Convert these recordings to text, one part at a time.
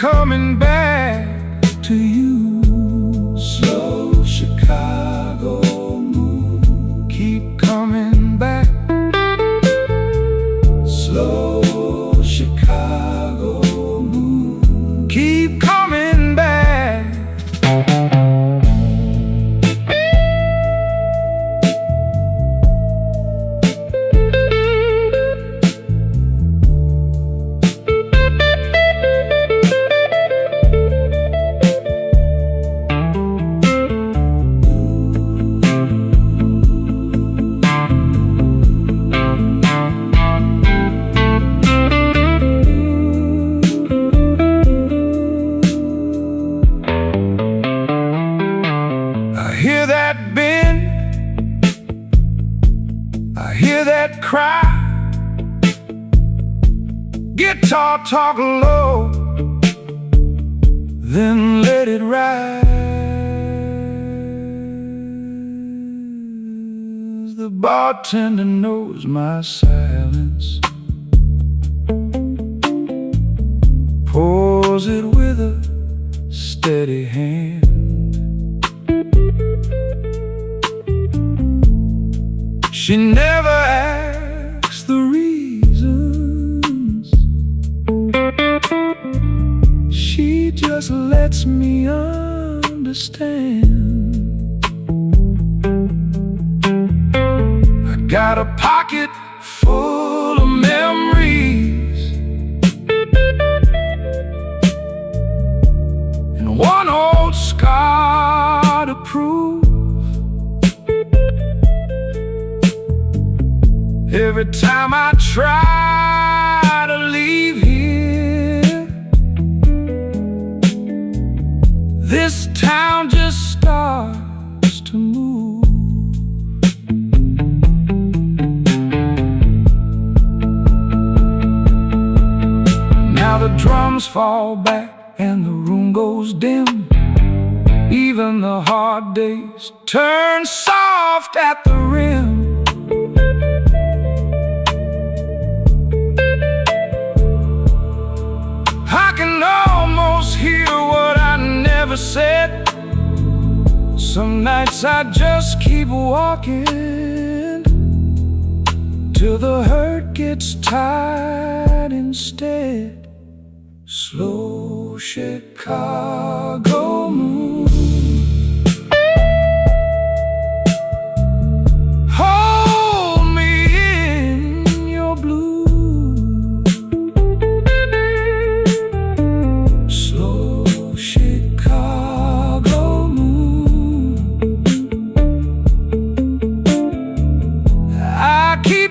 coming back to you. Slow Chicago moon, keep coming back. Slow Chicago moon, keep coming back. I hear that bend, I hear that cry. Guitar talk low, then let it rise. The bartender knows my silence, pours it with a steady hand. She never asks the reasons, she just lets me understand. I got a pocket full of memories and one old scar to prove. Every time I try to leave here, this town just starts to move. Now the drums fall back and the room goes dim. Even the hard days turn soft at the rim. I can almost hear what I never said. Some nights I just keep walking till the hurt gets tired instead. Slow Chicago moon, hold me in your blue.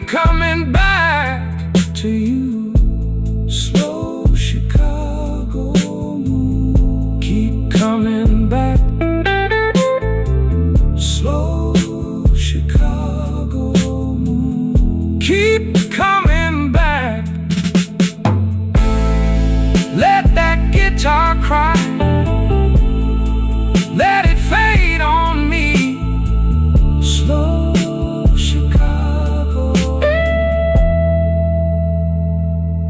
Coming back to you. Slow Chicago moon, keep coming back. Slow Chicago moon, keep coming back. Let that guitar cry, let it fade on me. Slow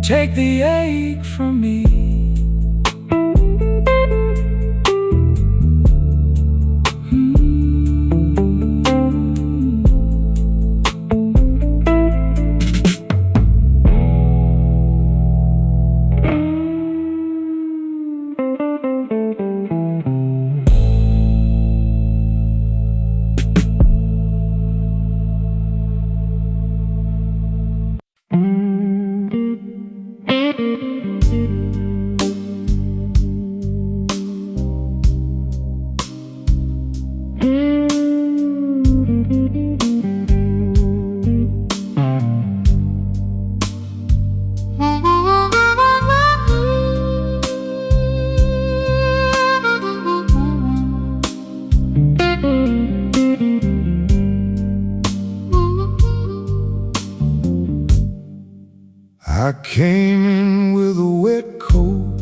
take the ache from me. I came in with a wet coat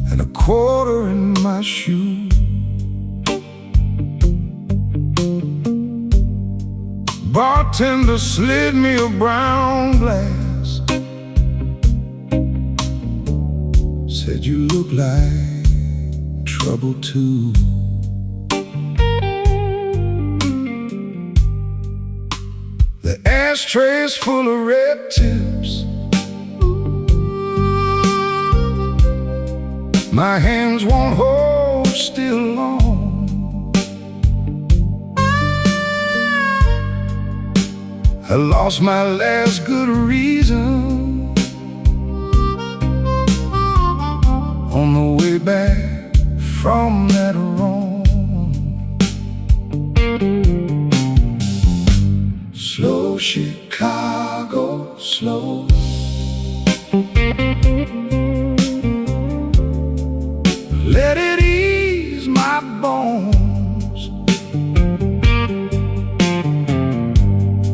and a quarter in my shoe. Bartender slid me a brown glass Said you look like trouble too. The ashtray's full of red tips. My hands won't hold still long. I lost my last good reason on the way back from that wrong. Slow Chicago, slow. Let it ease my bones.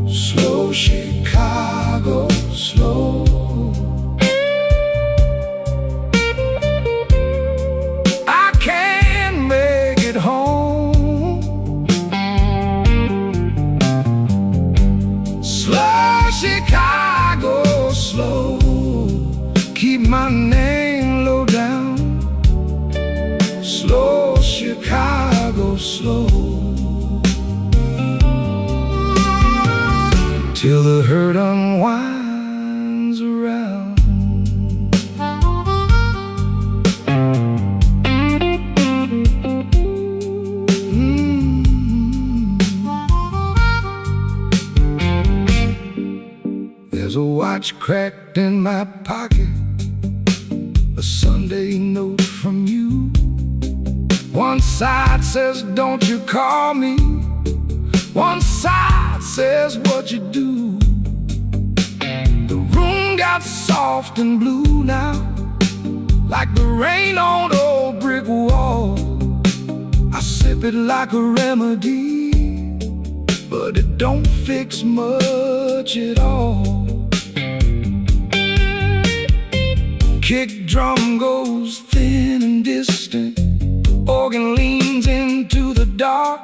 Slow Chicago, slow. I can't make it home. Slow Chicago, slow. Keep my name low down. Slow Chicago, slow. Till the hurt unwinds around. There's a watch cracked in my pocket, a Sunday note from you. One side says, don't you call me. One side says, what you do. The room got soft and blue now, like the rain on the old brick wall. I sip it like a remedy, but it don't fix much at all. Kick drum goes thin and distant, organ leans into the dark.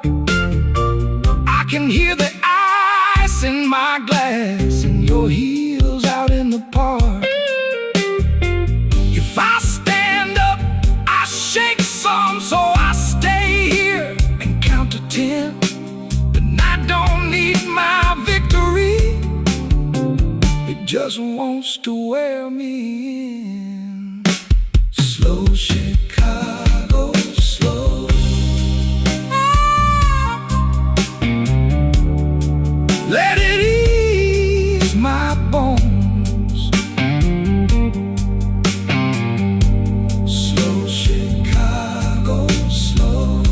I can hear the ice in my glass and your heels out in the park. If I stand up, I shake some, so I stay here and count to 10. But I don't need my victory, it just wants to wear me in. Slow Chicago, slow. Let it ease my bones. Slow Chicago, slow.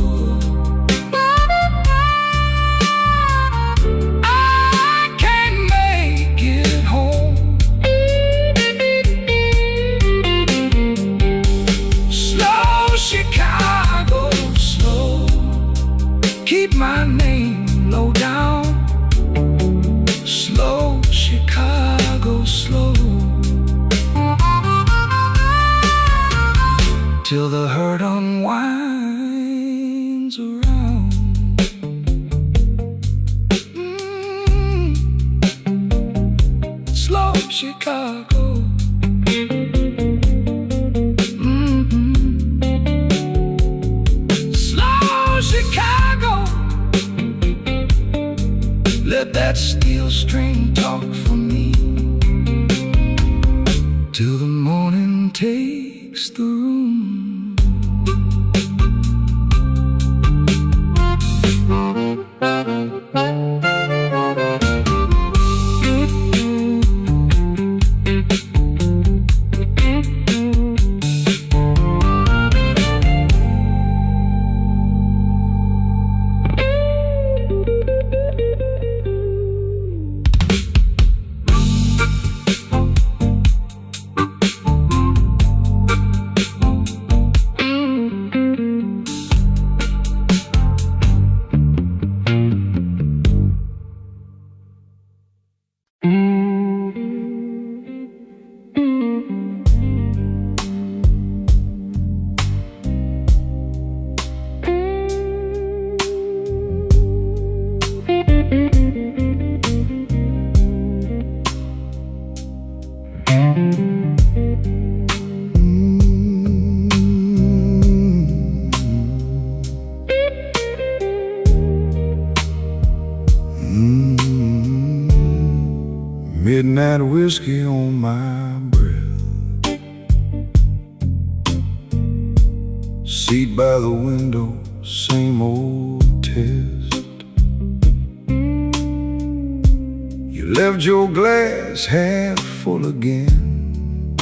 I can't make it home. Slow Chicago, slow. Keep my name low down. Slow Chicago, slow. Till the hurt unwinds around. Slow Chicago. Slow Chicago. Let that steel string talk for me, till the morning takes the room. midnight whiskey on my breath, seat by the window, same old test. You left your glass half full again.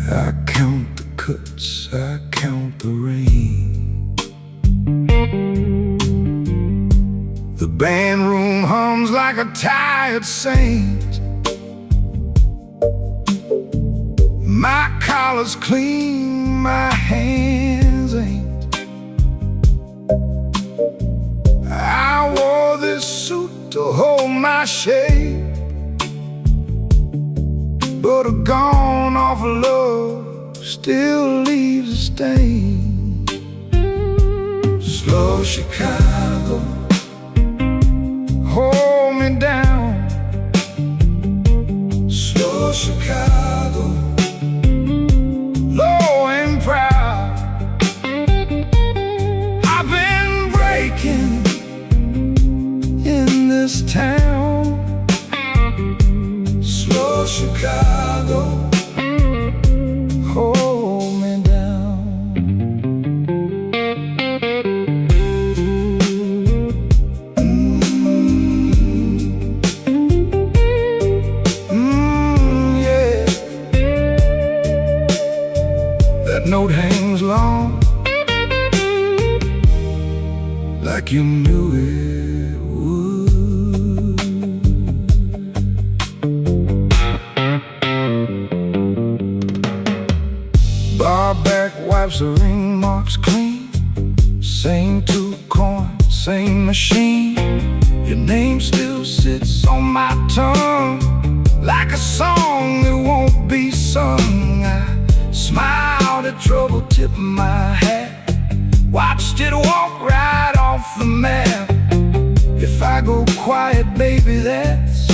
I count the cuts, I count the rain. The band room hums like a tired saint. My collar's clean, my hands ain't. I wore this suit to hold my shape, but a gone off love still leaves a stain. Slow Chicago, hold me down. Slow Chicago, low and proud. I've been breaking in this town. Slow Chicago, hold me down. Yeah. That note hangs long, like you knew it would. Bar back wipes the ring marks clean. Same two coins, same machine. Your name still sits on my tongue, like a song that won't be sung. I smiled at trouble, tipped my hat, watched it walk right off the map. If I go quiet, baby, that's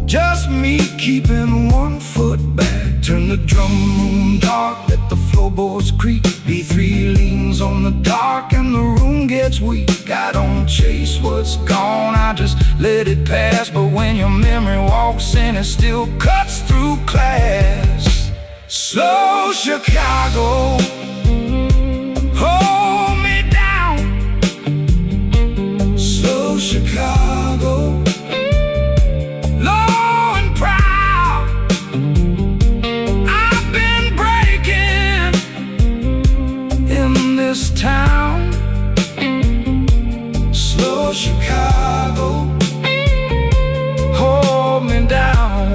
just me keeping one foot back. Turn the drum room dark, let the floorboards creak. B3 leans on the dark and the room gets weak. I don't chase what's gone, I just let it pass. But when your memory walks in, it still cuts through class. Slow Chicago, hold me down. Slow Chicago, low and proud. I've been breaking in this town. Slow Chicago, hold me down.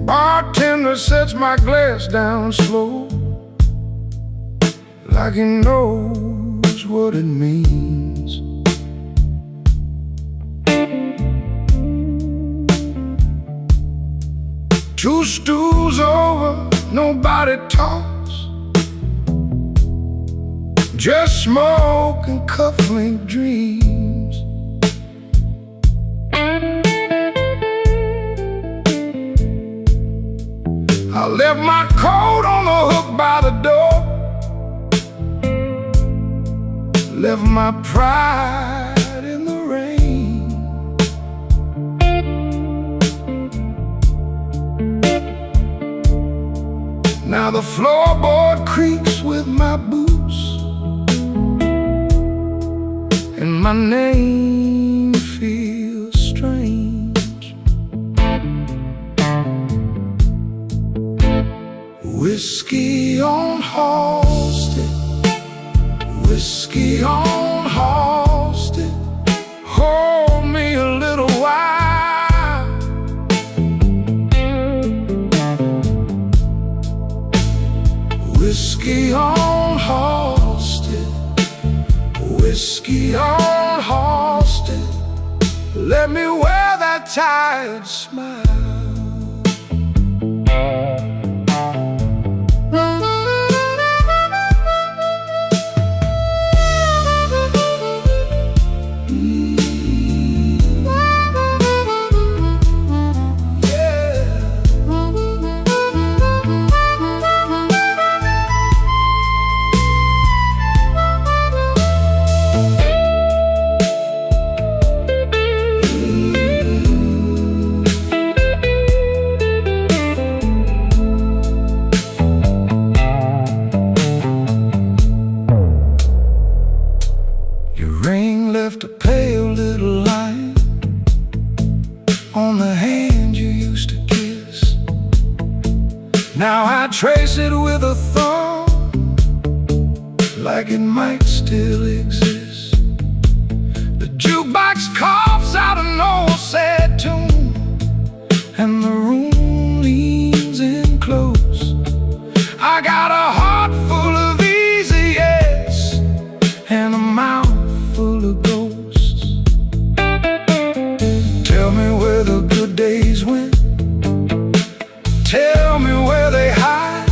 Bartender sets my glass down slow, like he knows what it means. Two stools over, nobody talks, just smoke and cufflink dreams. I left my coat on the hook by the door, left my pride in the rain. Now the floorboard creaks with my boots, and my name feels strange. Whiskey on Halsted, whiskey on Halsted, hold me a little while. Whiskey on Halsted, whiskey on Halsted, let me wear that tired smile. Left a pale little line on the hand you used to kiss. Now I trace it with a thumb, like it might still exist. The jukebox coughs out an old sad tune, and the room leans in close. I got a heart full of easy yes, and a mouth full of ghosts. Tell me where the good days went, tell me where they hide.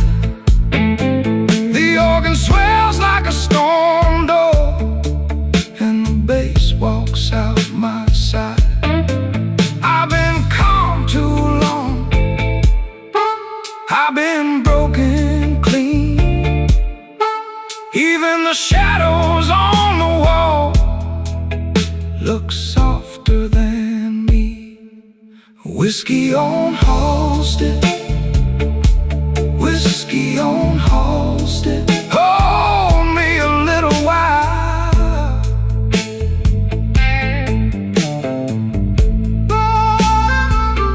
The organ swells like a storm door, and the bass walks out my side. I've been calm too long, I've been broken clean. Even the shadows on the wall look softer than me. Whiskey on Halsted, whiskey on Halsted, hold me a little while.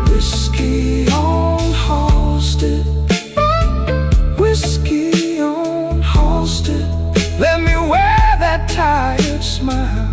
Whiskey on Halsted, whiskey on Halsted, let me wear that tired smile.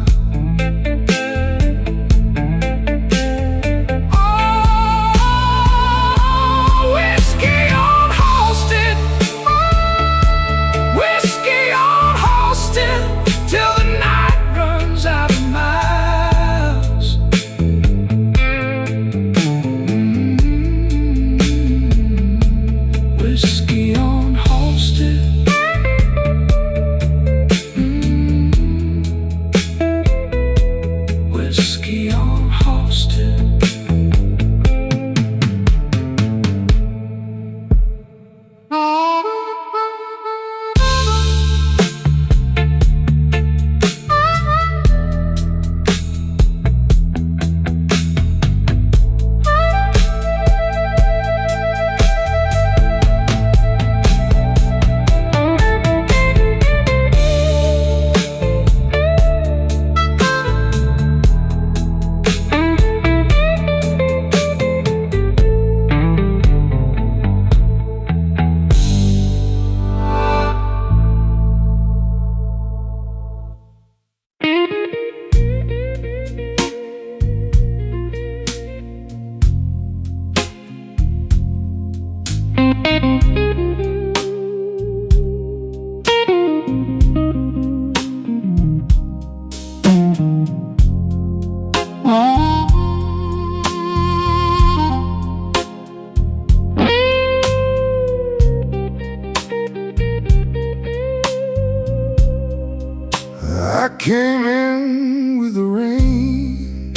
I came in with the rain,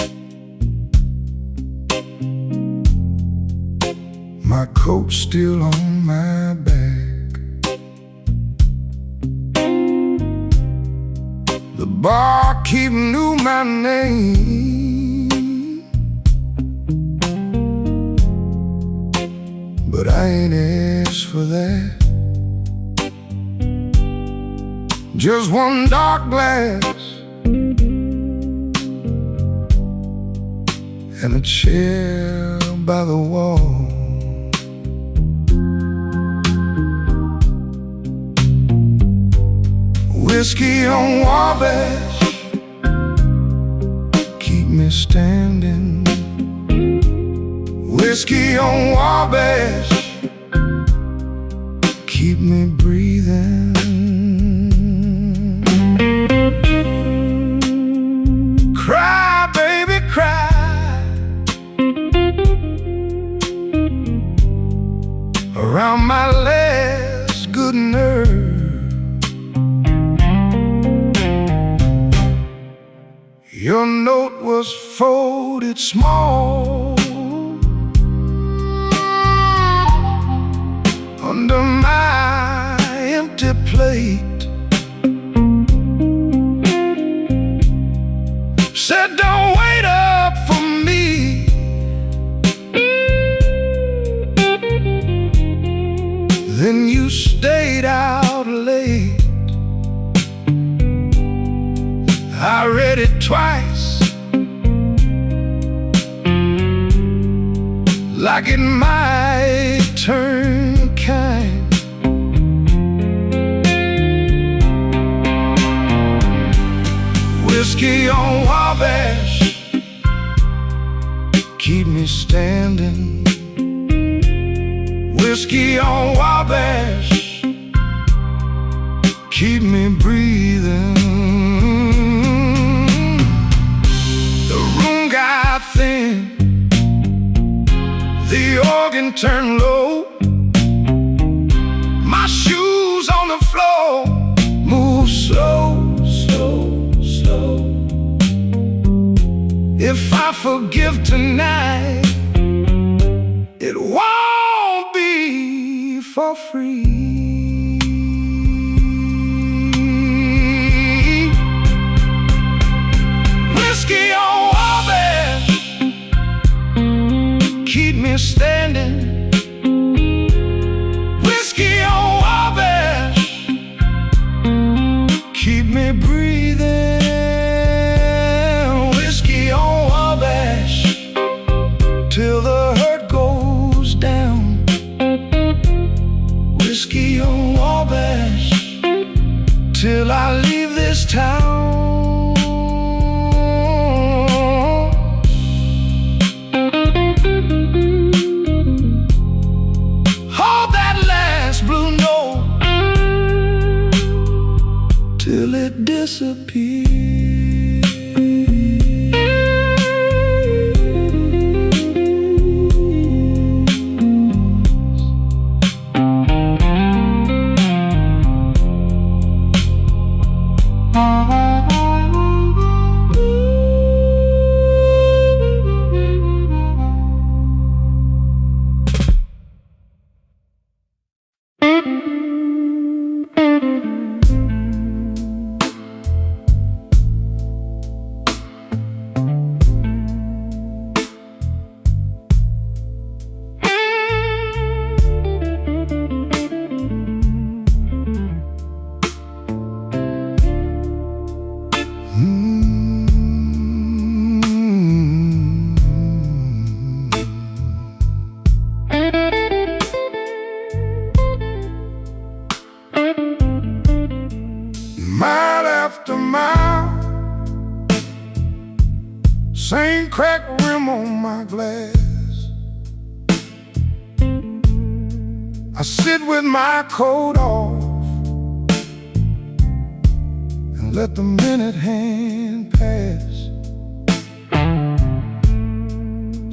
my coat coat still on my back. The barkeep knew my name, but I ain't asked for that. Just one dark glass and a chair by the wall. Whiskey on Wabash, keep me standing. Whiskey on Wabash, keep me breathing. Cry, baby, cry around my last good nerve. Your note was folded small under my empty plate. Said don't wait up for me, then you stayed out late. I read it twice, like it might turn kind. Whiskey on Wabash, keep me standing. Whiskey on Wabash, keep me breathing. The room got thin, the organ turned low. My shoes on the floor move slow, slow, slow. If I forgive tonight, it won't be for free. Whiskey on Wabash, keep me standing. Whiskey on Wabash, keep me breathing. Whiskey on Wabash, till the hurt goes down. Whiskey on Wabash, till I leave this town. Hold that last blue note till it disappears. Mile after mile, same cracked rim on my glass. I sit with my coat off and let the minute hand pass.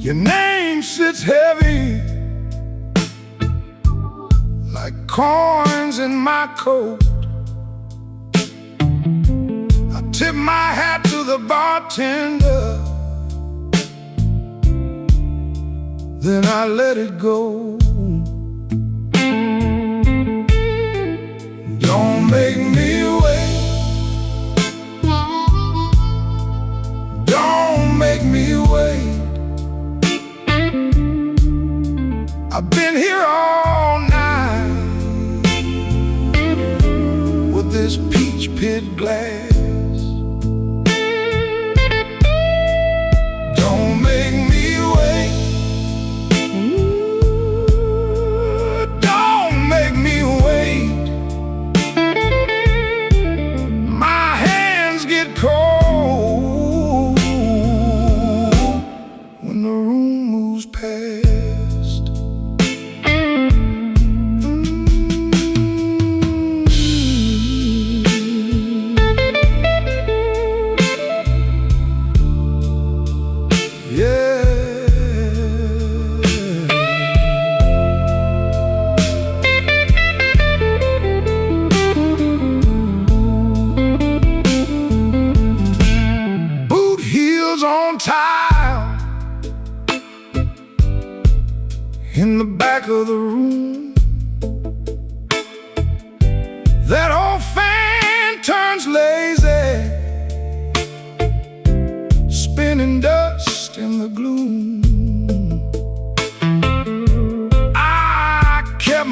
Your name sits heavy like coins in my coat. Tip my hat to the bartender, then I let it go.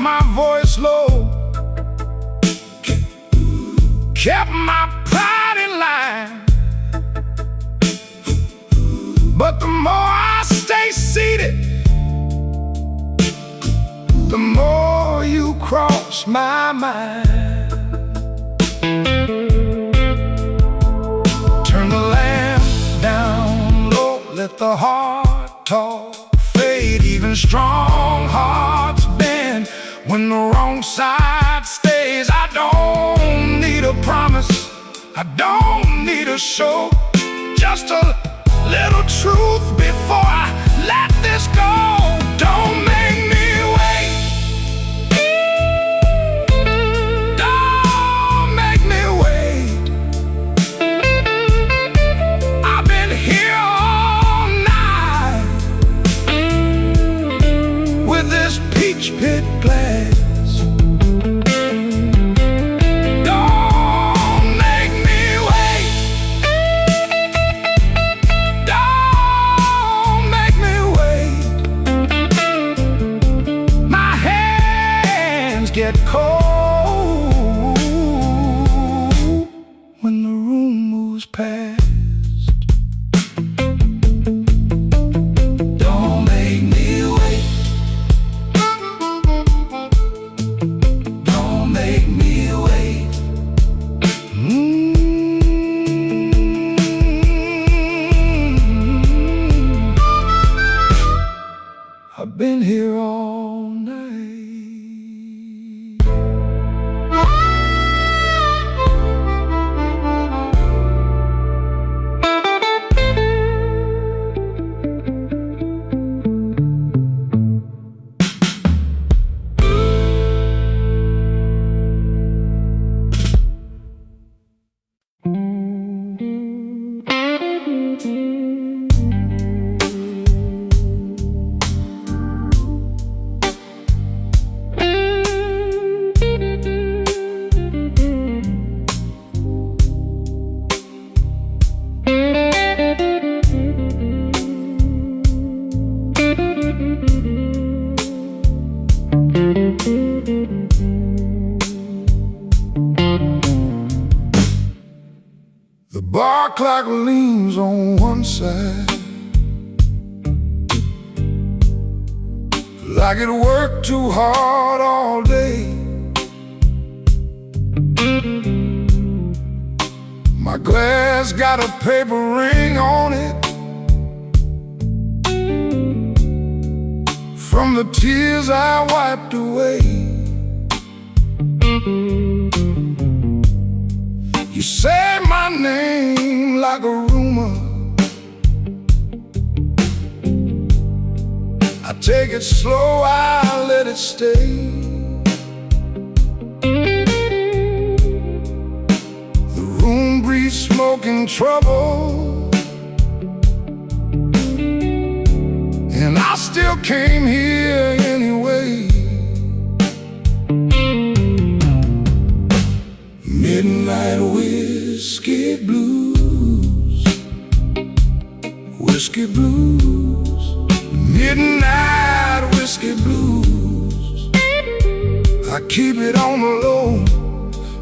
my voice low, kept my pride in line. But the more I stay seated, the more you cross my mind. Turn the lamp down low, let the heart talk fade. Even strong hearts bend when the wrong side stays. I don't need a promise, I don't need a show, just a little truth before I let this go. Don't make me wait, don't make me wait. I've been here all night with this peach pit glass. Get cold when the room moves past. Don't make me wait, don't make me wait. I've been here all night. The bar clock leans on one side, like it worked too hard all day. My glass got a paper ring on it from the tears I wiped away. You say my name like a rumor, I take it slow, I let it stay. The room breathes smoke and trouble, and I still came here anyway. Midnight whiskey blues, whiskey blues, midnight whiskey blues. I keep it on the low.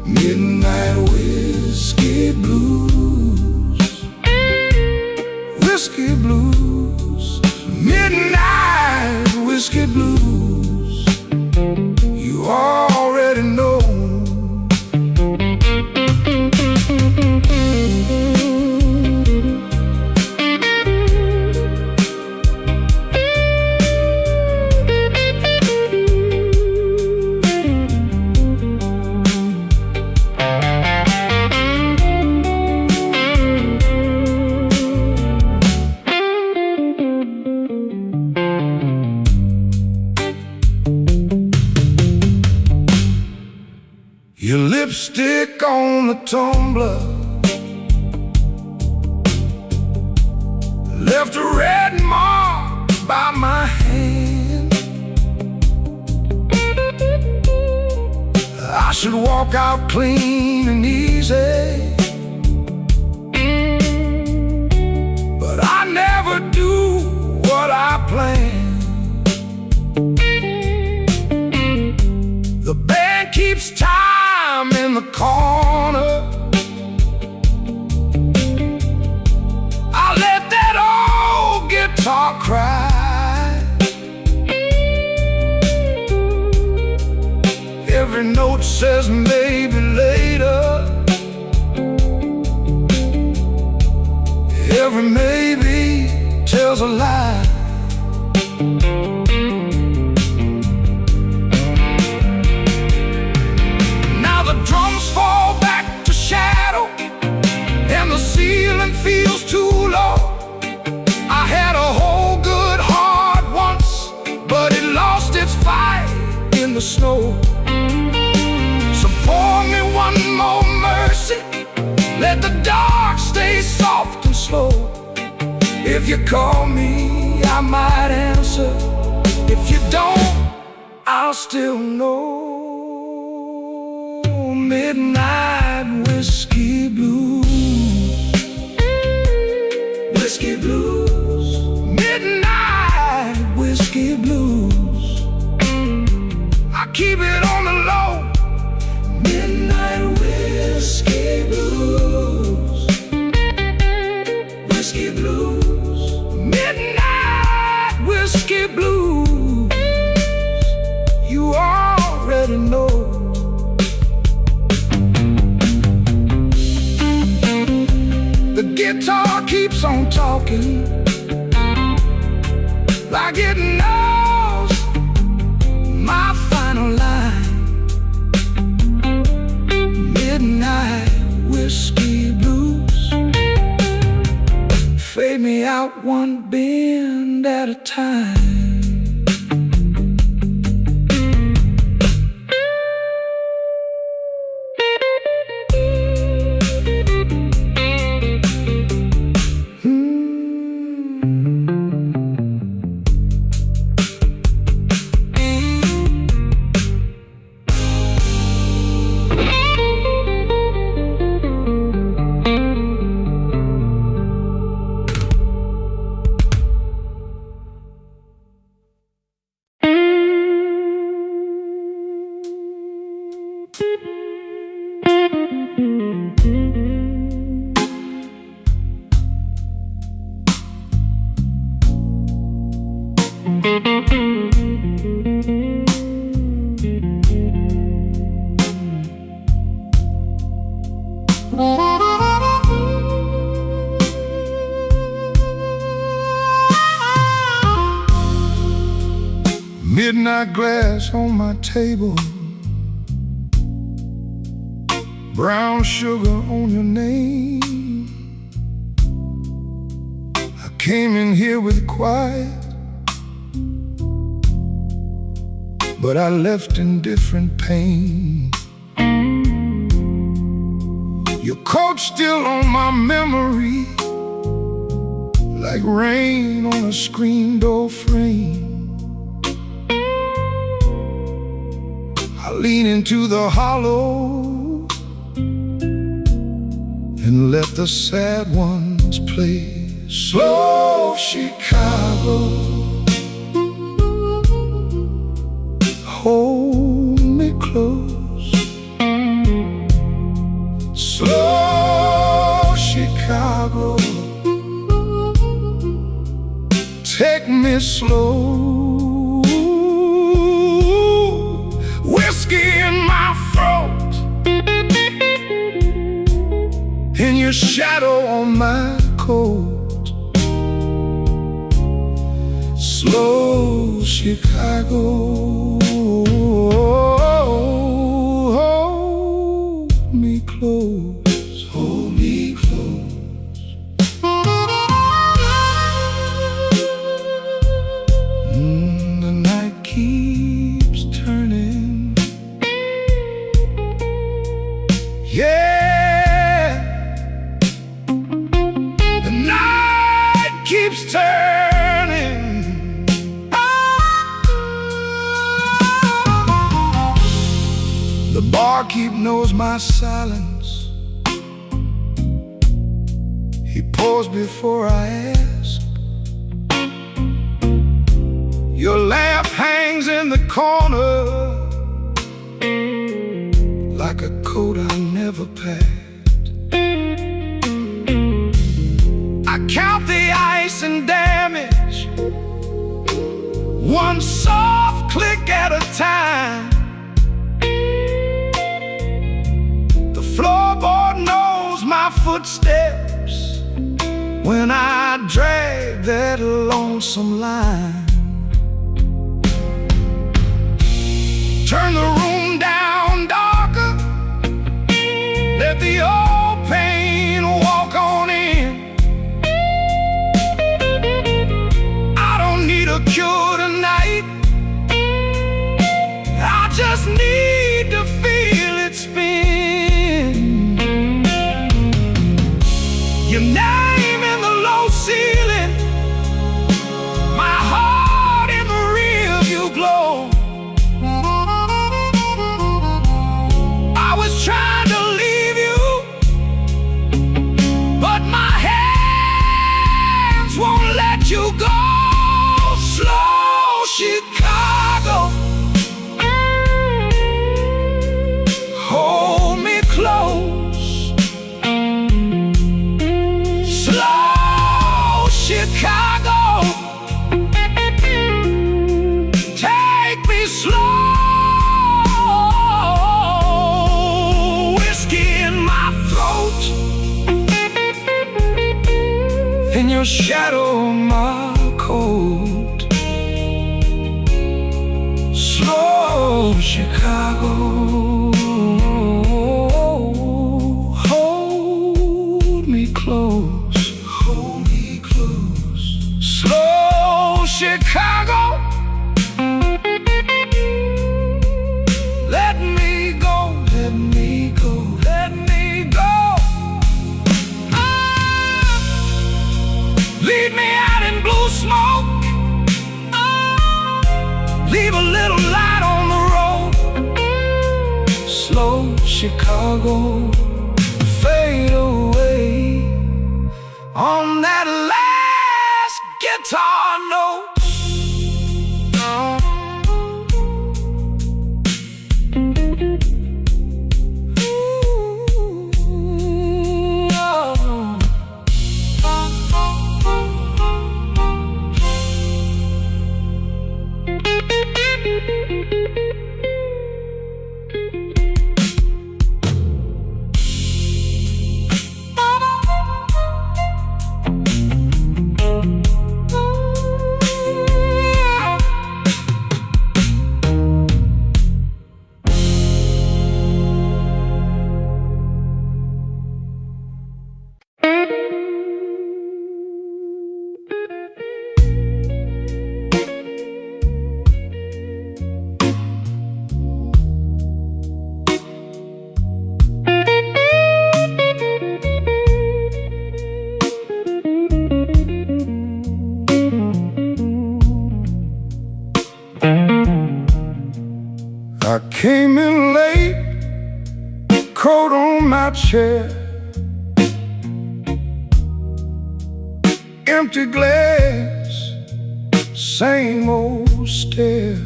Midnight whiskey blues, whiskey blues, midnight whiskey blues. You already know. Your lipstick on the tumbler left a red mark by my hand. I should walk out clean and easy, but I never do what I plan. keeps time in the corner. I let that old guitar cry. Every note says maybe later. Every maybe tells a lie. Now the drums fall back to shadow, and the ceiling feels too low. I had a whole good heart once, but it lost its fight in the snow. So pour me one more mercy, let the dark stay soft and slow. If you call me, I might answer. If you don't, I'll still know. Midnight whiskey blues. Whiskey blues. Midnight whiskey blues. I keep it on the low. Midnight whiskey blues. Whiskey blues. Midnight whiskey blues. You already know. The guitar keeps on talking, like it knows my final line. Midnight whiskey blues. Fade me out one bend at a time. Midnight glass on my table, brown sugar on your name. I came in here with quiet, but I left in different pain. Your coat still on my memory, like rain on a screen door frame. I lean into the hollow and let the sad ones play slow Chicago. Hold me close, slow Chicago. Take me slow. Whiskey in my throat, and your shadow on my coat. Slow Chicago. Hold me close, hold me close. The night keeps turning. Yeah, the night keeps turning. The barkeep knows my silence. He pours before I ask. Your laugh hangs in the corner, like a coat I never packed. I count the ice and damage, one soft click at a time. The floorboard knows my footsteps when I drag that lonesome line. Turn the room down darker, let the old pain walk on in. I don't need a cure tonight, I just need to feel it spin. Your name in the low ceiling, my heart in the rear view glow. I was trying to leave you, but my hands won't let you go. Slow Chicago, hold me close. Slow Chicago, take me slow. In your shadow, my coat. Slow Chicago, hold me close. Hold me close. Slow Chicago, let me go, let me go, let me go. Lead me out in blue smoke, leave a little light on the road. Slow Chicago, fade away on that last guitar note. I came in late, coat on my chair, empty glass, same old stare.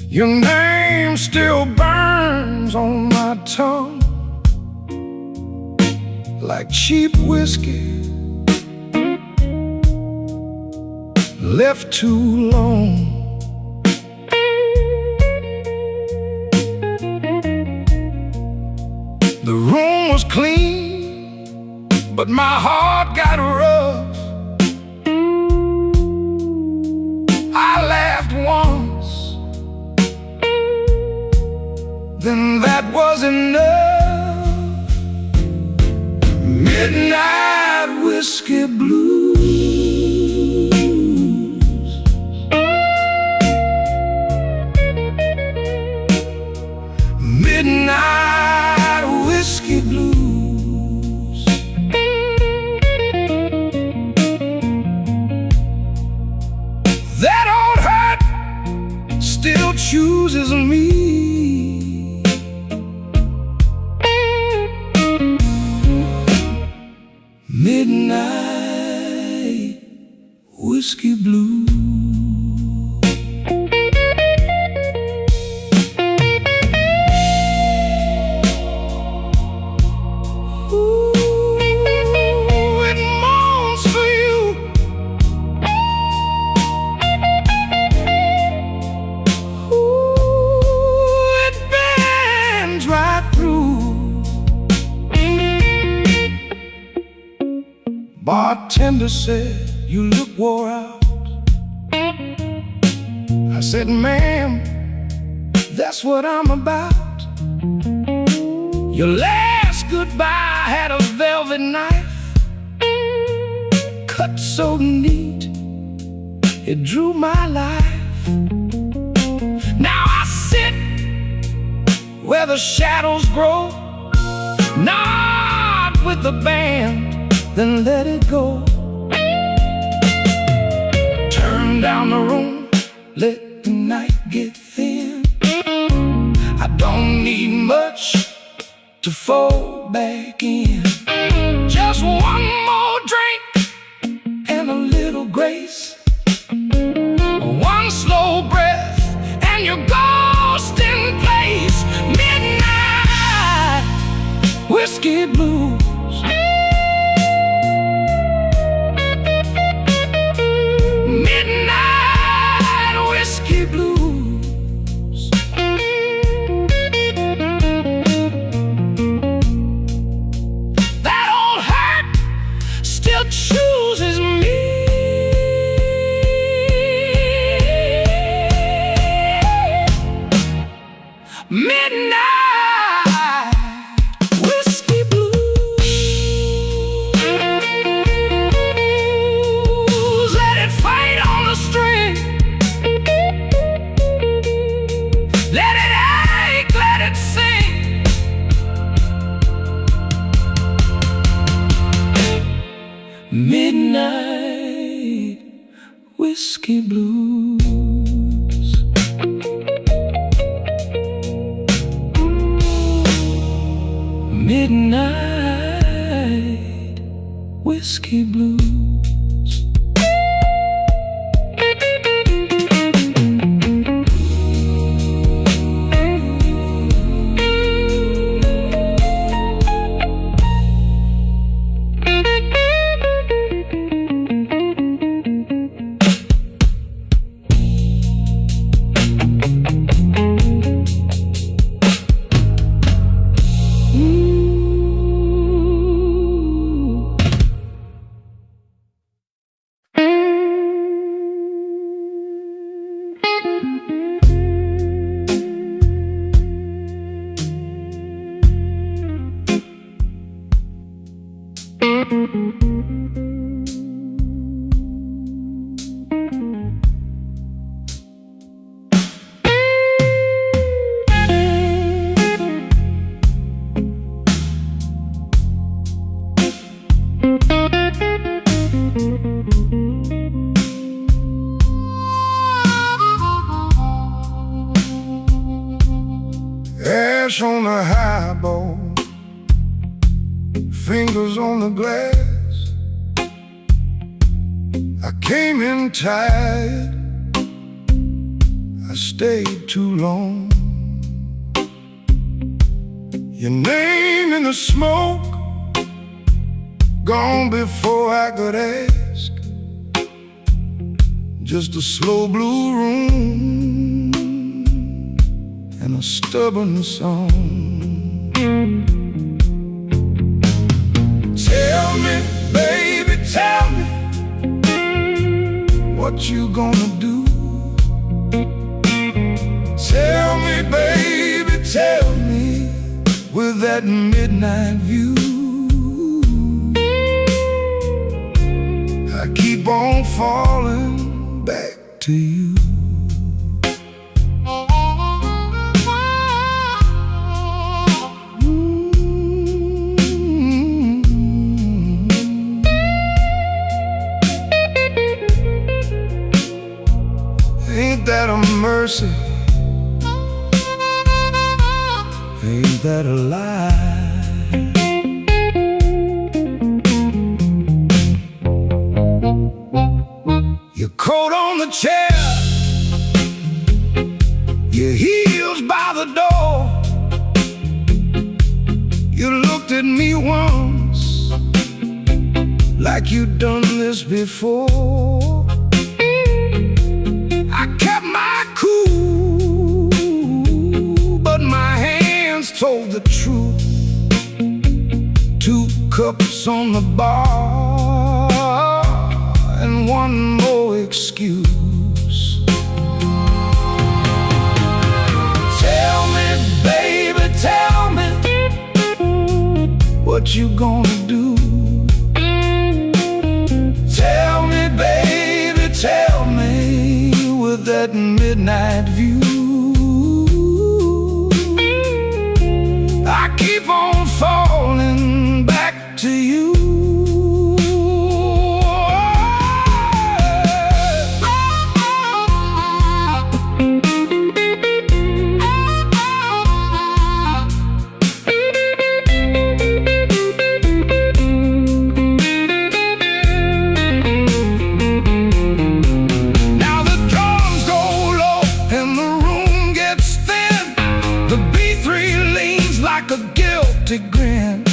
Your name still burns on my tongue like cheap whiskey left too long. The room was clean, but my heart got rough. I laughed once, then that was enough. Midnight whiskey blues. Midnight whiskey blues. whiskey blue. Bartender said, "You look wore out." I said, "Ma'am, that's what I'm about." Your last goodbye had a velvet knife, cut so neat, it drew my life. Now I sit where the shadows grow, nod with the band, then let it go. Turn down the room, let the night get thin. I don't need much to fold back in. Just one more drink and a little grace, one slow breath and you're ghost in place. Midnight whiskey blues. Chooses me. Midnight whiskey blues. Let it fight on the string. Let it ache, let it sing. Midnight whiskey blues. Midnight whiskey blues. Ash on the highball, fingers on the glass. I came in tired, I stayed too long. Your name in the smoke, gone before I could ask. Just a slow blue room and a stubborn song. Tell me, baby, tell me, what you gonna do? Tell me, baby, tell me, with that midnight view. I keep on falling back to you. Ain't that a mercy? Ain't that a lie? your coat on the chair, your heels by the door. You looked at me once like you'd done this before. I kept my cool, but my hands told the truth. 2 cups on the bar and one more excuse. Tell me, baby, tell me, what you gonna do? Tell me, baby, tell me, with that midnight view. I keep on falling back to you. Grin.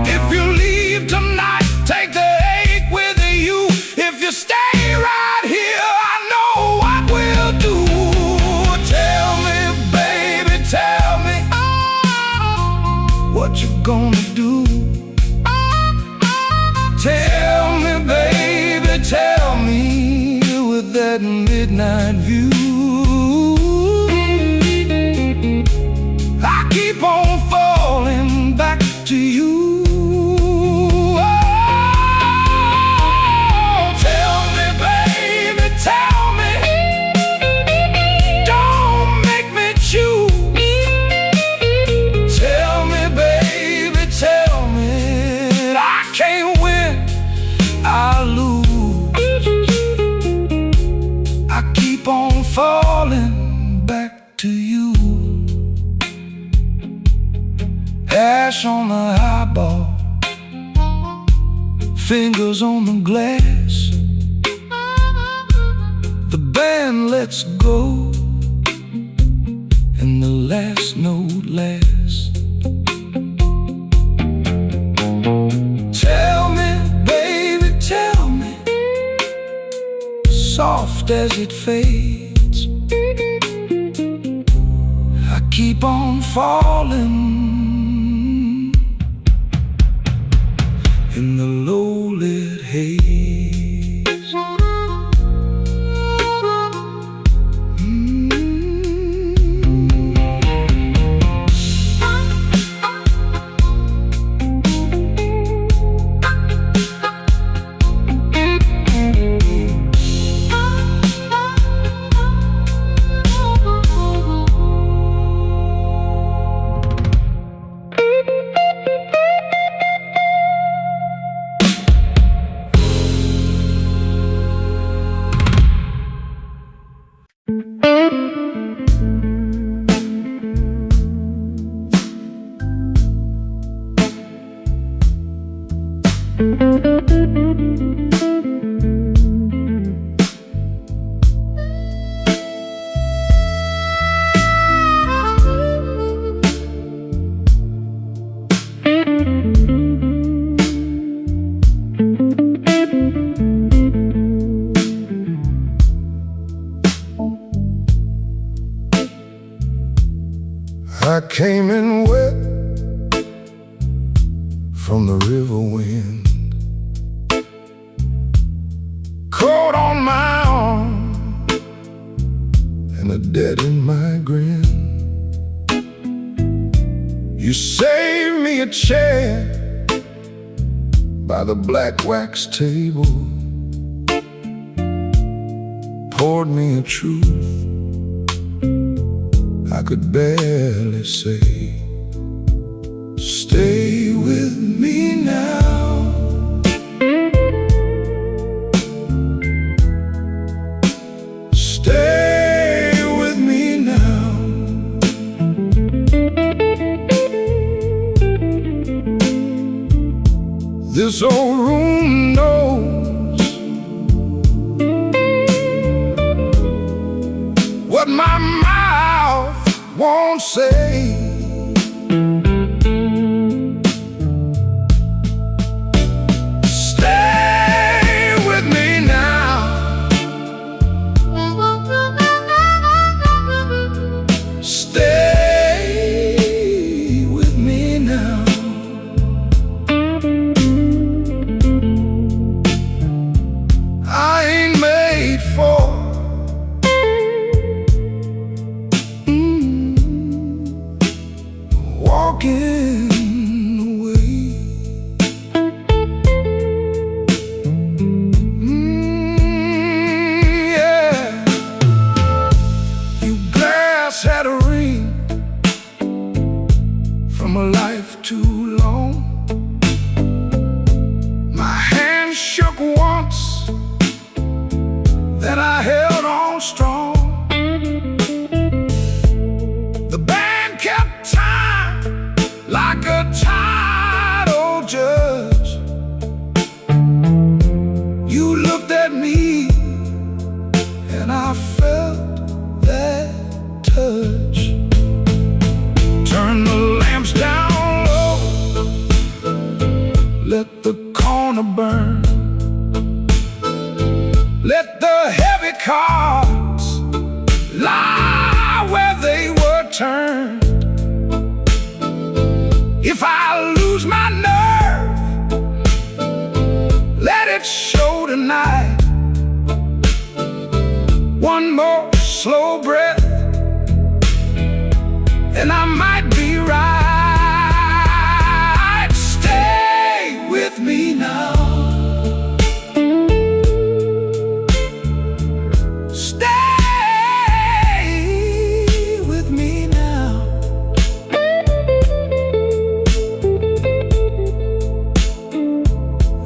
If you leave tonight, take the ache with you. If you stay right here, I know what we'll do. Tell me, baby, tell me, what you gonna do? Tell me, baby, tell me, with that midnight view. I keep on falling back to you. Oh, tell me, baby, tell me, don't make me choose. Tell me, baby, tell me, I can't win, I lose. I keep on falling back to you. Ash on the highball, fingers on the glass. The band lets go, and the last note lasts. Tell me, baby, tell me, soft as it fades. I keep on falling in the low-lit haze. I came in wet from the river wind, cold on my arm and a dead in my grin. You saved me a chair by the black wax table, poured me a truth I could barely say. Stay with me now. Stay with me now. This old room knows won't say. Stay with me now. Stay with me now. I ain't made for walking away. Yeah. You glass had a ring from a life too long. My hand shook once, then I held on strong. The band kept time like a title judge. You looked at me and I felt that touch. Turn the lamps down low, let the corner burn. Let the heavy cards lie where they were turned. If I lose my nerve, let it show tonight. One more slow breath and I might be right. Stay with me now.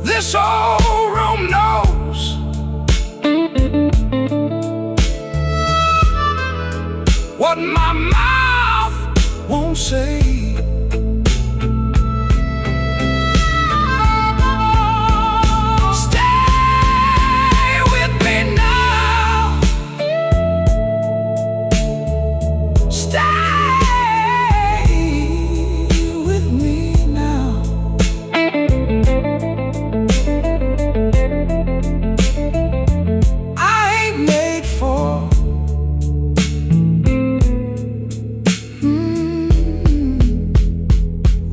This old room knows what my mouth won't say. Stay with me now. Stay with me now.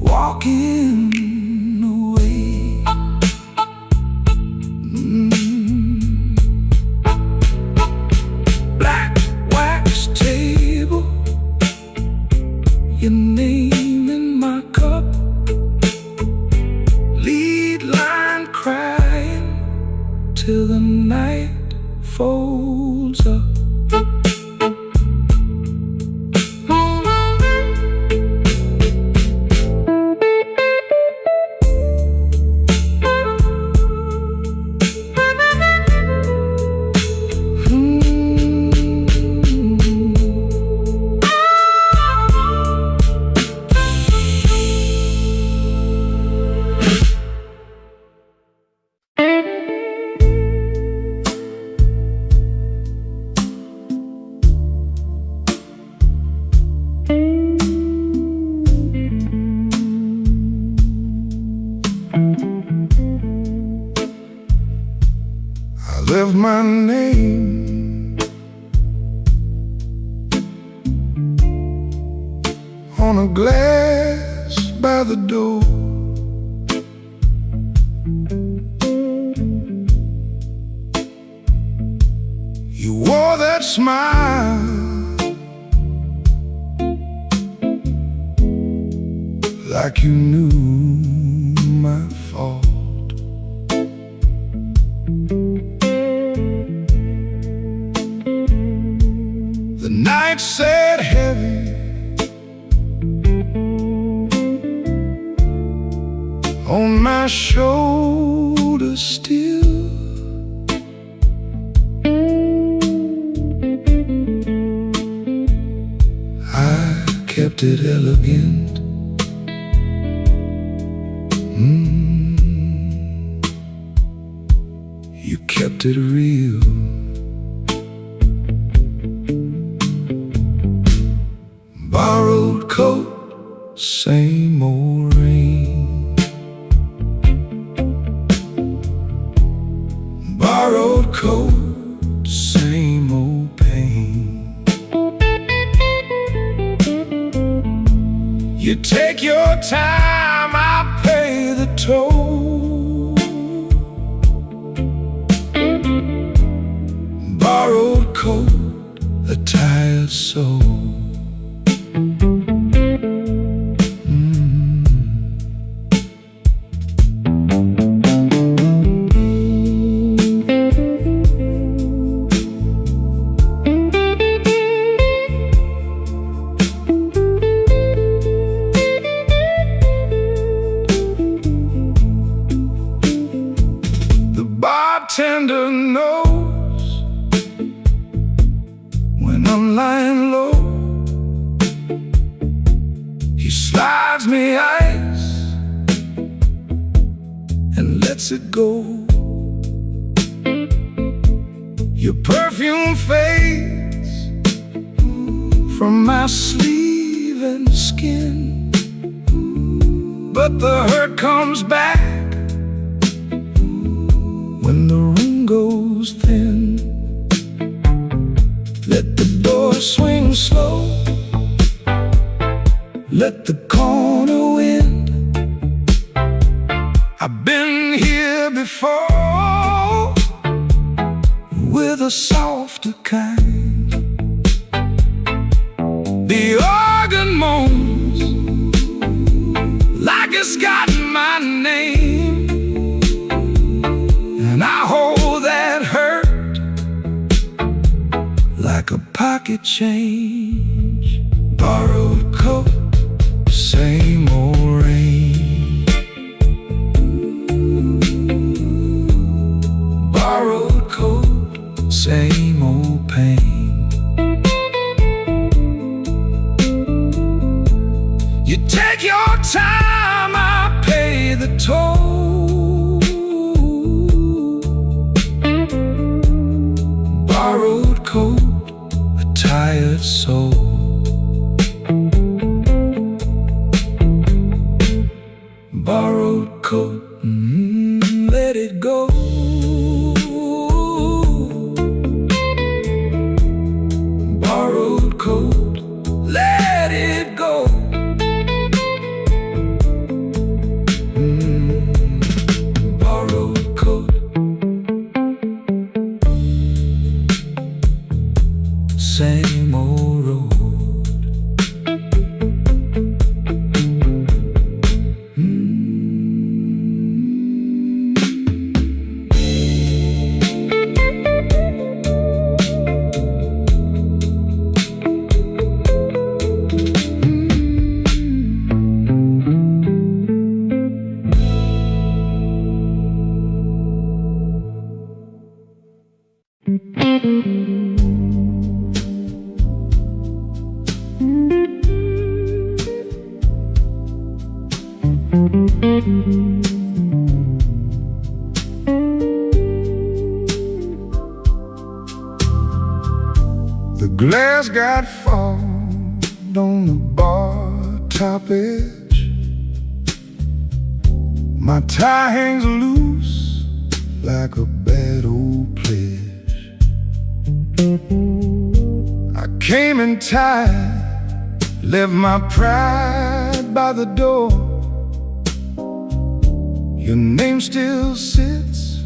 Walking away. Black wax table, your name in my cup. Lead line crying till the night folds up. I left my name on a glass by the door. You wore that smile like you knew my fault. The night sat heavy on my shoulders still. I kept it elegant. You kept it real. Borrowed time, I pay the toll. Borrowed coat, a tired soul. Bartender knows when I'm lying low. He slides me ice and lets it go. Your perfume fades from my sleeve and skin, but the hurt comes back when the room goes thin. Let the door swing slow, let the corner wind. I've been here before with a softer kind. The organ moans like it's got my name, and I hold that hurt like a pocket change. Borrowed coat, same old rain. Borrowed coat, same old pain. You take your time, I pay the toll. Borrowed coat, a tired soul. Borrowed coat, let it go. Borrowed coat, let it go. Borrowed coat, same old road. The glass got fogged on the bar top edge. My tie hangs loose like a bad old pledge. I came in tired, left my pride by the door. Your name still sits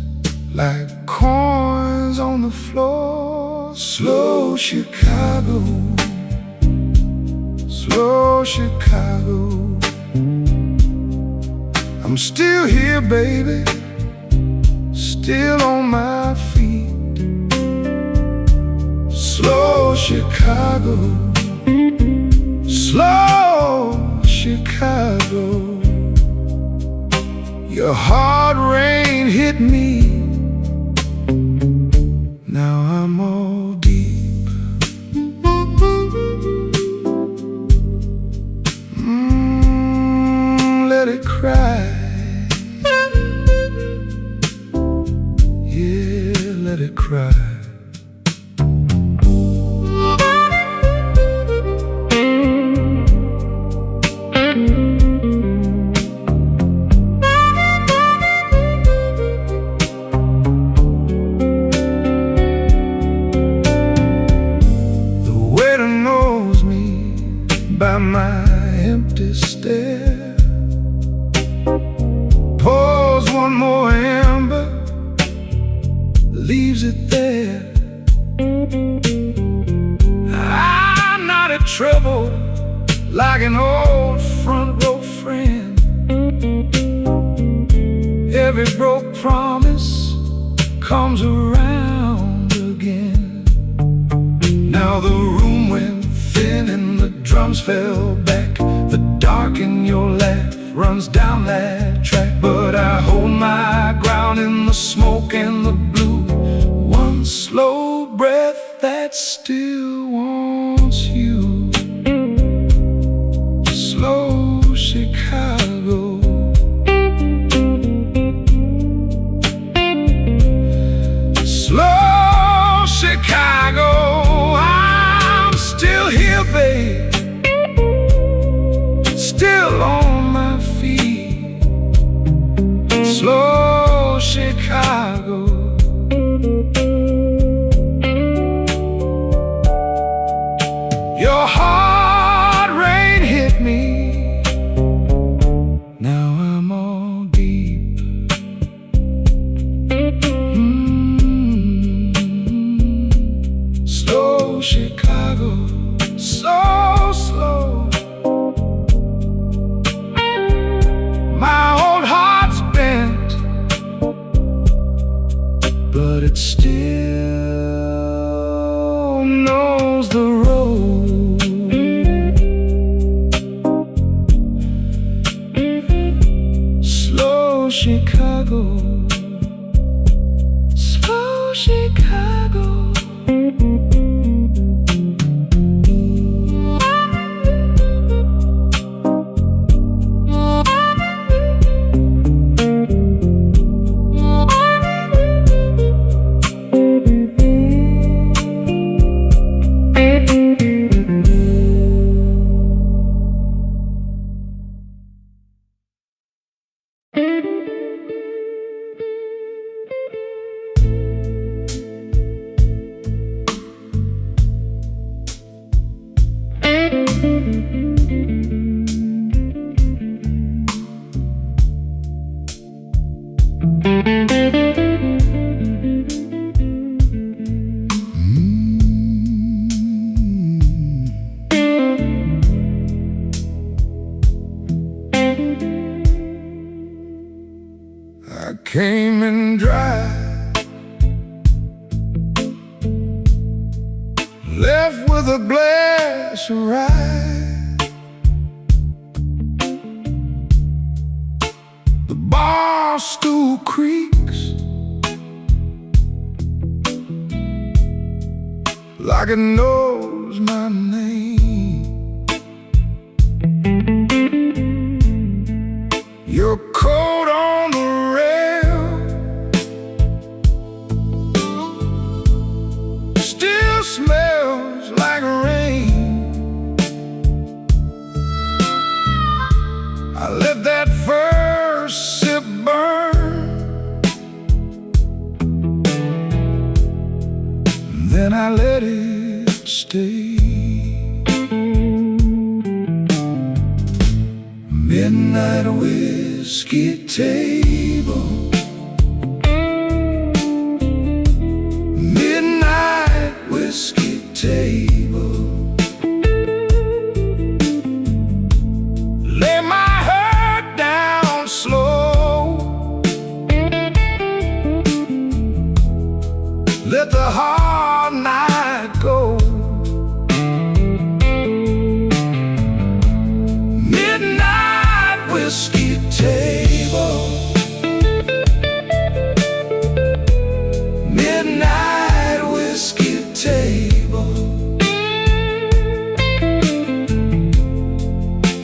like coins on the floor. Slow Chicago, slow Chicago. I'm still here, baby, still on my feet. Slow Chicago, slow Chicago. Your hard rain hit me, now I'm all deep. Let it cry. Yeah, let it cry. leaves it there. I'm not in trouble like an old front row friend. Every broke promise comes around again. Now the room went thin and the drums fell back. The dark in your laugh runs down that track. But I hold my ground in the smoke and the blue. One slow breath that still wants you. Slow Chicago. Slow Chicago. I'm still here, babe. Still on my feet. Slow Chicago. Your heart rain hit me. Now I'm all deep. Slow Chicago, so slow. My old heart's bent, but it still knows the road. Slow Chicago, slow Chicago. I came in dry, left with a glass of rye. The bar stool creaks like it knows my name. Your coat on the rail still smells like rain. I let that first sip burn, then I let it stay. Midnight whiskey table, midnight whiskey table. Lay my head down slow, let the hard night go. Whiskey table, midnight whiskey table.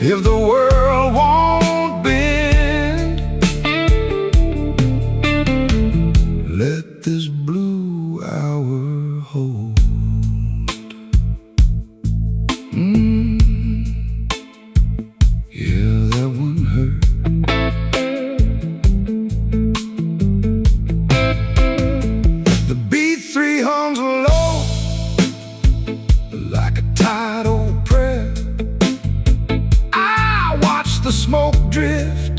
If the world won't bend, let this blue hour hold. The smoke drift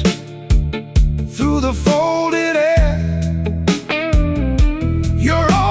through the folded air. You're all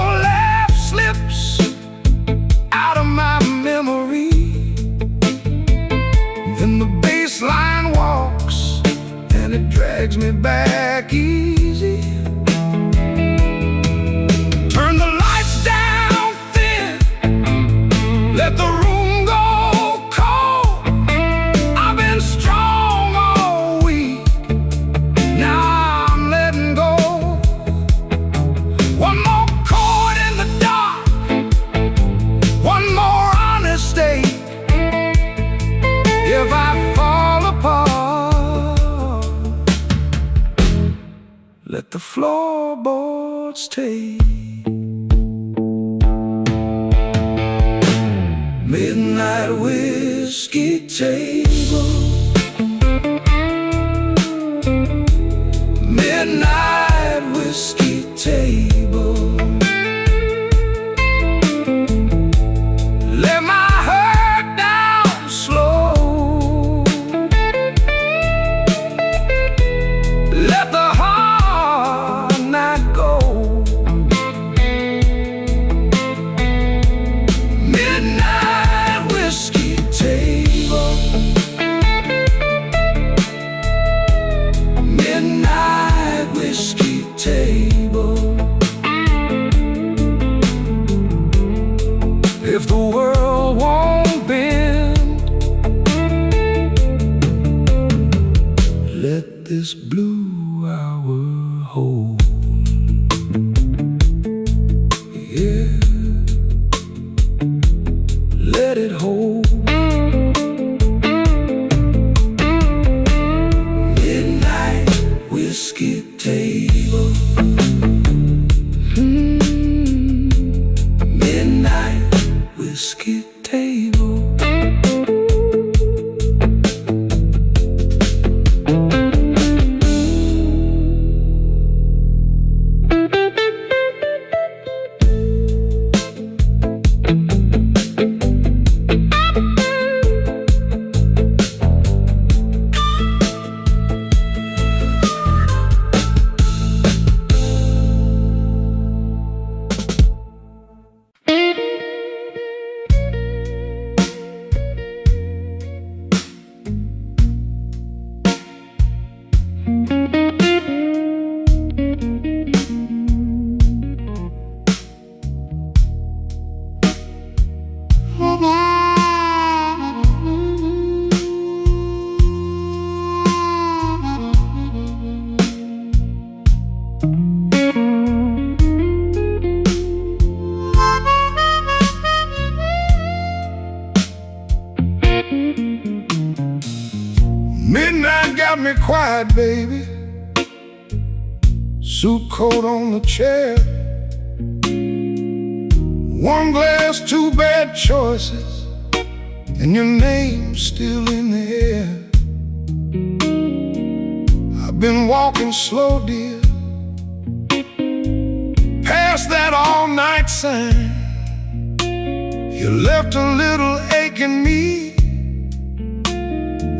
waltz take. Midnight whiskey table, midnight whiskey table. Let my heart down slow, let the hard night go. Midnight whiskey table, midnight whiskey table. If the world won't bend, let this blue hour hold. Yeah, let it hold. Midnight whiskey table, midnight whiskey table. Midnight got me quiet, baby. Suit coat on the chair. One glass, two bad choices, and your name's still in the air. I've been walking slow, dear, past that all-night sign. You left a little ache in me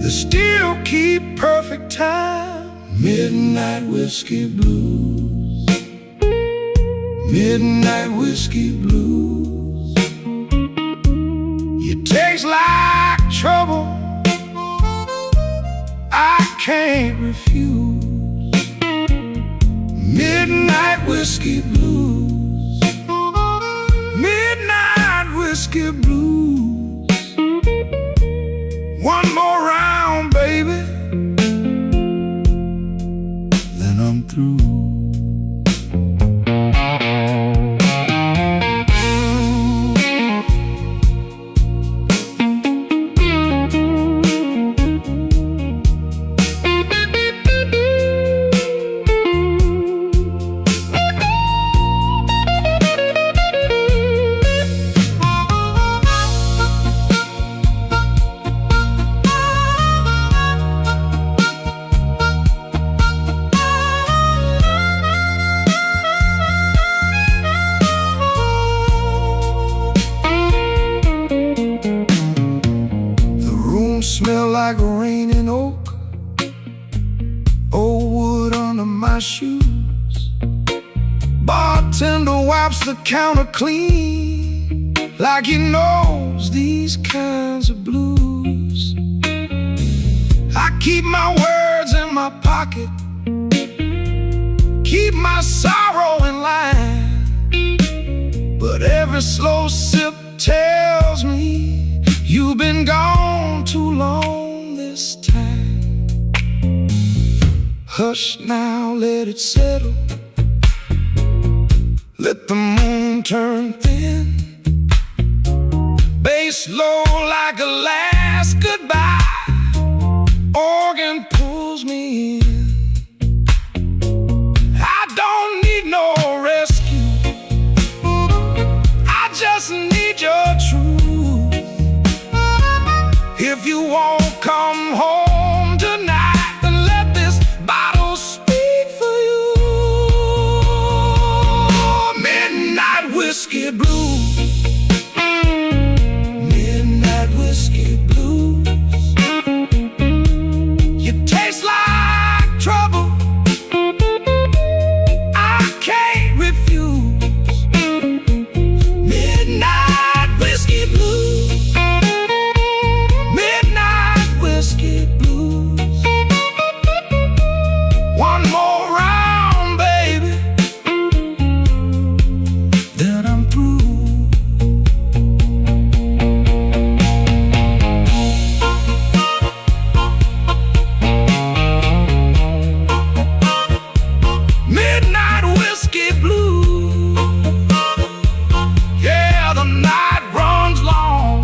that still keep perfect time. Midnight whiskey blues, midnight whiskey blues. You taste like trouble, I can't refuse. Midnight whiskey blues, midnight whiskey blues. One more round, baby, then I'm through. Smell like rain and oak, old wood under my shoes. Bartender wipes the counter clean, like he knows these kinds of blues. I keep my words in my pocket, keep my sorrow in line, but every slow sip tells me you've been gone too long this time. Hush now, let it settle, let the moon turn thin. Bass low like a last goodbye, organ pulls me in. I don't need no rest If you won't come home tonight, then let this bottle speak for you. Midnight whiskey blues. Midnight whiskey blues. You taste like trouble, I can't refuse. Midnight whiskey blues. Midnight whiskey blues. One more round, baby, then I'm through. Midnight whiskey blues. Yeah, the night runs long.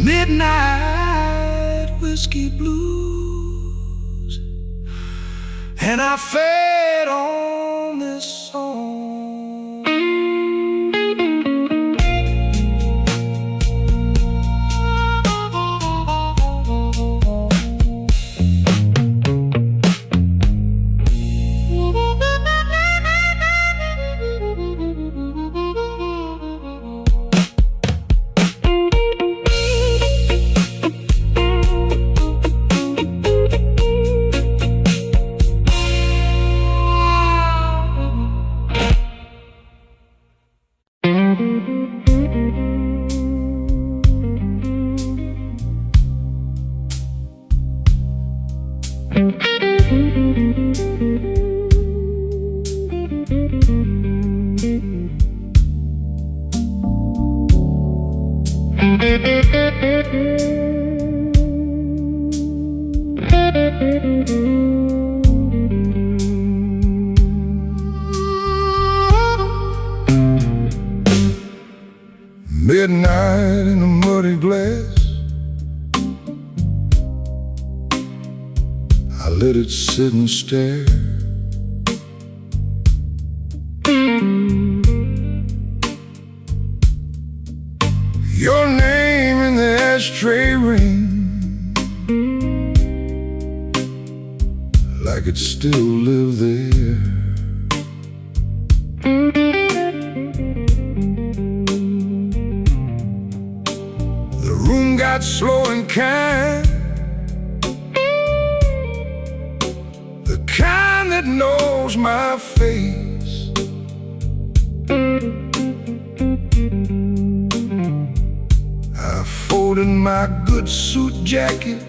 Midnight whiskey blues. And I fed on this song. Midnight in a muddy glass, I let it sit and stare. Your name in the ashtray ring, like it still lived there. The room got slow and kind, the kind that knows my face. I folded my good suit jacket,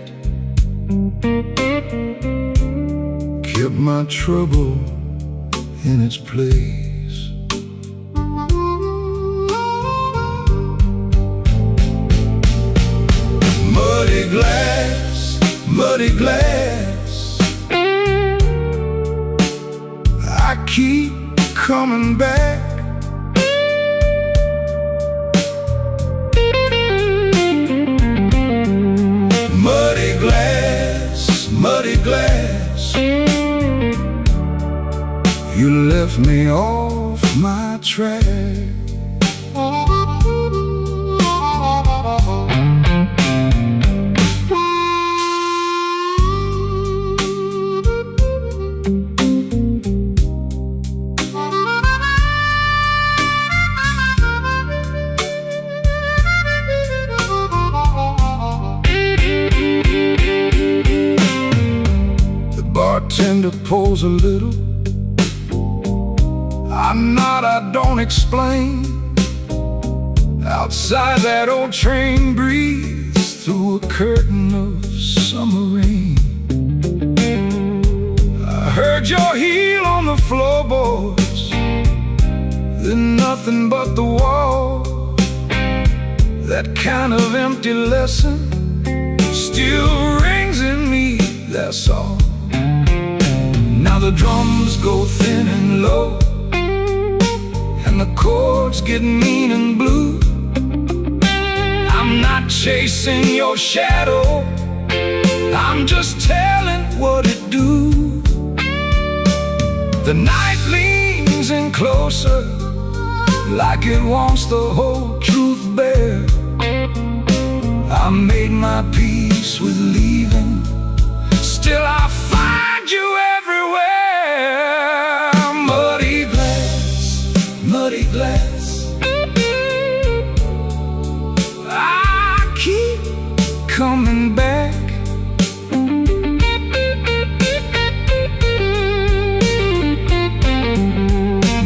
kept my trouble in its place. Muddy glass, muddy glass, I keep coming back. Muddy glass, muddy glass, you left me off my track. Bartender pulls a little, I nod, I don't explain. Outside that old train breathes through a curtain of summer rain. I heard your heel on the floorboards, then nothing but the wall. That kind of empty lesson still rings in me, that's all. Now the drums go thin and low, and the chords get mean and blue. I'm not chasing your shadow, I'm just telling what it do. The night leans in closer, like it wants the whole truth bare. I made my peace with leaving, still I find you everywhere. Muddy glass, muddy glass, I keep coming back.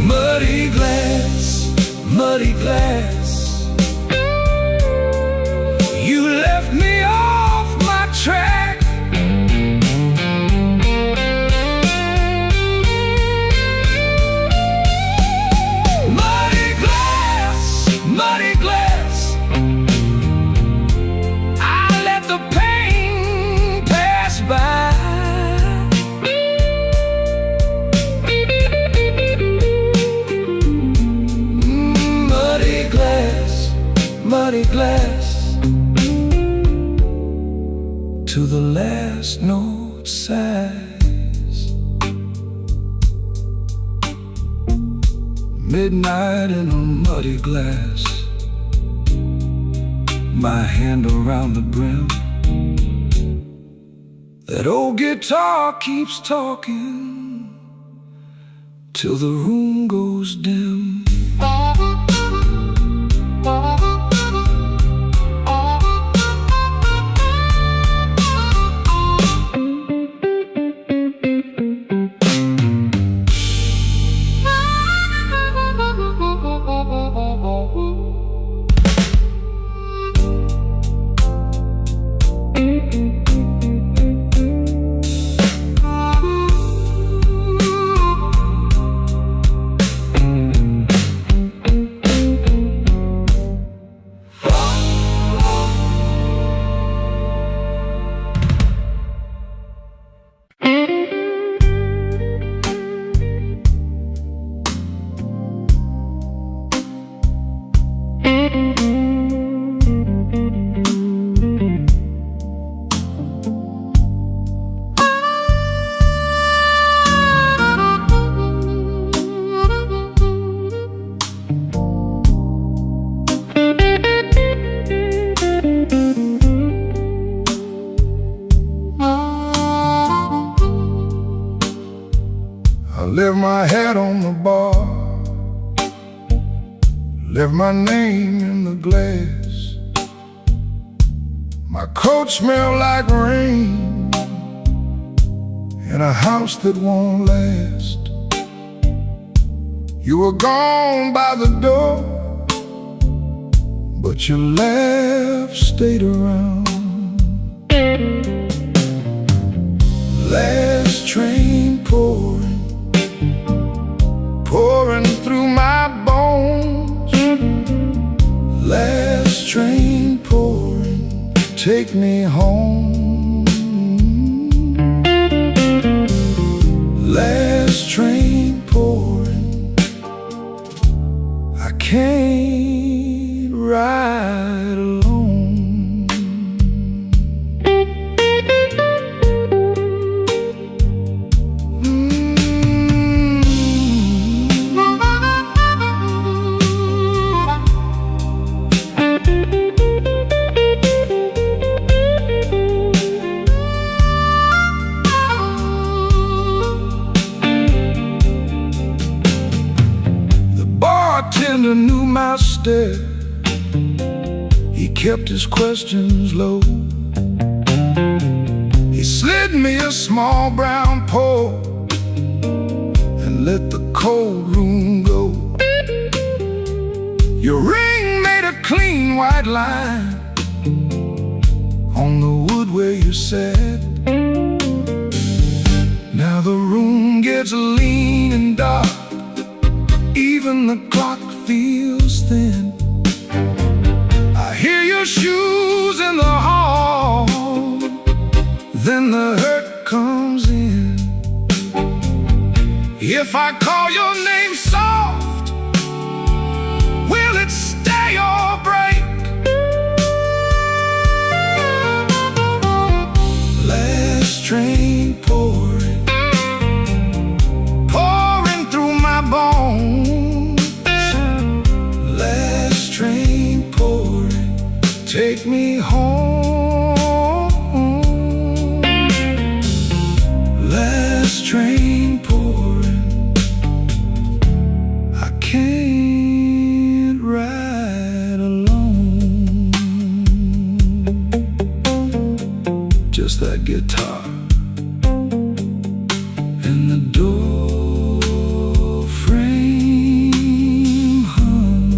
Muddy glass, muddy glass, you left me off my track. Muddy glass, muddy glass, I let the pain pass by. Muddy glass, muddy glass, to the last note sighs. Midnight in a muddy glass, my hand around the brim. That old guitar keeps talking till the room goes dim. I left my hat on the bar, left my name in the glass. My coat smelled like rain in a house that won't last. You were gone by the door, but your laugh stayed around. Last train pouring through my bones. Last train pouring, take me home. Last train pouring, I can't ride alone. Bartender knew my stare. He kept his questions low. He slid me a small brown pour and let the cold room go. Your ring made a clean white line on the wood where you sat. Now the room gets lean and dark, even the clock feels thin. I hear your shoes in the hall, then the hurt comes in. If I call your name soft, will it stay or break? Last train pouring through my bones. guitar, and the door frame hung.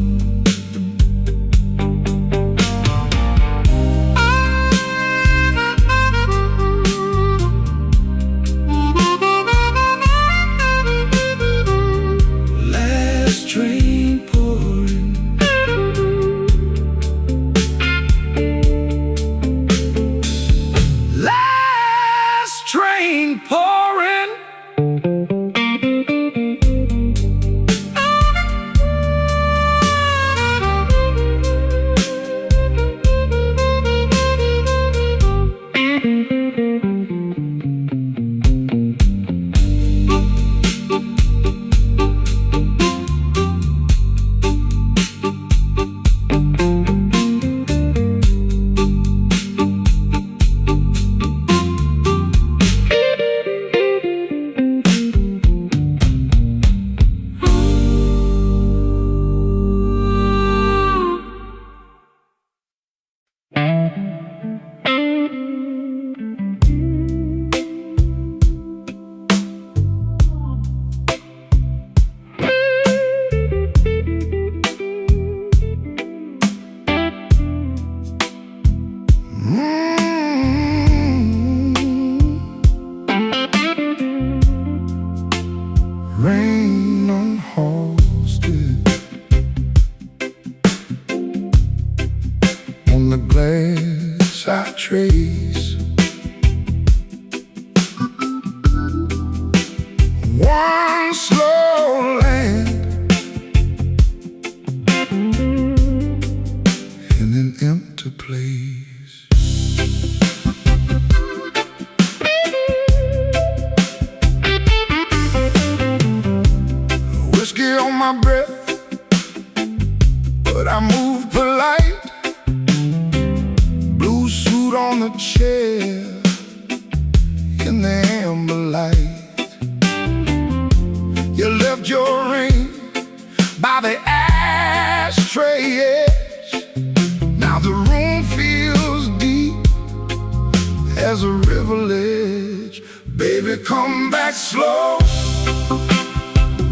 Last train pouring, last train pouring. Rain on horses, on the glass I trace one slow land in an empty place. Whiskey on my breath, but I move polite. Blue suit on the chair in the amber light. You left your ring by the ashtray edge. Now the room feels deep as a river ledge. Baby, come back slow.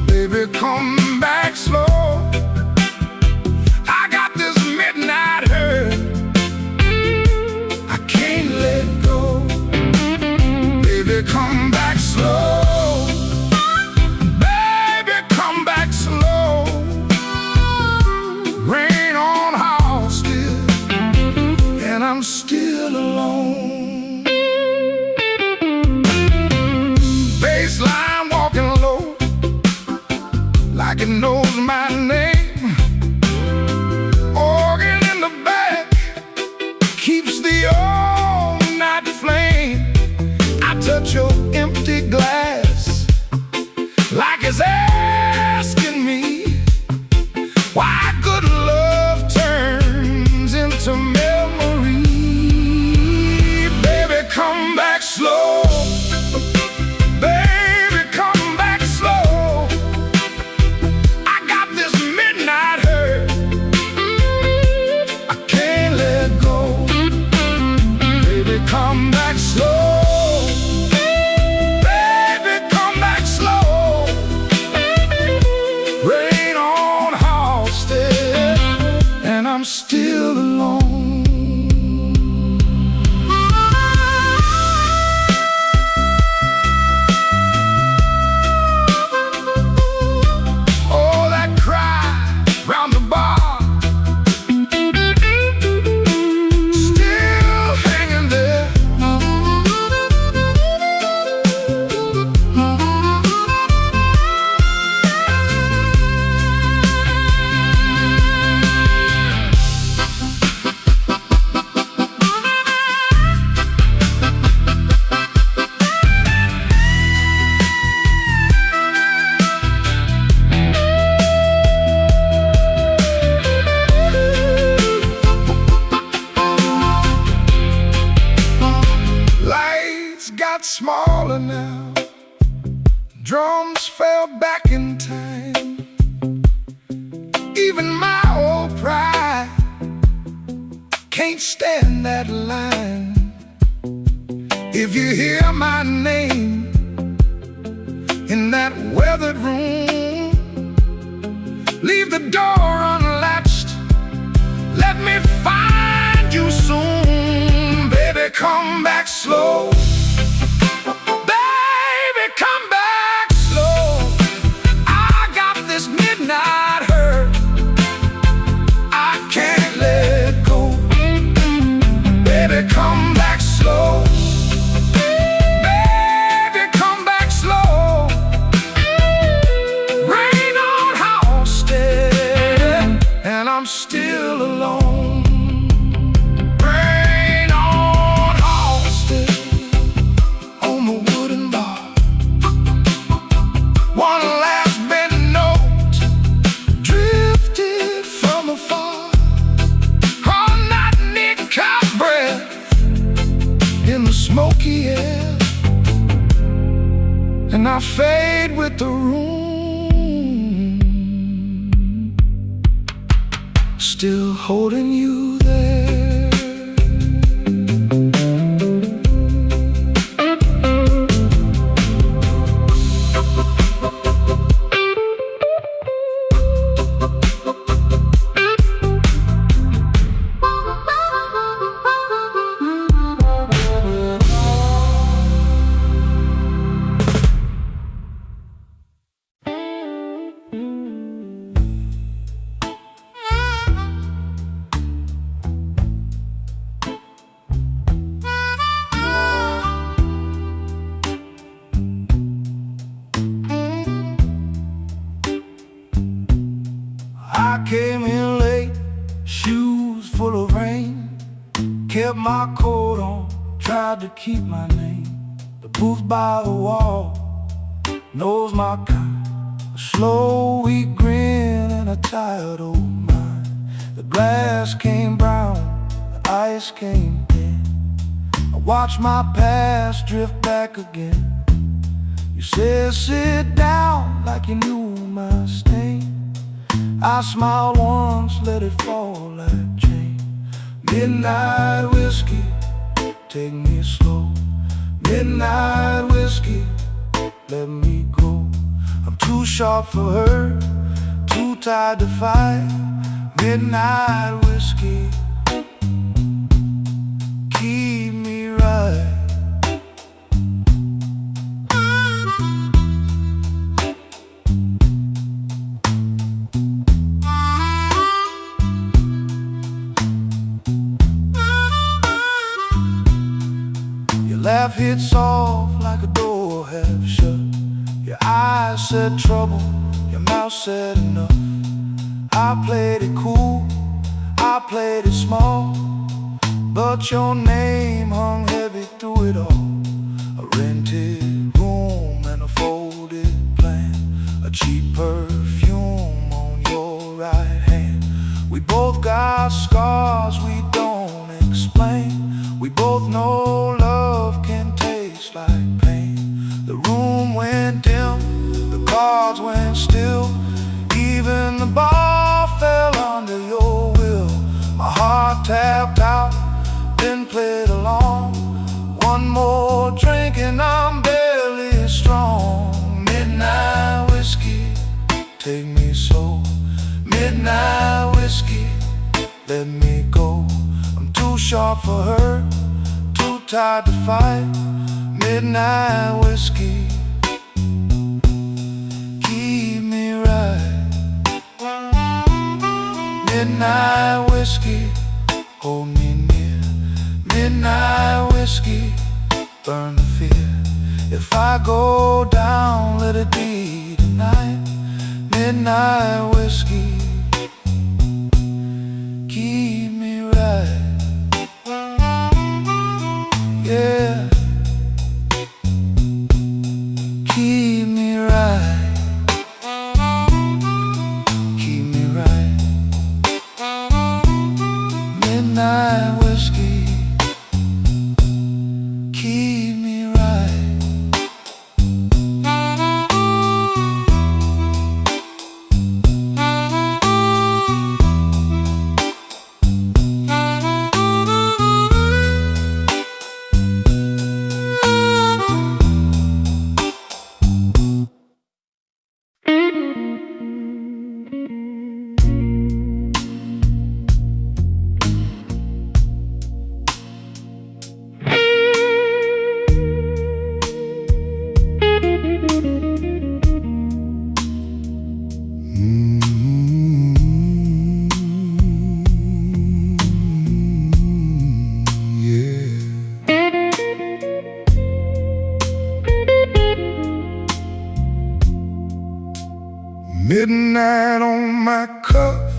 Baby, come back slow. I got this midnight hurt, I can't let go. Baby, come back slow. Baby, come back slow. Rain on house still, and I'm still alone. Baseline walking low, like it knows my name. Organ in the back keeps the all-night flame. I touch your empty glass like it's asking me why good love turns into memory. Baby, come back slow. Come back slow. Baby, come back slow. Rain on Halsted, and I'm still alone. Oh, that cry round the bar, got smaller now. Drums fell back in time. Even my old pride can't stand that line. If you hear my name in that weathered room, leave the door unlatched, let me find you soon. Baby, come back slow. Baby, come back slow. I got this midnight hurt, I can't let go. Baby, come back slow. Baby, come back slow. Rain on Halsted, and I'm still alone. Rain on Halsted, on the wooden bar. One last bent note drifted from afar. On that nick-out breath in the smoky air, and I fade with the room, still holding you there. I came in late, shoes full of rain, kept my coat on, tried to keep my name. The booth by the wall knows my kind, a slow, weak grin and a tired old mind. The glass came brown, the ice came thin. I watched my past drift back again. You said sit down like you knew my stain. I smiled once, let it fall like chain. Midnight whiskey, take me slow. Midnight whiskey, let me go. I'm too sharp for her, too tired to fight. Midnight whiskey, keep me right. Laugh hit soft like a door half shut. Your eyes said trouble, your mouth said enough. I played it cool, I played it small, but your name hung heavy through it all. A rented room and a folded plan, a cheap perfume on your right hand. We both got scars we don't explain. We both know love can taste like pain. The room went dim, the cards went still, even the bar fell under your will. My heart tapped out, then played along. One more drink and I'm barely strong. Midnight whiskey, take me slow. Midnight whiskey, let me go. I'm too sharp for her, too tired to fight. Midnight whiskey, keep me right. Midnight whiskey, hold me near. Midnight whiskey, burn the fear. If I go down, let it be tonight. Midnight whiskey, keep me right. Yeah, keep me right. Keep me right. Midnight whiskey, keep me right. Yeah. Midnight on my cuff,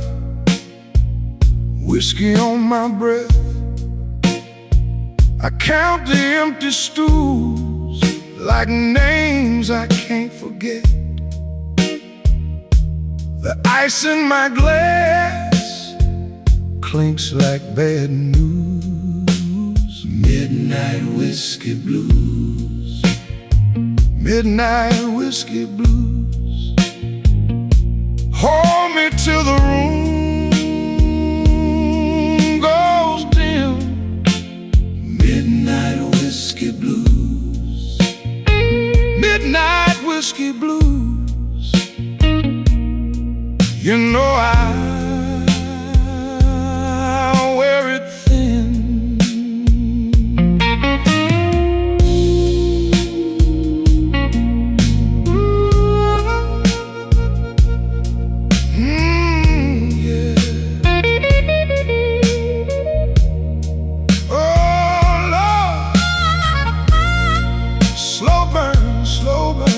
whiskey on my breath. I count the empty stools like names I can't forget. The ice in my glass clinks like bad news. Midnight whiskey blues. Midnight whiskey blues. Hold me till the room goes dim. Midnight whiskey blues. Midnight whiskey blues. You know I'll wear it thin. Yeah. Oh Lord, slow burn, slow burn.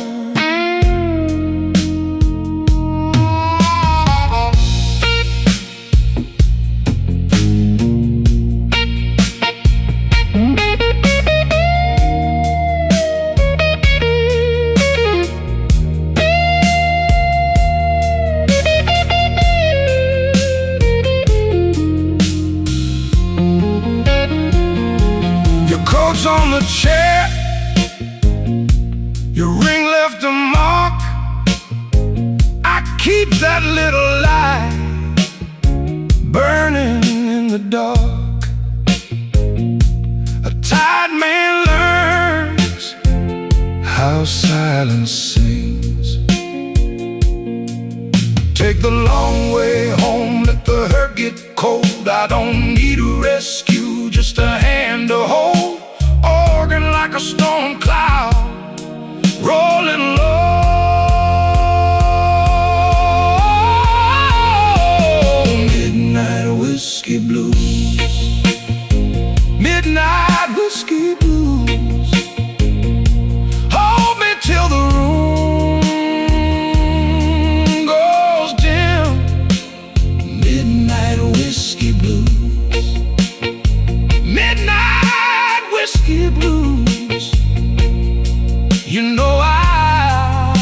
Coats on the chair, your ring left a mark. I keep that little light burning in the dark. A tired man learns how silence sings. Take the long way home, let the hurt get cold. I don't need a rescue, just a hand to hold. Organ like a storm cloud, rolling low. Midnight whiskey blues. Midnight whiskey blues. Hold me till the room goes dim. Midnight whiskey blues. Midnight whiskey blues. You know I'll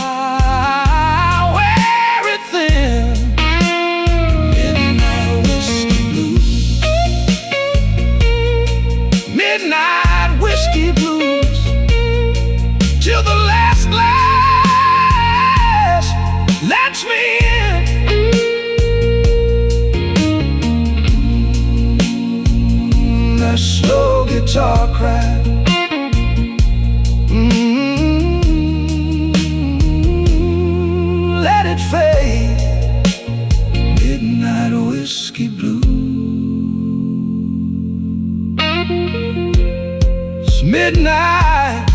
wear it thin. Midnight whiskey blues. Midnight whiskey blues. Till the last glass lets me in. That slow guitar crack. Let it fade. Midnight whiskey blues. Midnight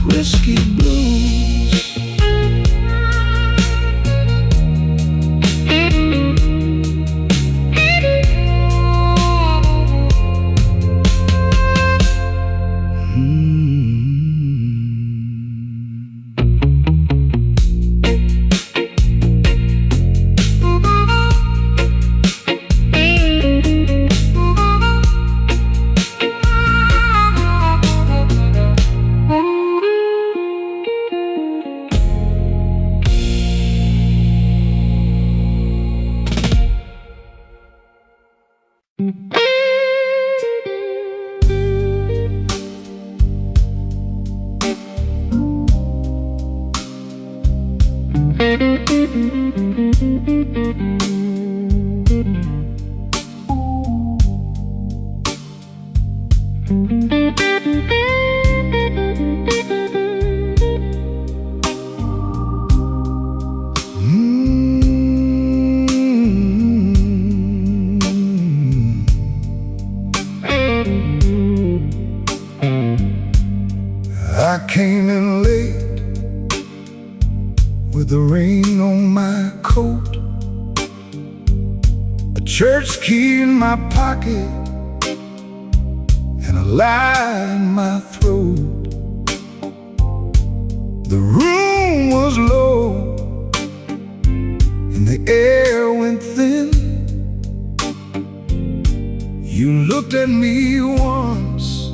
whiskey blues. I came in late with the rain on my coat. church key in my pocket and a lie in my throat. The room was low and the air went thin. You looked at me once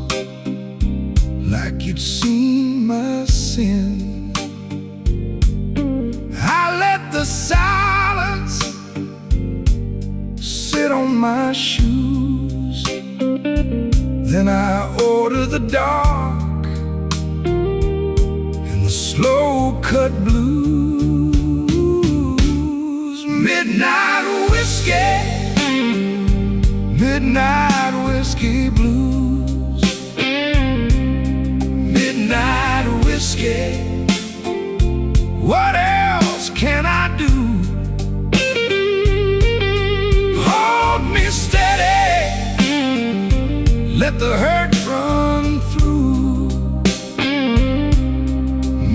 like you'd seen my sin. I let the silence sit on my shoes. Then I ordered the dark and the slow cut blues. Midnight whiskey, midnight whiskey blues. Midnight whiskey, what else can I do? Hold me steady, let the hurt run through.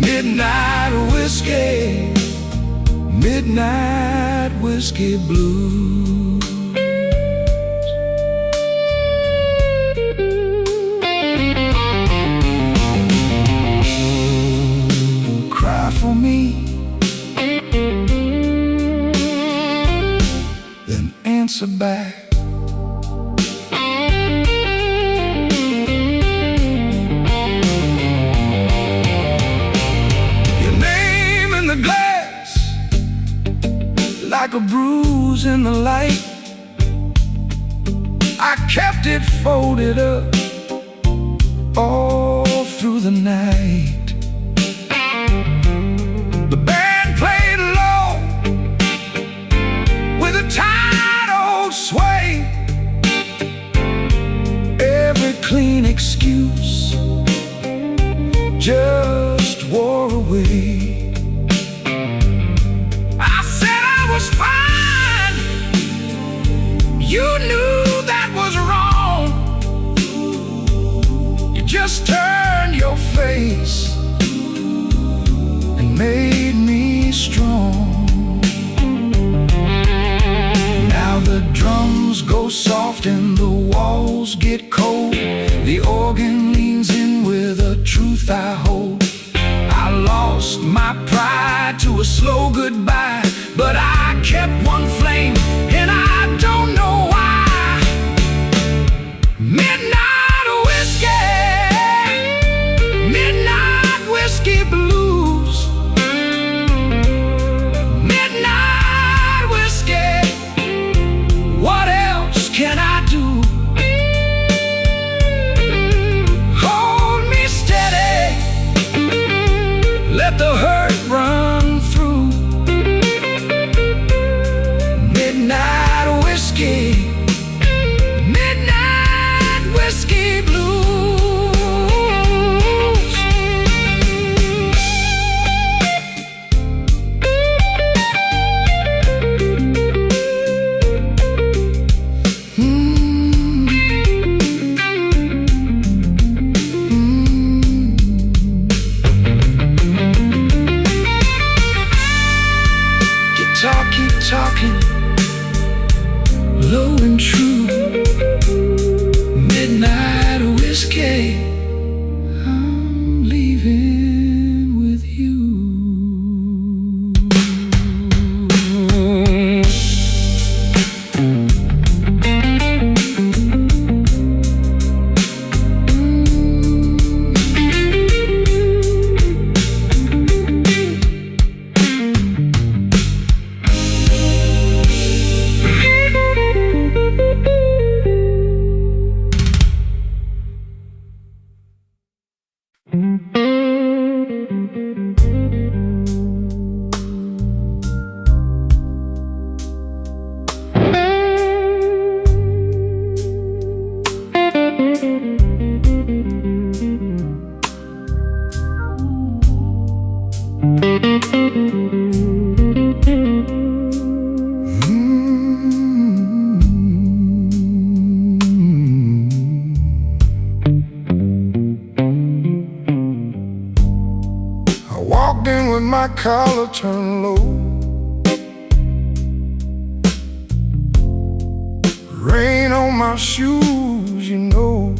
Midnight whiskey, midnight whiskey blues. Cry for me, then answer back. Your name in the glass, like a bruise in the light. I kept it folded up all through the night. The band played low with a tired old sway. Every clean excuse just wore away. I said I was fine, you knew that was wrong. You just turned your face and made me strong. Now the drums go soft and the walls get cold. The organ leans in with a truth I hold. I lost my pride to a slow goodbye, but I kept one flame and I don't know why. Midnight whiskey, midnight whiskey blues. Midnight whiskey, what else can I do? Hold me steady, let the hurt run through. Midnight whiskey, midnight whiskey blues. Keep talking, low and true. Midnight whiskey, I'm leaving with you. My collar turned low, my shoes, you know.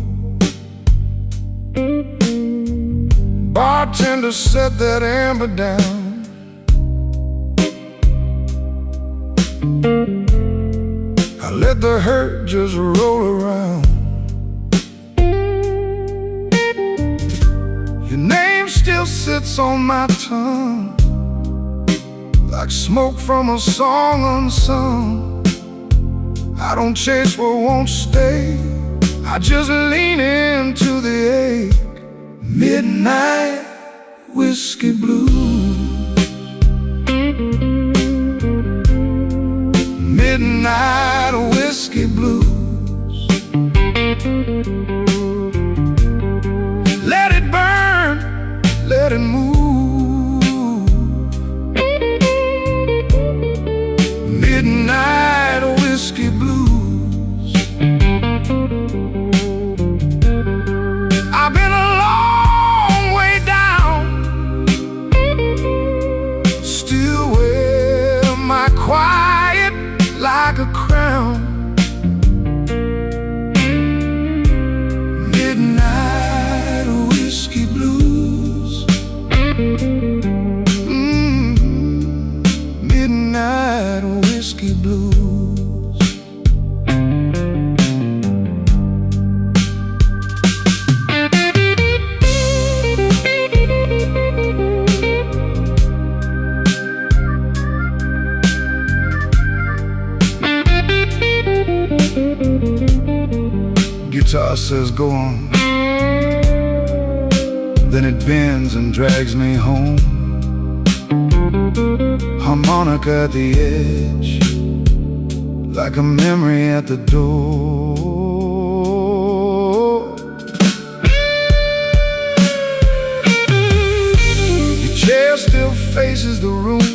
Bartender set that amber down. I let the hurt just roll around. Your name still sits on my tongue, like smoke from a song unsung. I don't chase what won't stay, I just lean into the ache. Midnight whiskey blues. Midnight whiskey blues. Let it burn, let it move. Midnight whiskey blues. I've been a long way down, still wear my quiet like a crown. Midnight whiskey blues. Midnight whiskey blues. Guitar says go on, then it bends and drags me home. Harmonica at the edge, like a memory at the door. Your chair still faces the room,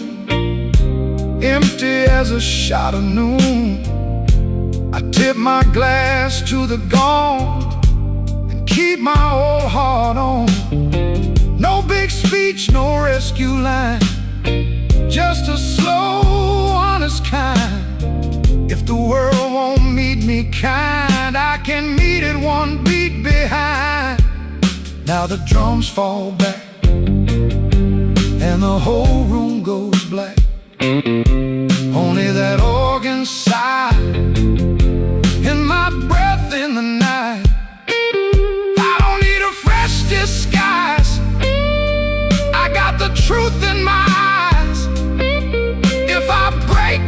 empty as a shot of noon. I tip my glass to the gone and keep my old heart on. No big speech, no rescue line, just a slow, honest kind. If the world won't meet me kind, I can meet it one beat behind. Now the drums fall back and the whole room goes black. Only that organ sigh and my breath in the night. I don't need a fresh disguise, I got the truth in my eyes. If I break,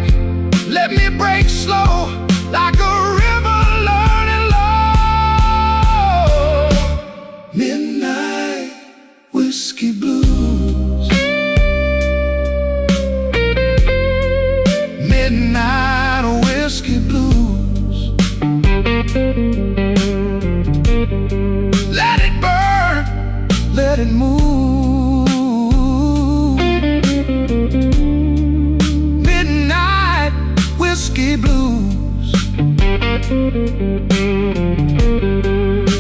let me break slow, like a river learning low. Midnight whiskey blues. Midnight whiskey blues. Let it burn, let it move. Midnight whiskey blues.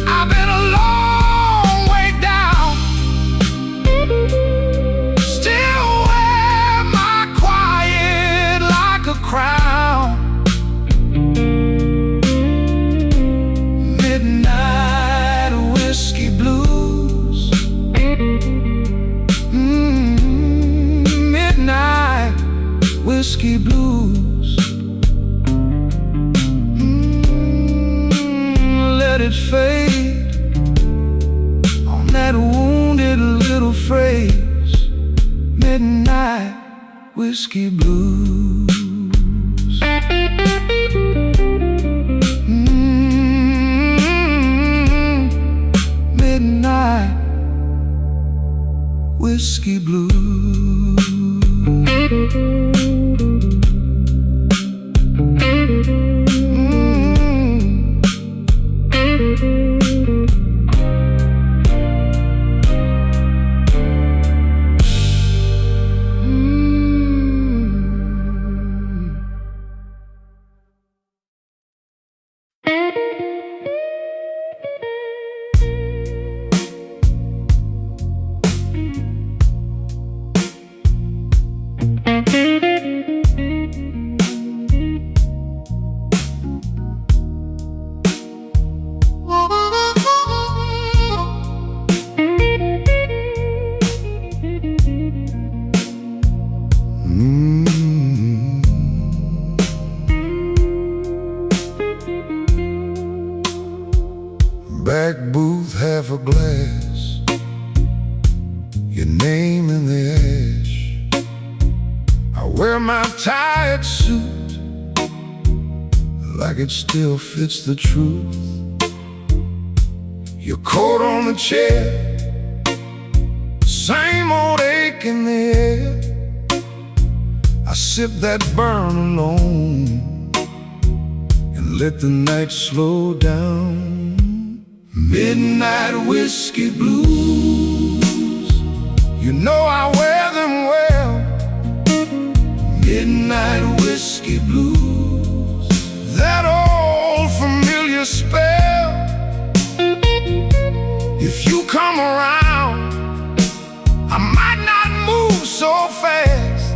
I've been a long way down, still wear my quiet like a crown. Midnight whiskey blues. Midnight whiskey blues. Let it fade on that wounded little phrase. Midnight whiskey blues. Midnight whiskey blues. tired suit, like it still fits the truth. Your coat on the chair, same old ache in the air. I sip that burn alone and let the night slow down. Midnight whiskey blues, you know I wear them well. Midnight whiskey blues, that old familiar spell. If you come around, I might not move so fast.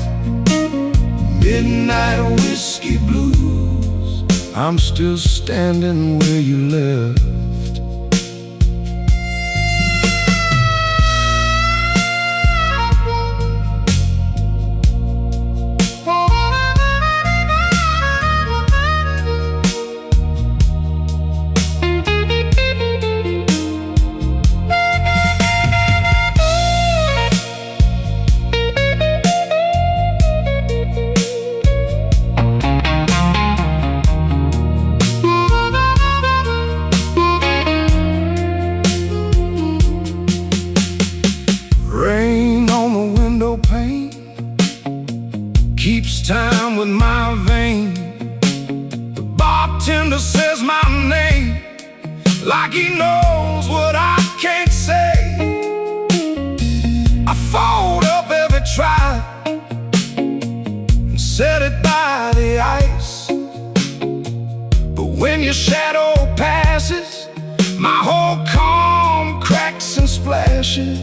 Midnight whiskey blues, I'm still standing where you left. Keeps time with my vein. The bartender says my name like he knows what I can't say. I fold up every try and set it by the ice. But when your shadow passes, my whole calm cracks and splashes.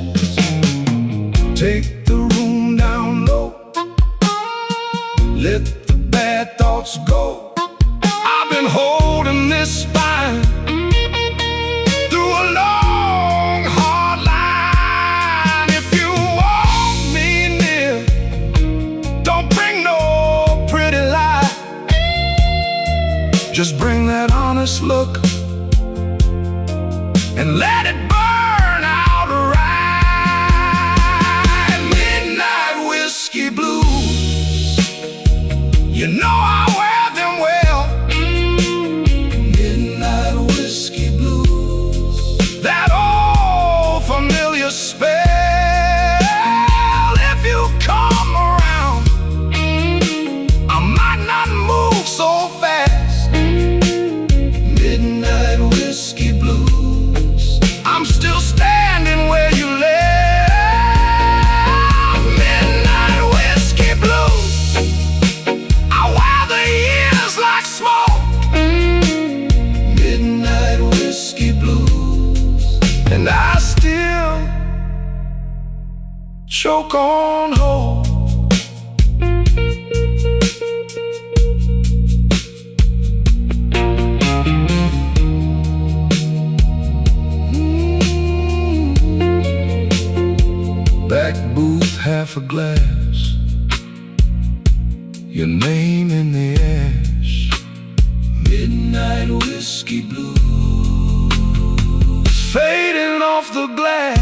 Take the room down low, let the bad thoughts go. I've been holding this spine through a long, hard line. If you want me near, don't bring no pretty lie. Just bring that honest look and let it burn out right. Midnight whiskey blues, you know I wear them well. Midnight whiskey blues, that old familiar spell. If you come around, I might not move so fast. Midnight whiskey blues, I'm still standing where you left. Midnight whiskey blues, I wear the years like smoke. Midnight whiskey blues, and I still choke on hope. Back booth, half a glass, your name in the ash. Midnight whiskey blues, fading off the glass.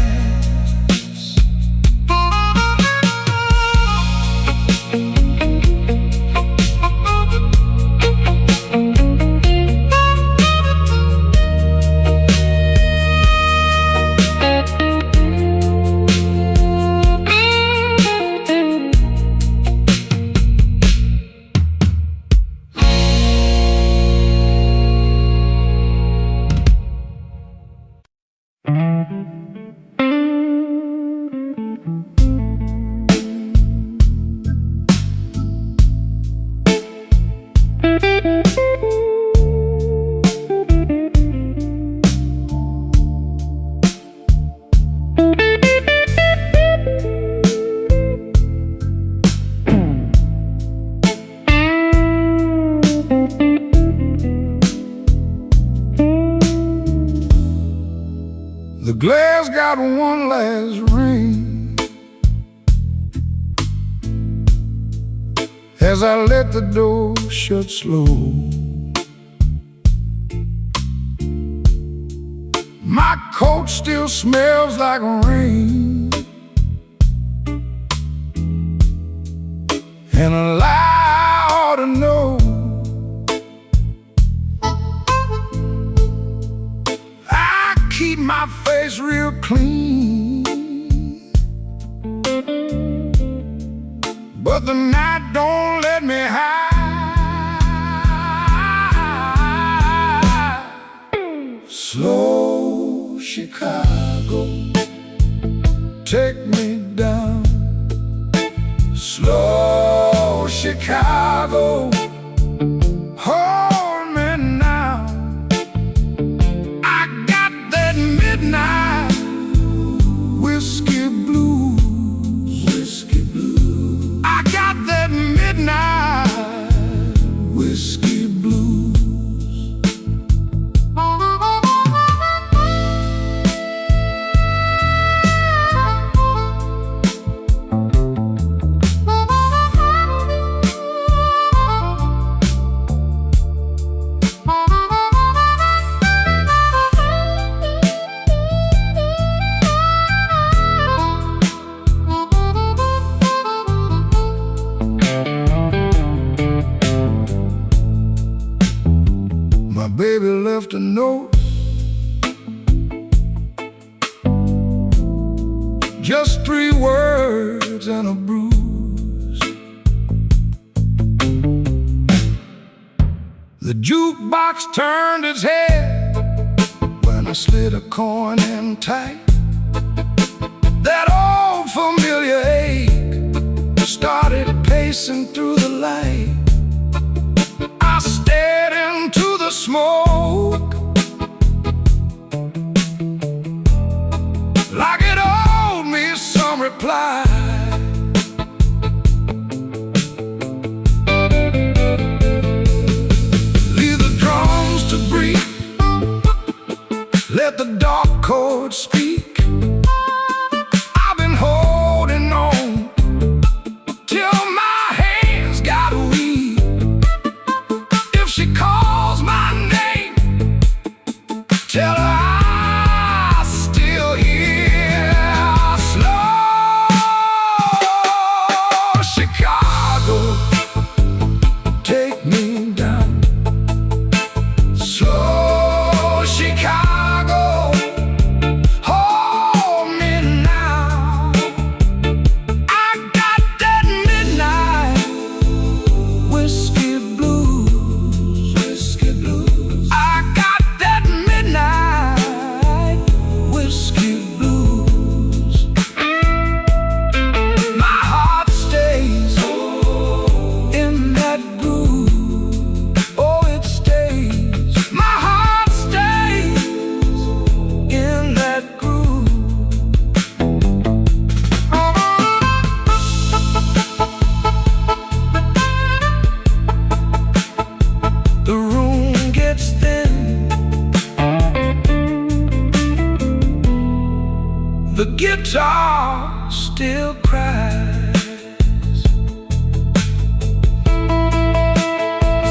The glass got one last ring as I let the door shut slow. My coat still smells like rain, and a lie take me down. Slow Chicago, hold me now. I got that midnight whiskey blues. Whiskey blues. I got that midnight whiskey blues. My baby left a note, just 3 words and a bruise. The jukebox turned its head when I slid a coin in tight. That old familiar ache started pacing through the light. I stared into the smoke like it owed me some reply. Leave the drums to breathe, let the dark chords speak. I've been holding on till my hands got weak. If she calls my name, tell her I'm still here. Slow Chicago, take me down. Slow Chicago, hold me now. I got that midnight whiskey blues. Whiskey blues. I got that midnight whiskey blues. My heart stays in that groove. Oh, it stays. My heart stays in that groove. The room gets thin, the guitar still cries.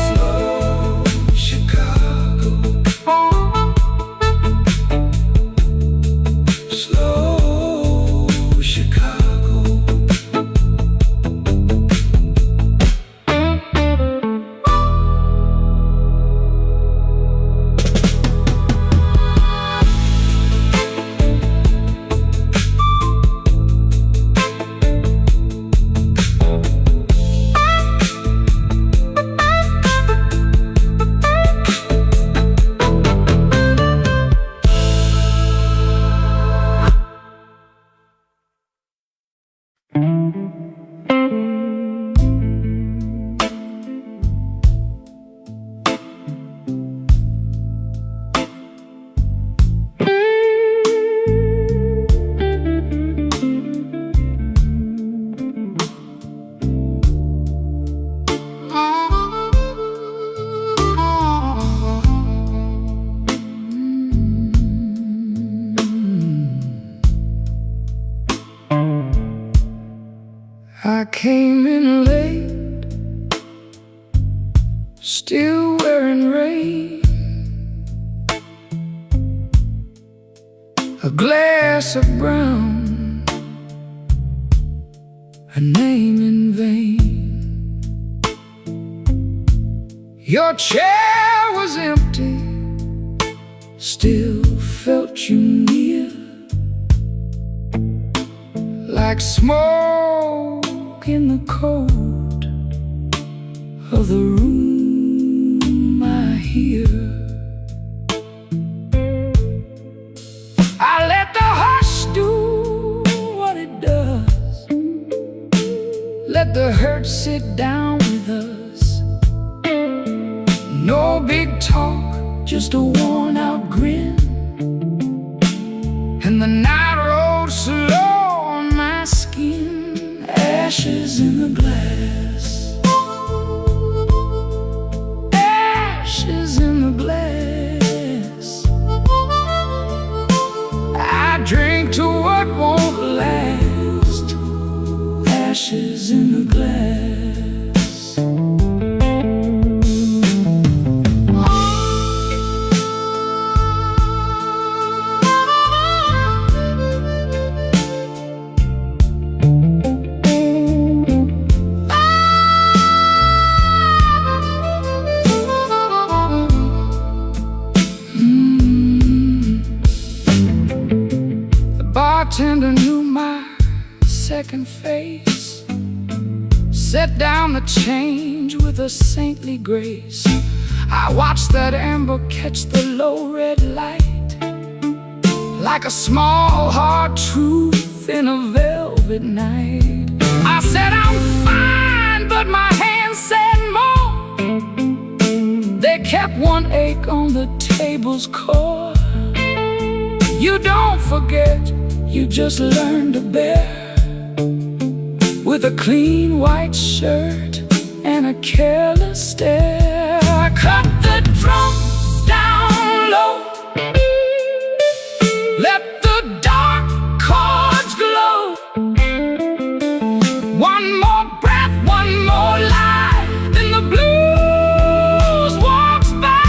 Slow Chicago, slow Chicago. I came in late, still wearing rain. A glass of brown, a name in vain. Your chair was empty, still felt you near, like smoke in the cold of the room I hear. I let the hush do what No big talk, just a worn-out grin. And the night rolls slow on my skin. Ashes in the glass. Ashes in the glass. I drink to what won't last. Ashes in the glass. Bartender knew my second face, set down the change with a saintly grace. I watched that amber catch the low red light, like a small hard truth in a velvet night. I said I'm fine, but my hands said more. They kept one ache on the table's core. You don't forget, you just learn to bear, with a clean white shirt and a careless stare. I cut the drums down low, let the dark chords glow. One more breath, one more life, then the blues walks by.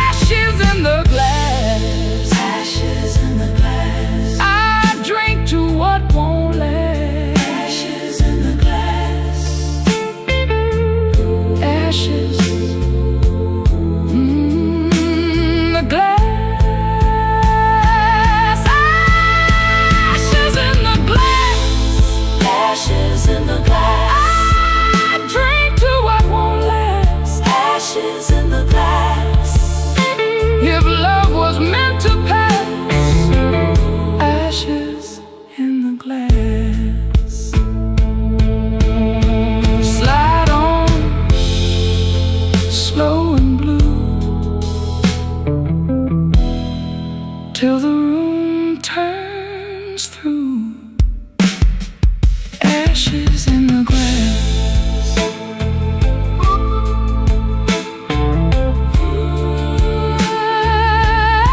Ashes in the glass. Ashes in the glass. I drink to what won't last. Ashes in the glass. Ashes. The glass. Ashes in the glass. Ashes in the glass. I drink to what won't last. Ashes in the glass. If love was meant to pass. Ashes in the glass. Slide on, slow and blue, till the room turns through. Ashes in the glass.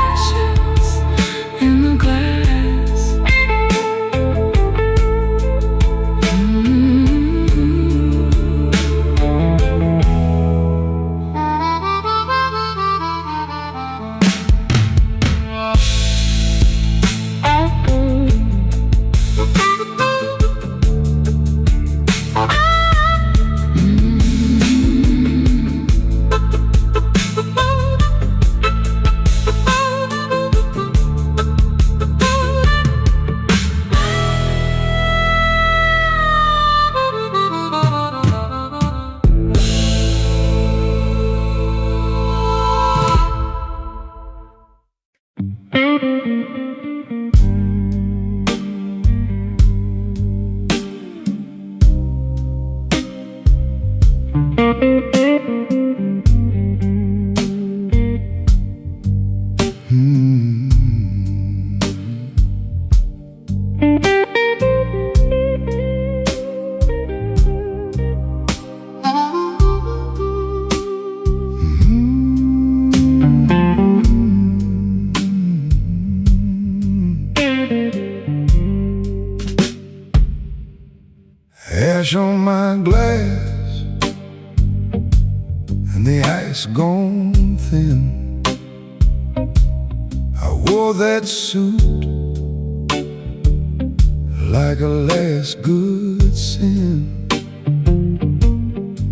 Ashes in the glass. Ash on my glass, and the ice gone thin. I wore that suit like a last good sin.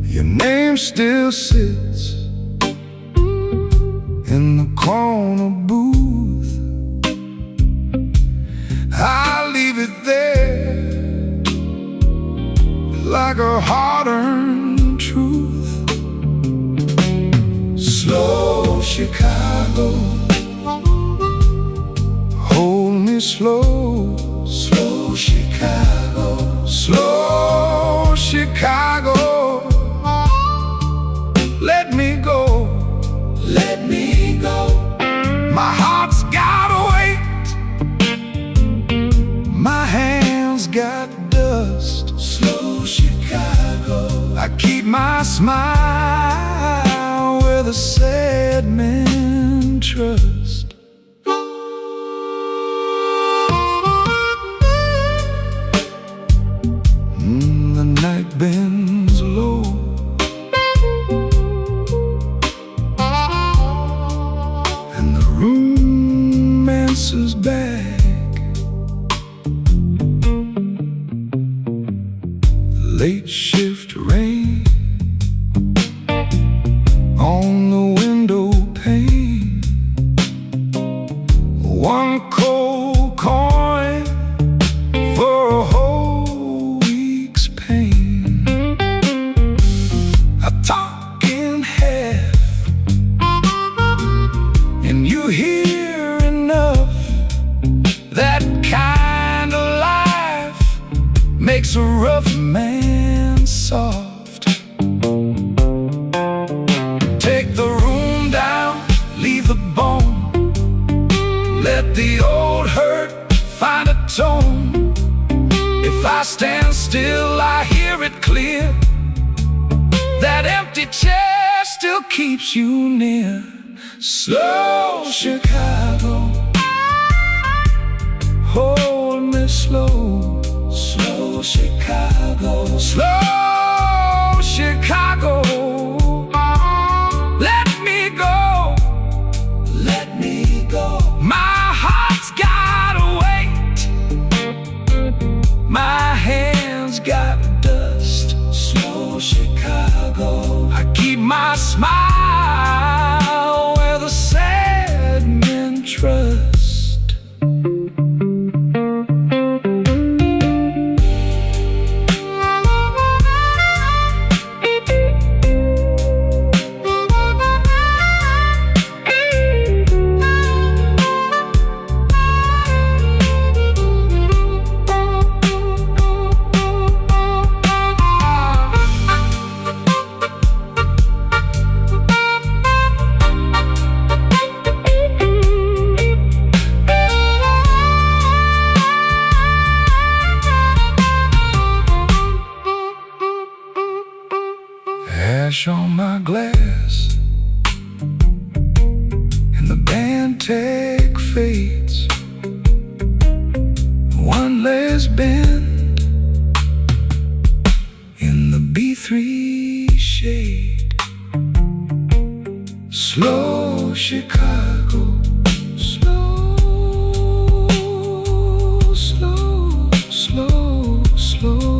Your name still sits in the corner booth. I'll leave it there like a hard-earned truth. Slow Chicago, hold me slow. Slow Chicago, slow Chicago, let me go. smile where the sad men trust. The night bends low, and the room answers back. Late shift rain on the window pane, one cold coin for a whole week's pain. I talk in half, and you hear enough. That kind of life makes a rough man soft. Take the room down, leave the bone. Let the old hurt find a tone. If I stand still, I hear it clear. That empty chair still keeps you near. Slow Chicago, hold me slow. Slow Chicago, slow Chicago. Let me go, let me go. My heart's gotta wait, my hands got dust. Slow Chicago, I keep my smile where the sad men trust. Ash on my glass, and the band tag fades. One last bend in the B3 shade. Slow Chicago, slow, slow, slow, slow.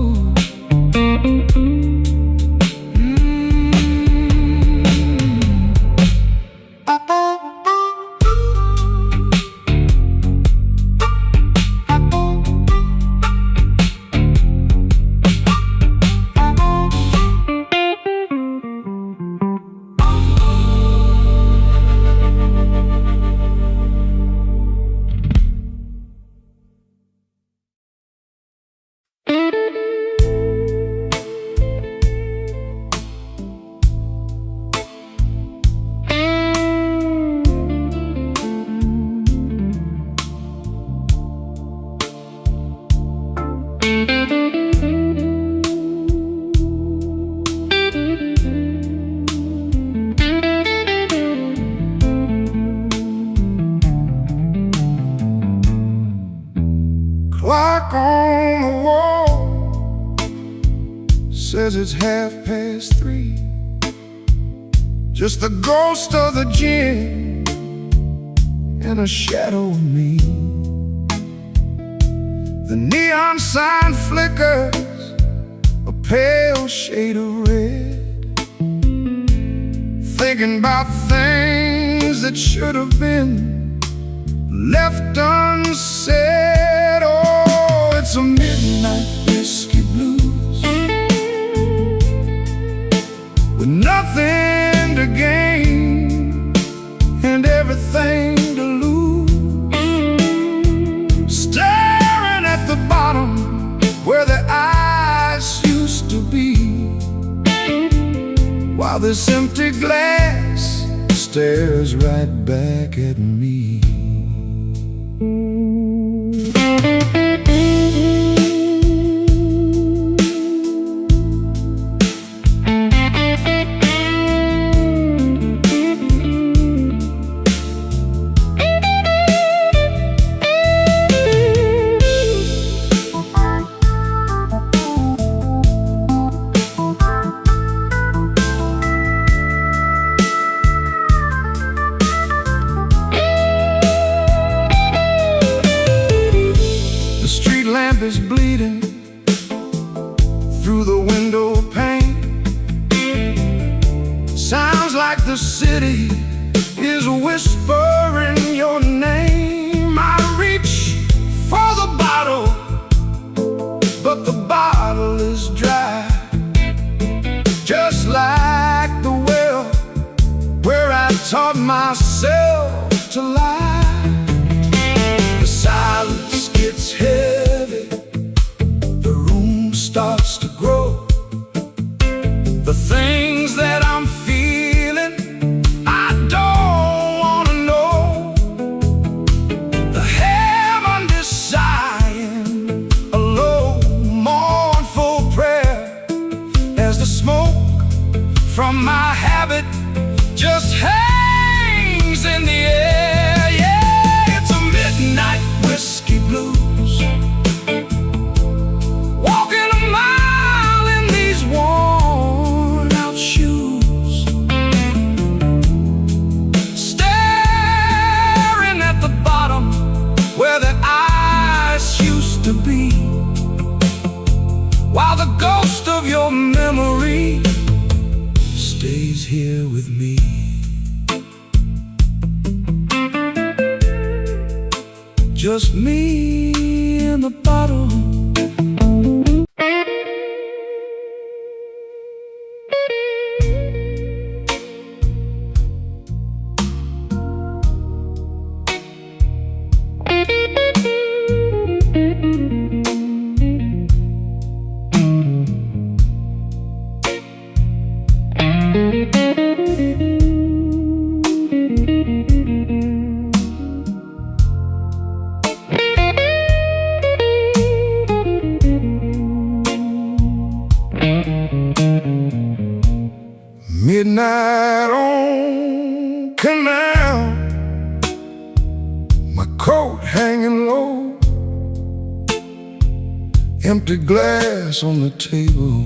Clock on the wall says it's 3:30. Just the ghost of the gin and a shadow of me. The neon sign flickers a pale shade of red, thinking about things that should have been left unsaid. Oh, it's a midnight whiskey blues with nothing to gain and everything to lose. Staring at the bottom where the eyes used to be, while this empty glass stares right back at me. baby's bleeding through the window pane. Sounds like the city is whispering your name. I reach for the bottle, but the bottle is dry, just like the well where I taught myself to lie. The silence gets heavy, the room starts to grow. The things that I'm feeling, I don't wanna know. The heaven is sighing a low, mournful prayer as the smoke from my habit just hangs in the air. Yeah, it's a midnight whiskey blues, walking a mile in these worn out shoes, staring at the bottom where the ice used to be, while the ghost of your memory stays here with me. Just me and the bottle. Midnight on Canal, my coat hanging low, empty glass on the table,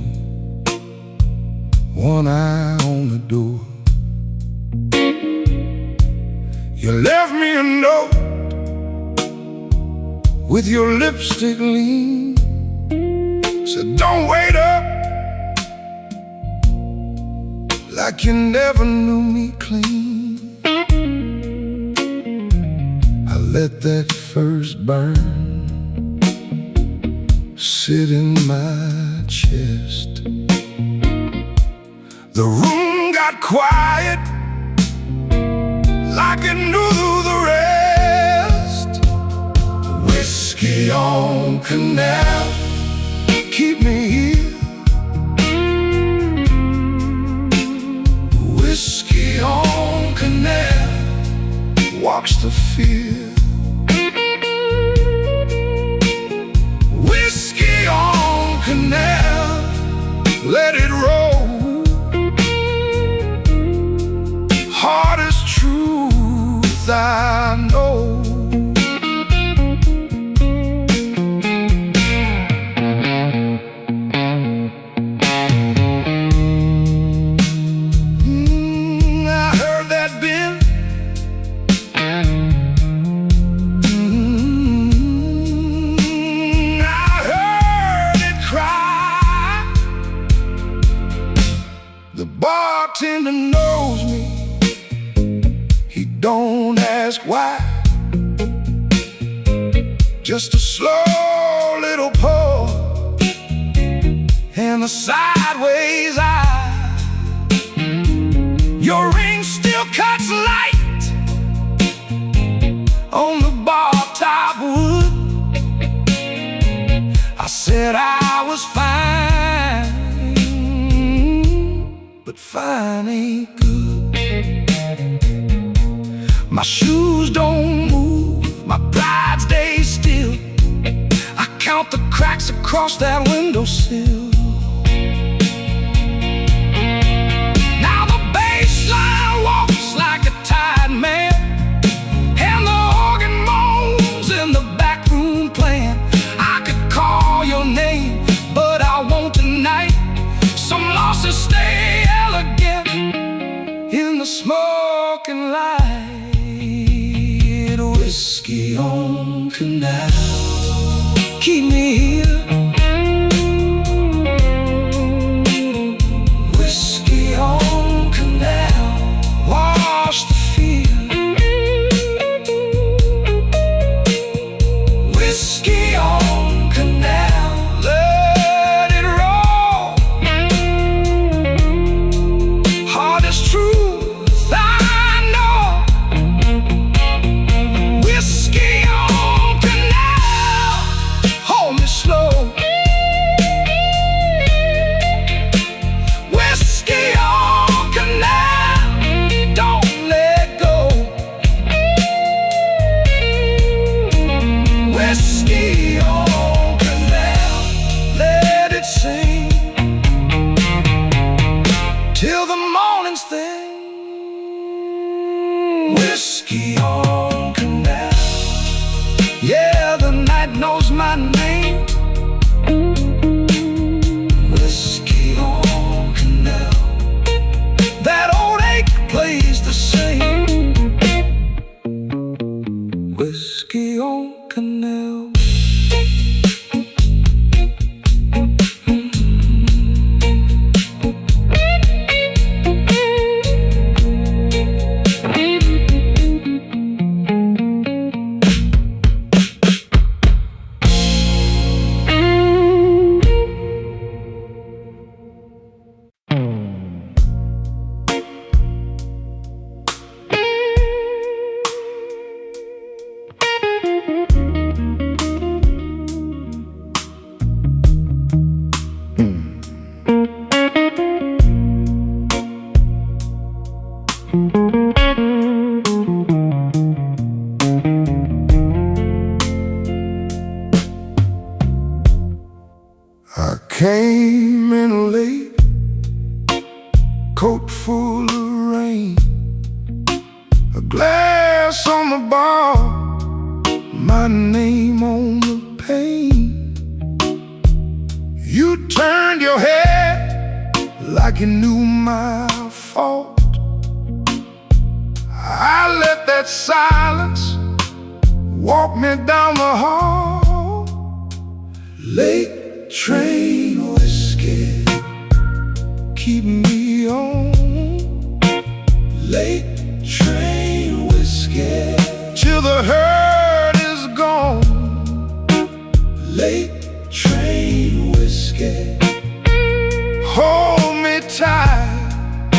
one eye on the door. You left me a note with your lipstick lean, said don't wait up, like you never knew me clean. I let that first burn sit in my chest. The room got quiet, like it knew the rest. Whiskey on Canal, keep me here. Whiskey on Canal, walks the field. Whiskey on Canal, let it roll. Hardest truth I know. The bartender knows me, he don't ask why. Just a slow little pull and a sideways eye. Your ring still cuts light on the bar top wood. I said I was fine, but fine ain't good. My shoes don't move, my pride stays still. I count the cracks across that windowsill. Now the bass line walks like a tired man, and the organ moans in the back room playing. I could call your name, but I won't tonight. Some losses stay elegant in the smoking light. Whiskey on Canal, keep me here. till the morning's thing. Whiskey on canal. Yeah, the night knows my name. Whiskey on canal. That old ache plays the same. Whiskey on canal. I came in late, coat full of rain, a glass on the bar, my name on the pane. You turned your head like you knew my fault. I let that silence walk me down the hall. Late train whiskey, keep me on. Late train whiskey, till the hurt is gone. Late train whiskey, hold me tight.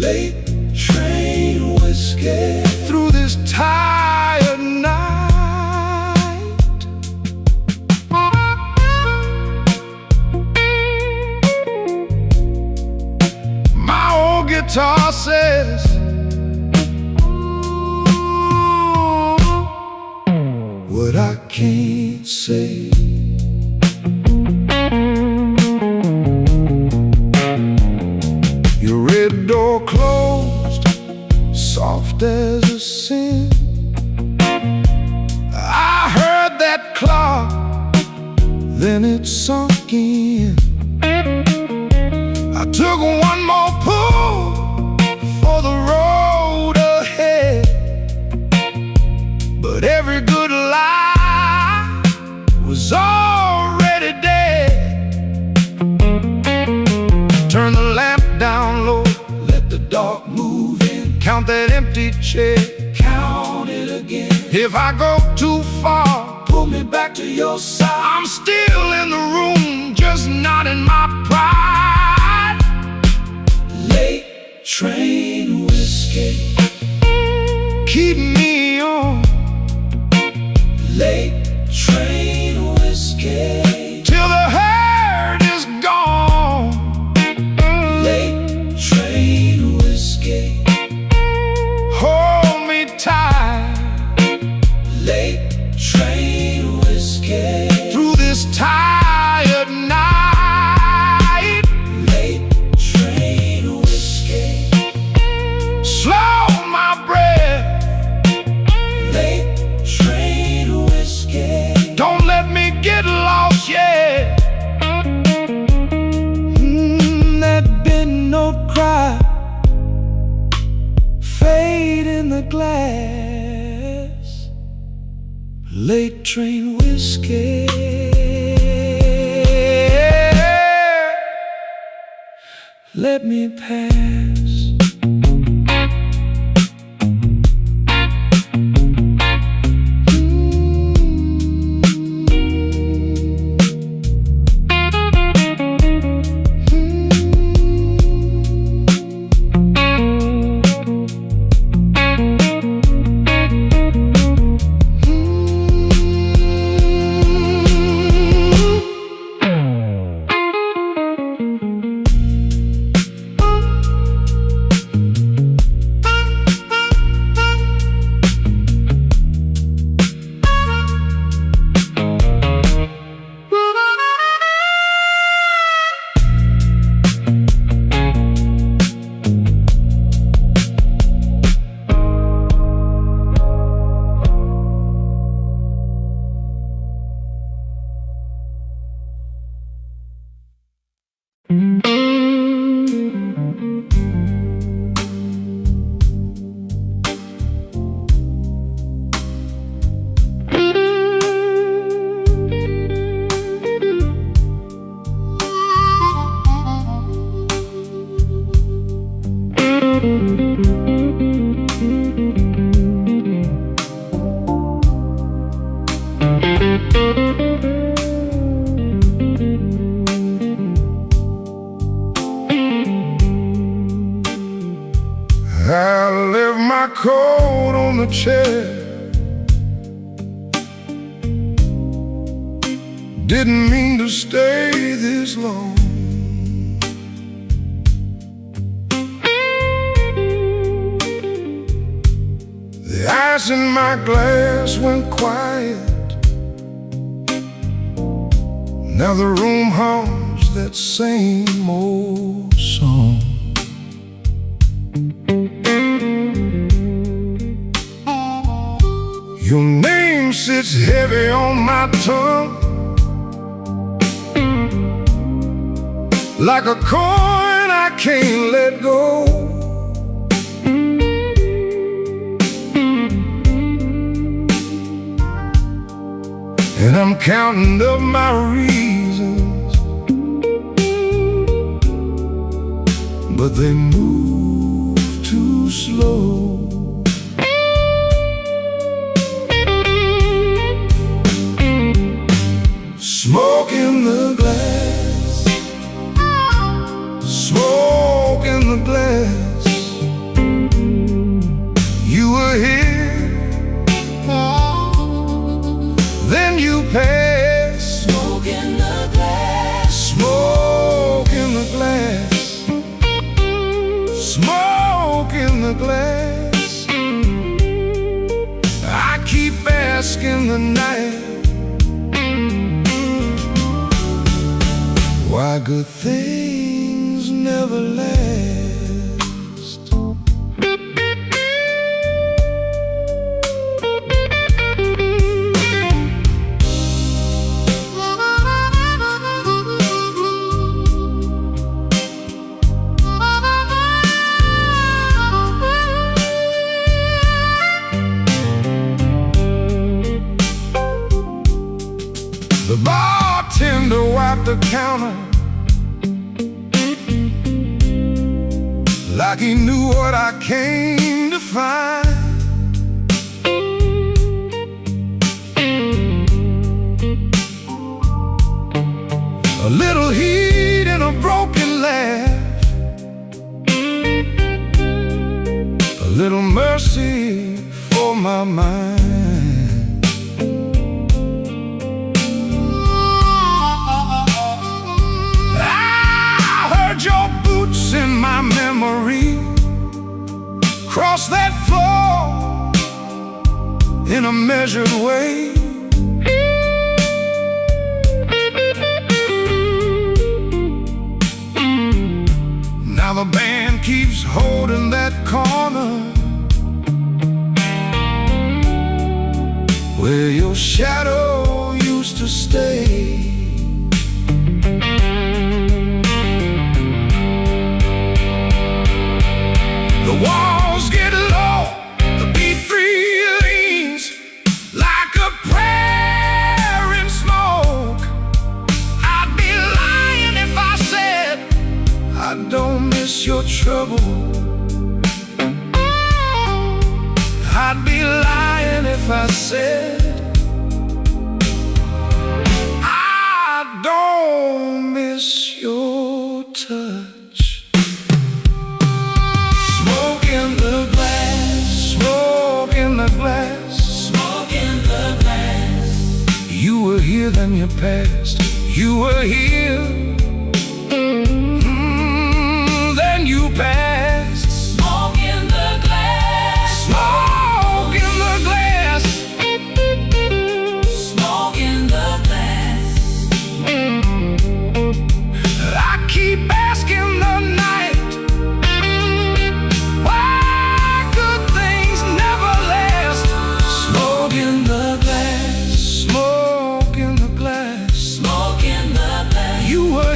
Late train whiskey, through this tired night. My old guitar says, what I can't say. Your red door closed, soft as a sin. I heard that clock, then it sunk in. I took one more pull for the road ahead, but every good lie was already dead. Turn the lamp down low, let the dark move in. Count that empty chair, count it again. If I go too far, pull me back to your side. I'm still in the room, just not in my pride. Late train whiskey, keep me on. Late train whiskey, till the hurt is gone. Late train whiskey, hold me tight. Late train whiskey, through this tired night. Late train whiskey, slow my breath. Late train whiskey, don't let me get lost yet. That big note cry, fade in the glass. Late train whiskey, let me pass. I left my coat on the chair. Didn't mean to stay this long. The ice in my glass went quiet. Now the room hums that same old song. Your name sits heavy on my tongue, like a coin I can't let go. And I'm counting up my reasons, but they move too slow. Smoke in the glass, smoke in the glass. You were here, then you passed. Smoke in the glass, Smoke in the glass, smoke in the glass. I keep asking the night why good things never last. The bartender wiped the counter like he knew what I came to find. A little heat and a broken laugh, a little mercy for my mind. Your boots in my memory cross that floor in a measured way. Now the band keeps holding that corner where your shadow used to stay. The walls get low, the B3 leans like a prayer in smoke. I'd be lying if I said I don't miss your trouble. I'd be lying if I said I don't miss your touch. Smoke in the glass, smoke in the glass, smoke in the glass. You were here, then you passed. You were here, then you passed. Smoke in the glass, Smoke in the glass, smoke in the glass. I keep asking the night why good things never last. Smoke in the glass, smoke in the glass. Smoke in the glass. You were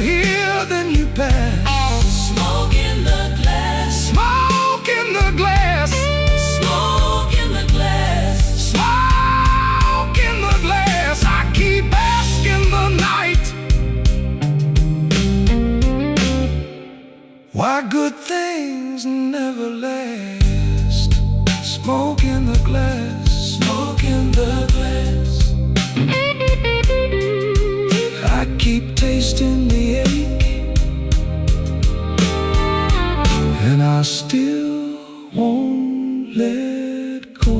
still won't let go.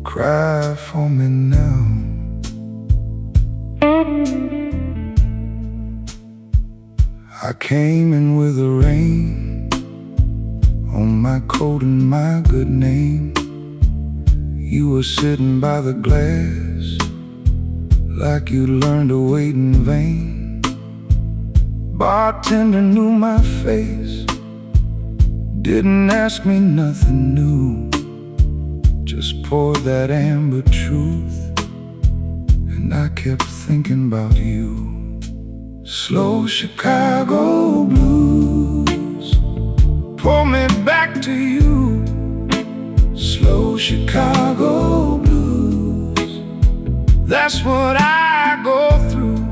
Cry for me now. I came in with the rain on my coat and my good name. You were sitting by the glass like you learned to wait in vain. Bartender knew my face, didn't ask me nothing new, just poured that amber truth, and I kept thinking about you. Slow Chicago blues pull me back to you. Slow Chicago blues, that's what I go through.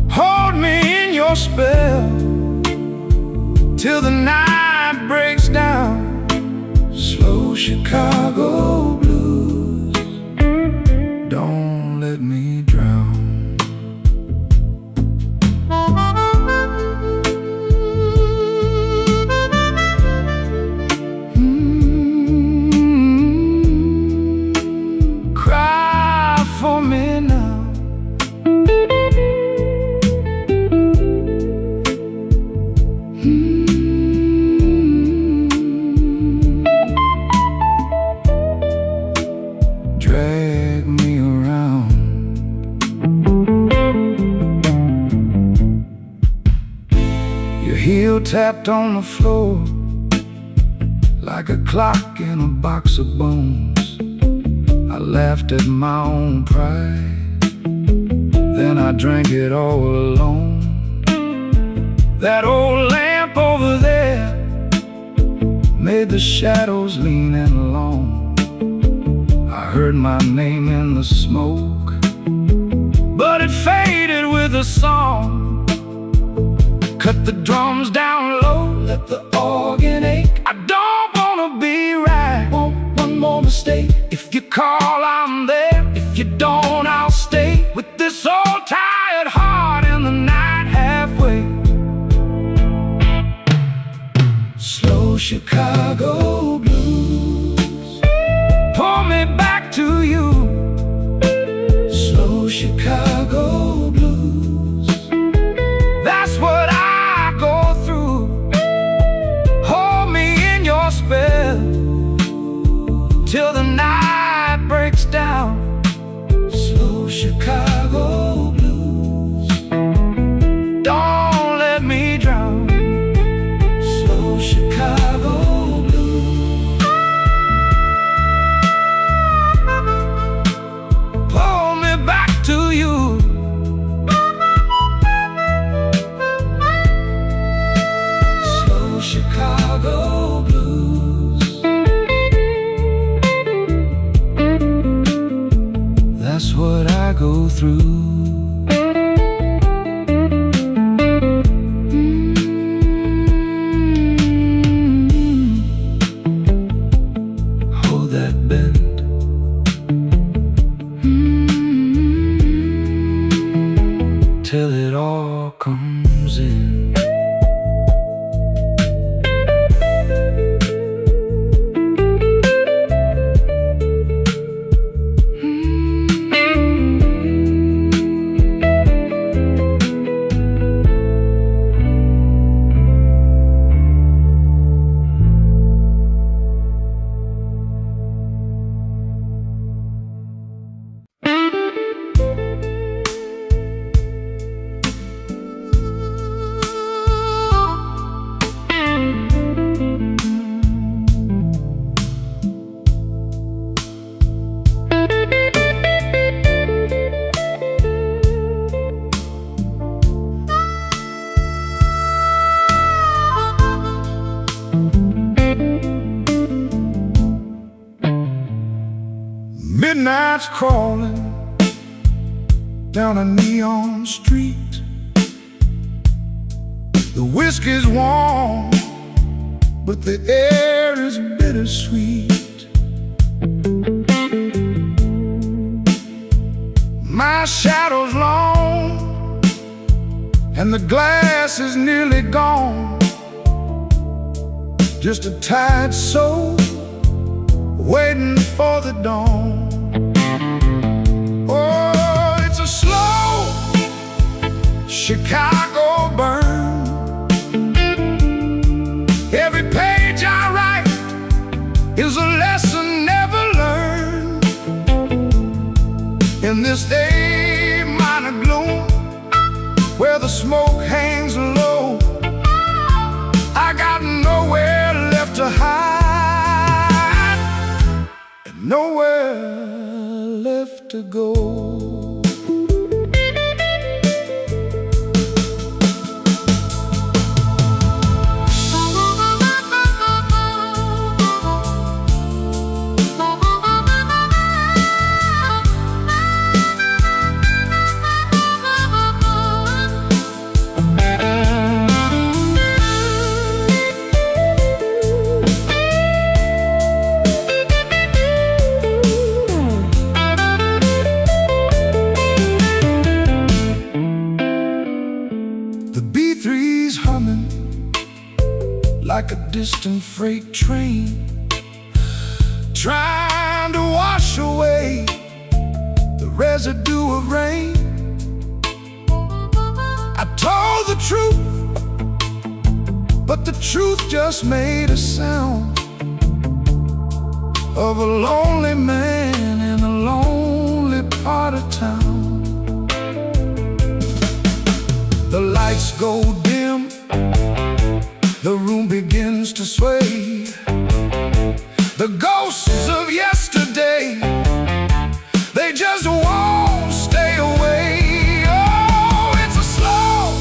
Hold me in your spell till the night breaks down. Slow Chicago blues, don't let me drown. Cry for me now. Drag me around. Your heel tapped on the floor like a clock in a box of bones. I laughed at my own pride, then I drank it all alone. That old lamp over there made the shadows lean and long. I heard my name in the smoke, but it faded with the song. Cut the drums down low, let the organ ache. I don't wanna be right, want one more mistake. If you call, I'm there. If you don't, I'll stay with this old tired heart in the night halfway. Slow Chicago blues pull me back to you. Slow Chicago blues, that's what I go through. Hold me in your spell till the night breaks down. Slow Chicago blues, don't let me drown. Slow Chicago blues, pull me back to you. Slow Chicago blues, that's what I go through. Hold that bend. Till it all comes in. Midnight's crawling down a neon street. The whiskey's warm, but the air is bittersweet. My shadow's long, and the glass is nearly gone. Just a tired soul waiting for the dawn. Oh, it's a slow Chicago burn. Every page I write is a lesson never learned. In this A minor gloom, where the smoke hangs low, I got nowhere left to hide, and nowhere left to go. Like a distant freight train, trying to wash away the residue of rain. I told the truth, but the truth just made a sound of a lonely man in a lonely part of town. The lights go dim, the room begins to sway. The ghosts of yesterday, they just won't stay away. Oh, it's a slow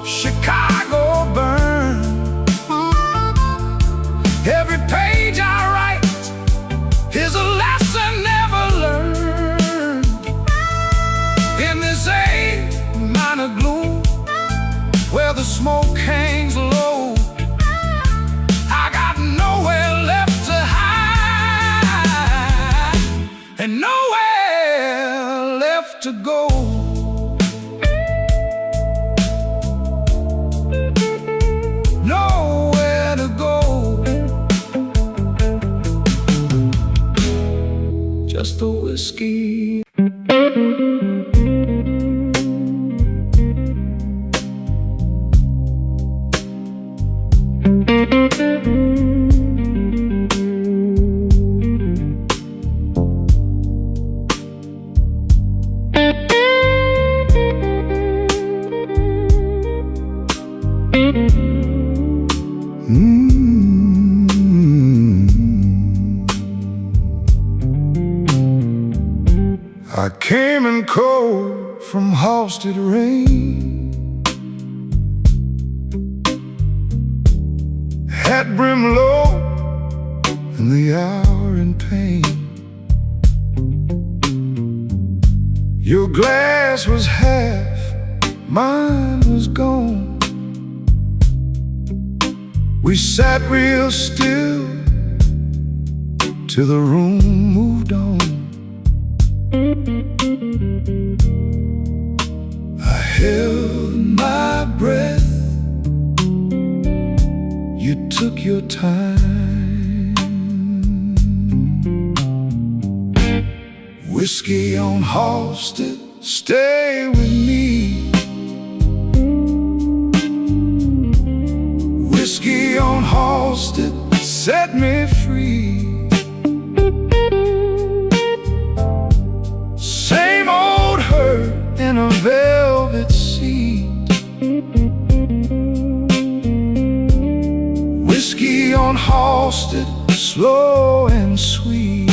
Chicago burn. Every page I write is a lesson never learned. In this A minor gloom, where the smoke hangs low, I got nowhere left to hide, and nowhere left to go. Nowhere to go. Just the whiskey. I came in cold from Halstead rain, hat brim low in the hour in pain. Your glass was half, mine was gone. We sat real still till the room moved on. I held my breath, you took your time. Whiskey on Halstead, stay with me. Whiskey on Halstead, set me free. Same old hurt in a velvet seat. Whiskey on Halstead, slow and sweet.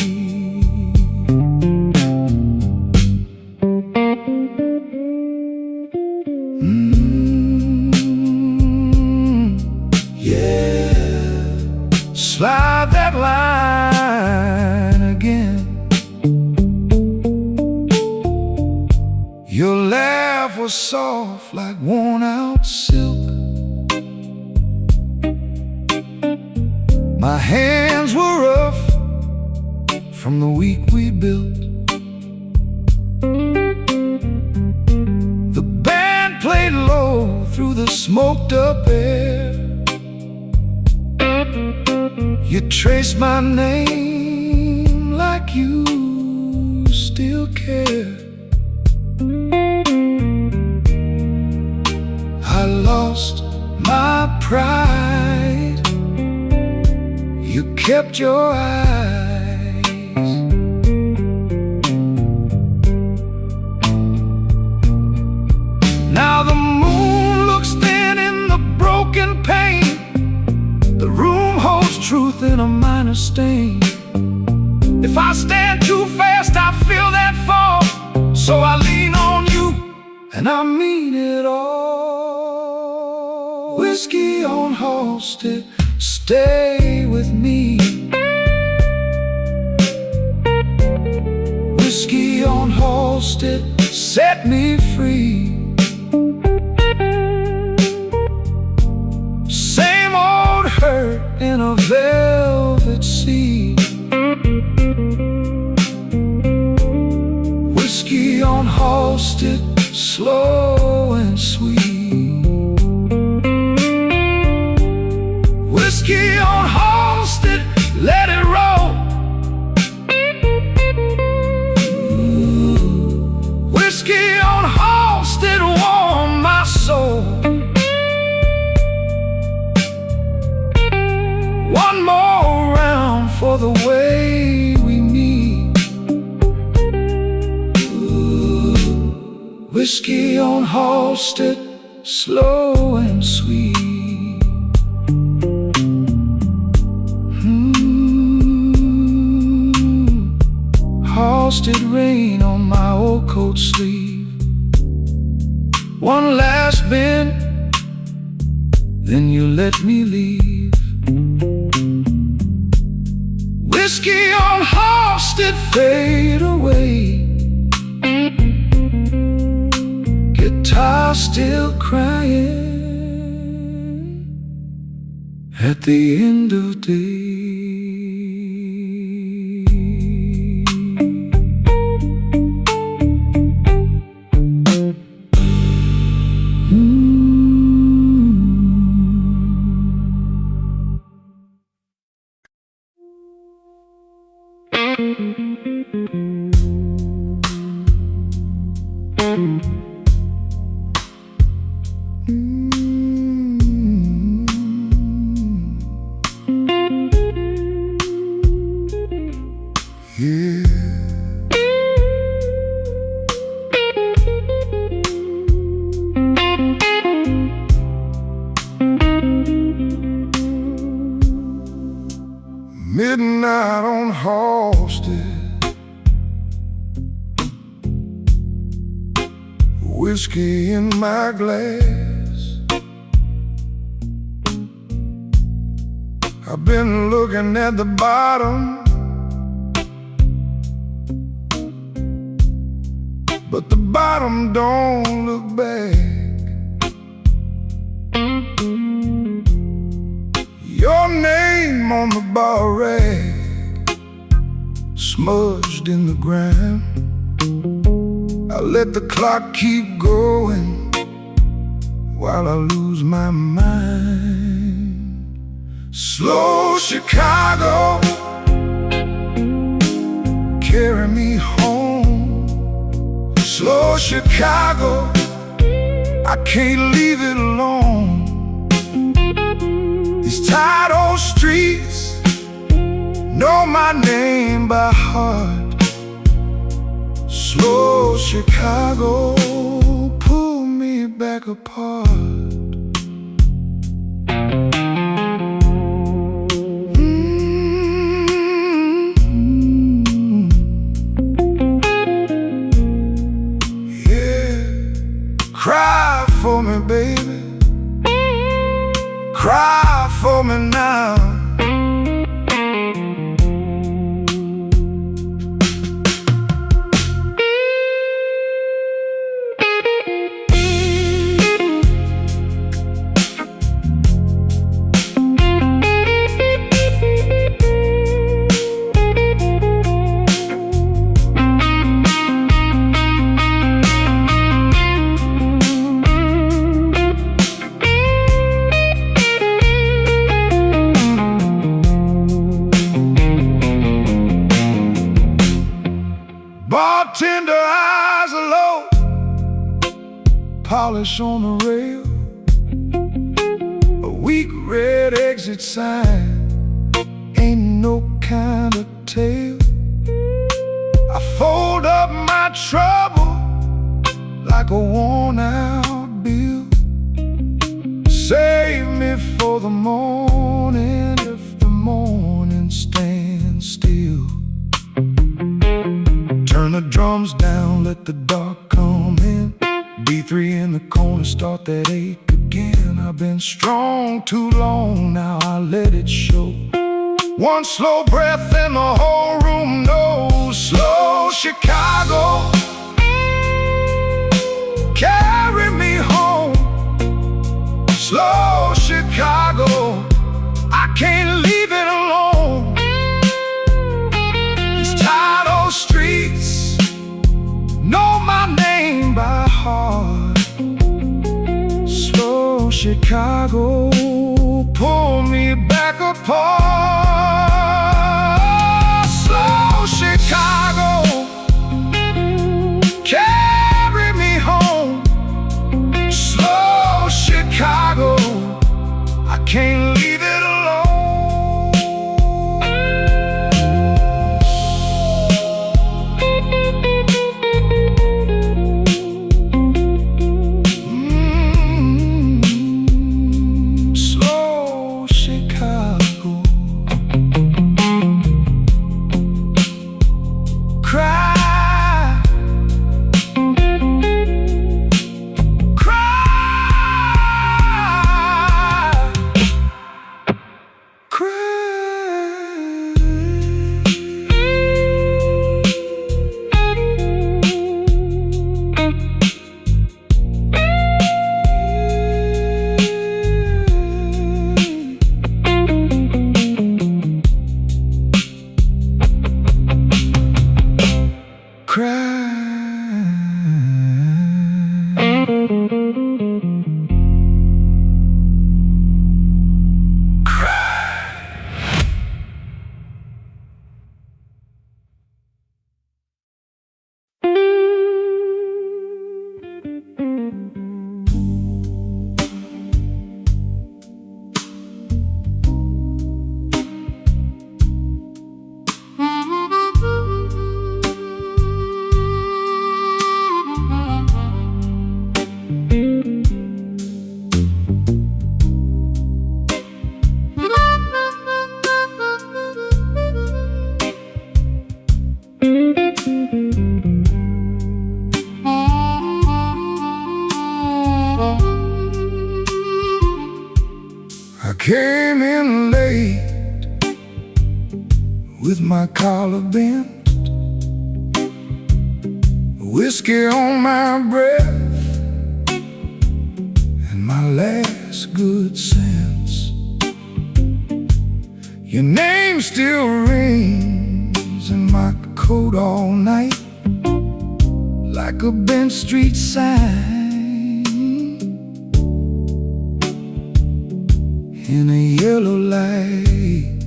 Yeah, slide that line again. from the week we built. The band played low through the smoked up air. You traced my name like you still care. I lost my pride. You kept your eyes. Now the moon looks thin in the broken pane. The room holds truth in a minor stain. If I stand too fast, I feel that fall. So I lean on you, and I mean it all. Whiskey on Halsted, stay with me. Whiskey on Halsted, set me free. Same old hurt in a velvet sea. Whiskey on Halsted, slow and sweet. Whiskey on Halsted, let it roll. Whiskey on Halsted, warm my soul. One more round for the way we meet. Whiskey on Halsted, slow and sweet. Halsted rain on my old coat sleeve. One last bend, then you let me leave. Whiskey on Halsted, fade away. Guitar still crying at the end of day. Midnight on Halsted, whiskey in my glass. I've been looking at the bottom, but the bottom don't look back. Your name on the bar rag, smudged in the grime. I let the clock keep going while I lose my mind. Slow Chicago, carry me home. Slow Chicago, I can't leave it alone. These tired old streets know my name by heart. Slow Chicago, pull me back apart. Yeah, cry for me, baby. Cry for me now. polish on the rail, a weak red exit sign, ain't no kind of tale. I fold up my trouble like a worn-out bill. Save me for the morning if the morning stands still. Turn the drums down, let the dark come in. B3 in the corner, start that ache again. I've been strong too long, now I let it show. One slow breath and the whole room knows. Slow Chicago, carry me home. Slow Chicago, I can't leave it alone. These tired old streets know my name by heart. Slow Chicago, pull me back apart. Slow Chicago, carry me home. Slow Chicago, I can't leave it alone. Slow Chicago. Cry, cry, cry. I came in late with my collar bent, whiskey on my breath, and my last good sense. Your name still rings in my coat all night, like a Bench Street sign in a yellow light.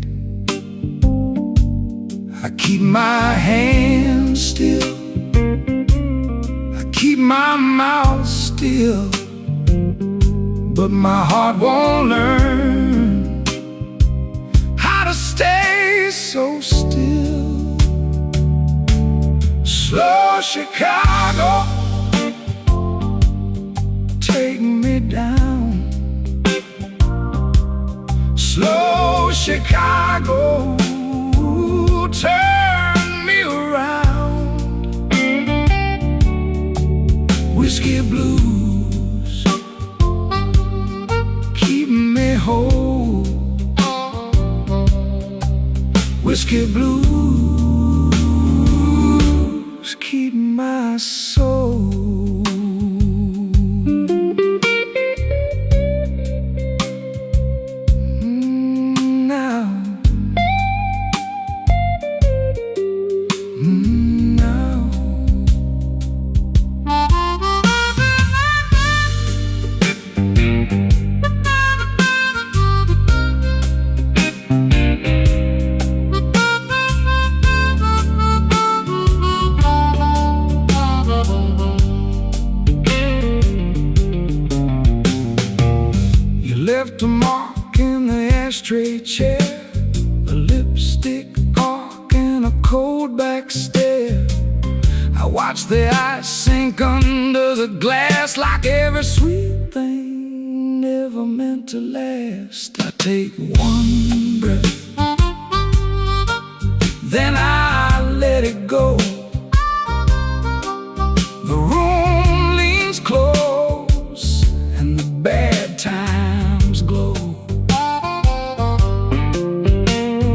I keep my hands still, I keep my mouth still, but my heart won't learn how to stay so still. Slow Chicago, take me down. Slow Chicago, turn me around. Whiskey blues, keep me whole. Whiskey blues, keep my soul. ashtray chair, a lipstick arc and a cold back stare. I watch the ice sink under the glass like every sweet thing never meant to last. I take one breath, then I let it go. The room leans close and the bad times glow.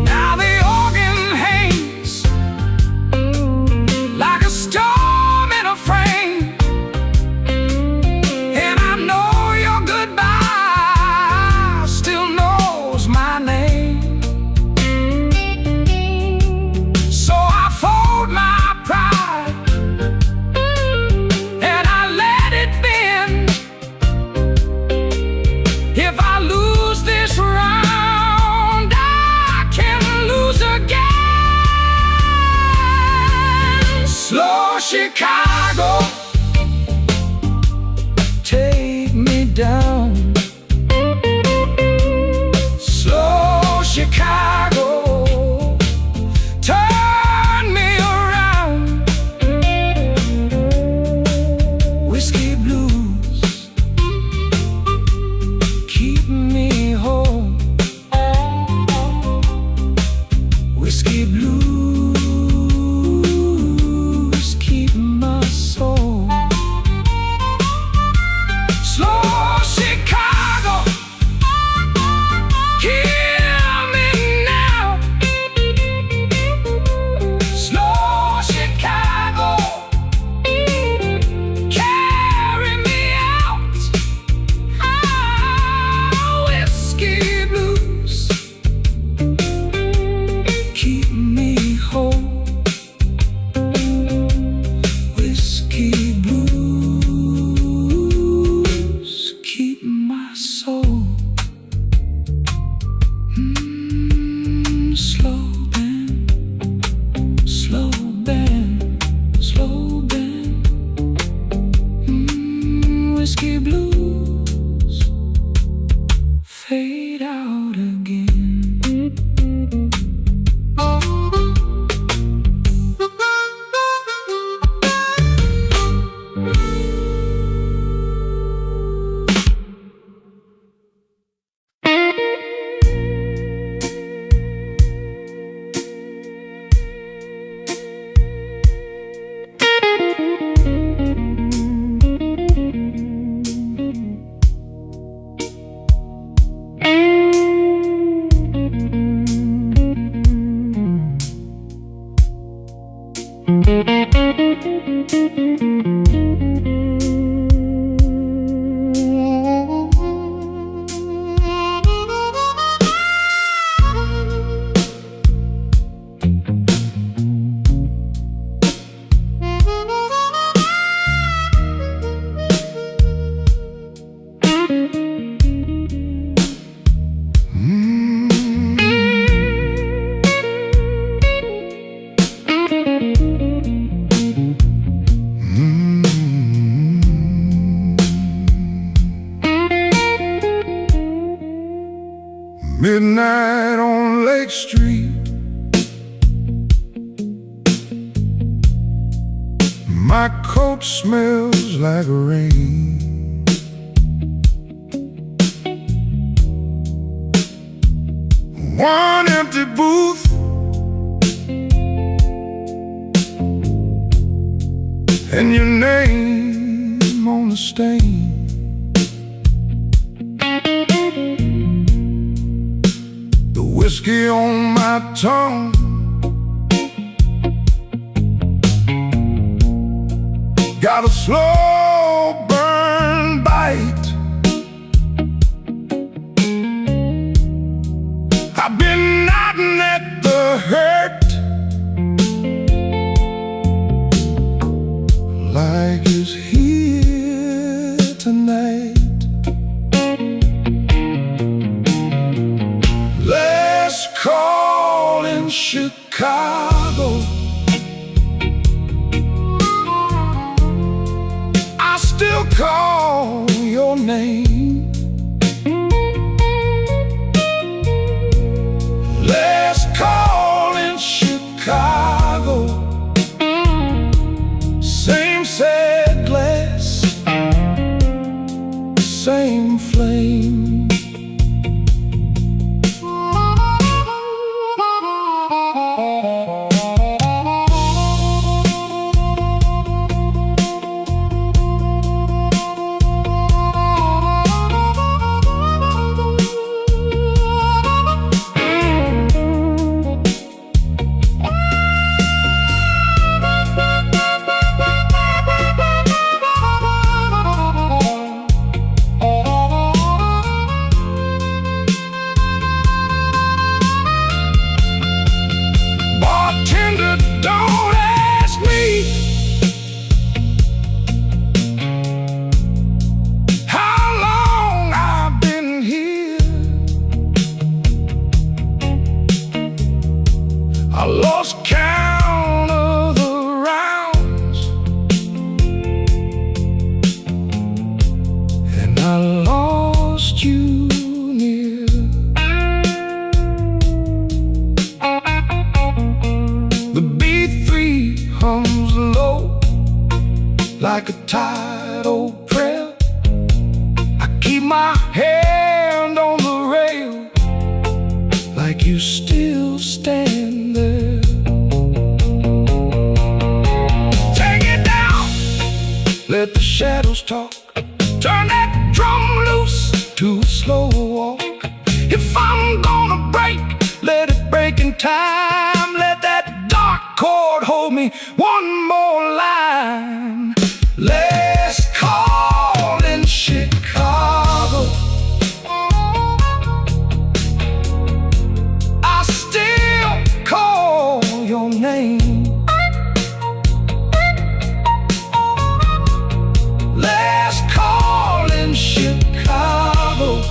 Now the organ hangs like a storm in a frame, and I know your goodbye still knows my name. So I fold my pride and I let it bend. If I lose this round, I can lose again. Slow Chicago, take me down. Slow Chicago, turn me around. Whiskey blues, keep me home. Whiskey blues, keep my soul. Slow Chicago, hear me now. Slow Chicago, carry me out. Whiskey blues, keep me whole. Whiskey blues, keep my soul. Slow bend, slow bend, slow bend. Whiskey blues, fade out again. Midnight on Lake Street, my coat smells like rain. One empty booth, and your name on the stain. Whiskey on my tongue, got a slow burn bite. I've been knocking at the hurt like it's here tonight. Let's call in Chicago. I still call your name. like a tired old prayer. I keep my hand on the rail, like you still stand there. Take it down, let the shadows talk. Turn that drum loose to a slow walk. If I'm gonna break, let it break in time. Let that dark chord hold me one more line. Last call in Chicago, I still call your name. Last call in Chicago,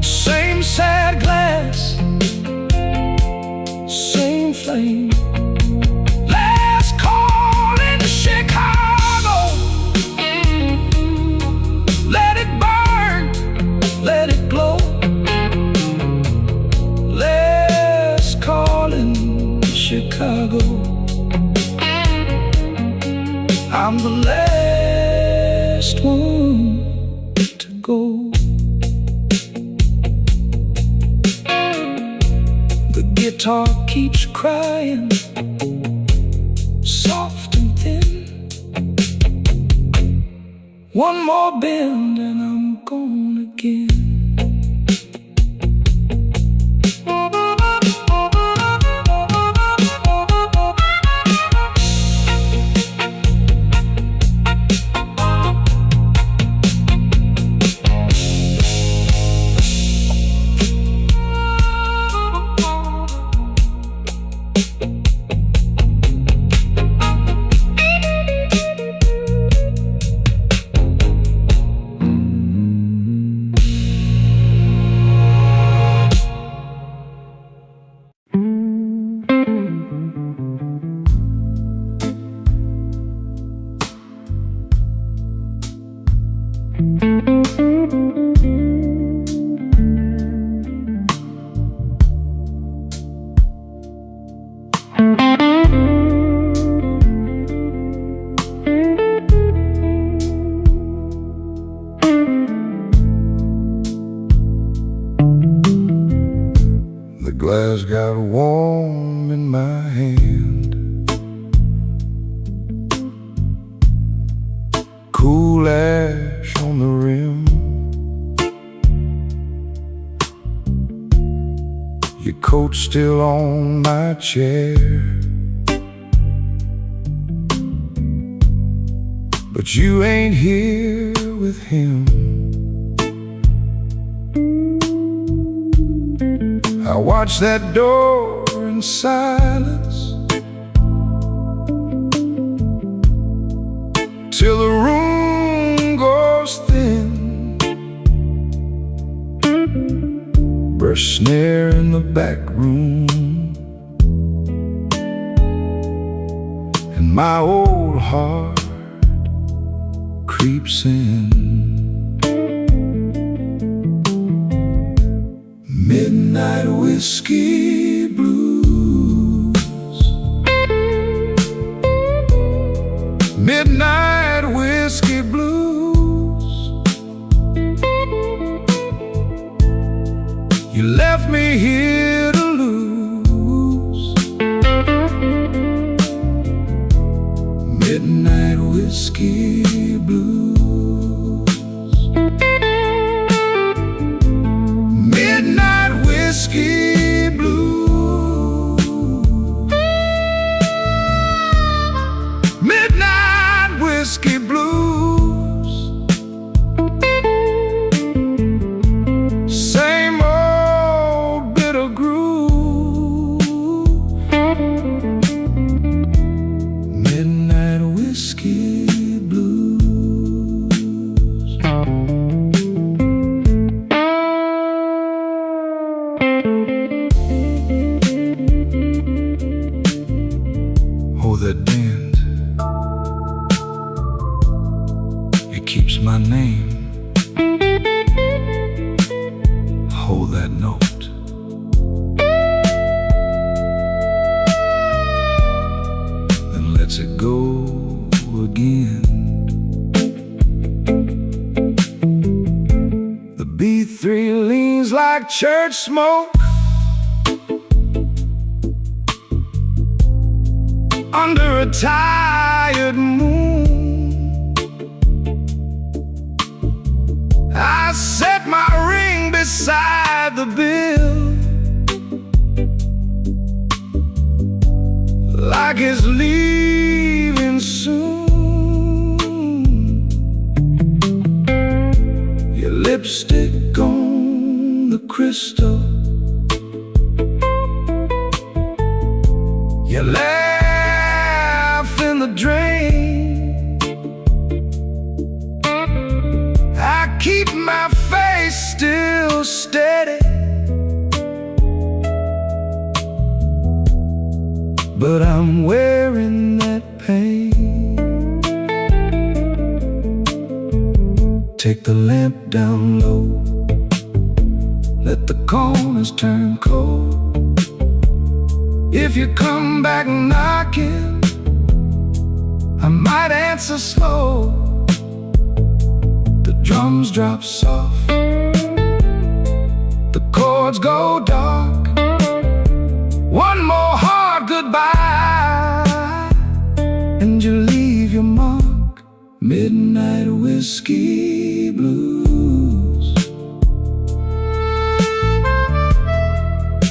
same sad glass, same flame. Last call in Chicago, let it burn, let it glow. Last call in Chicago, I'm the last one to go. The guitar keeps crying, soft and thin. One more bend and I'm gone again. The glass got warm in my hand, cool ash on the rim. Your coat's still on my chair, but you ain't here with him. I watch that door in silence till the room goes thin. Brush snare in the back room, and my old heart creeps in. Midnight whiskey blues, midnight whiskey blues. You left me here to lose. Midnight whiskey blues, midnight whiskey blues, midnight whiskey blues. Same old bitter groove. Midnight whiskey blues. Oh, that bend, it keeps my name. Hold that note, then lets it go church smoke, under a tired moon. I set my ring beside the bill, like it's leaving soon. Your lipstick on the crystal, you laugh in the drain. I keep my face still steady, but I'm wearing that pain. Take the lamp down low, let the corners turn cold. If you come back knocking, I might answer slow. The drums drop soft, the chords go dark. One more hard goodbye, and you leave your mark. Midnight whiskey blues.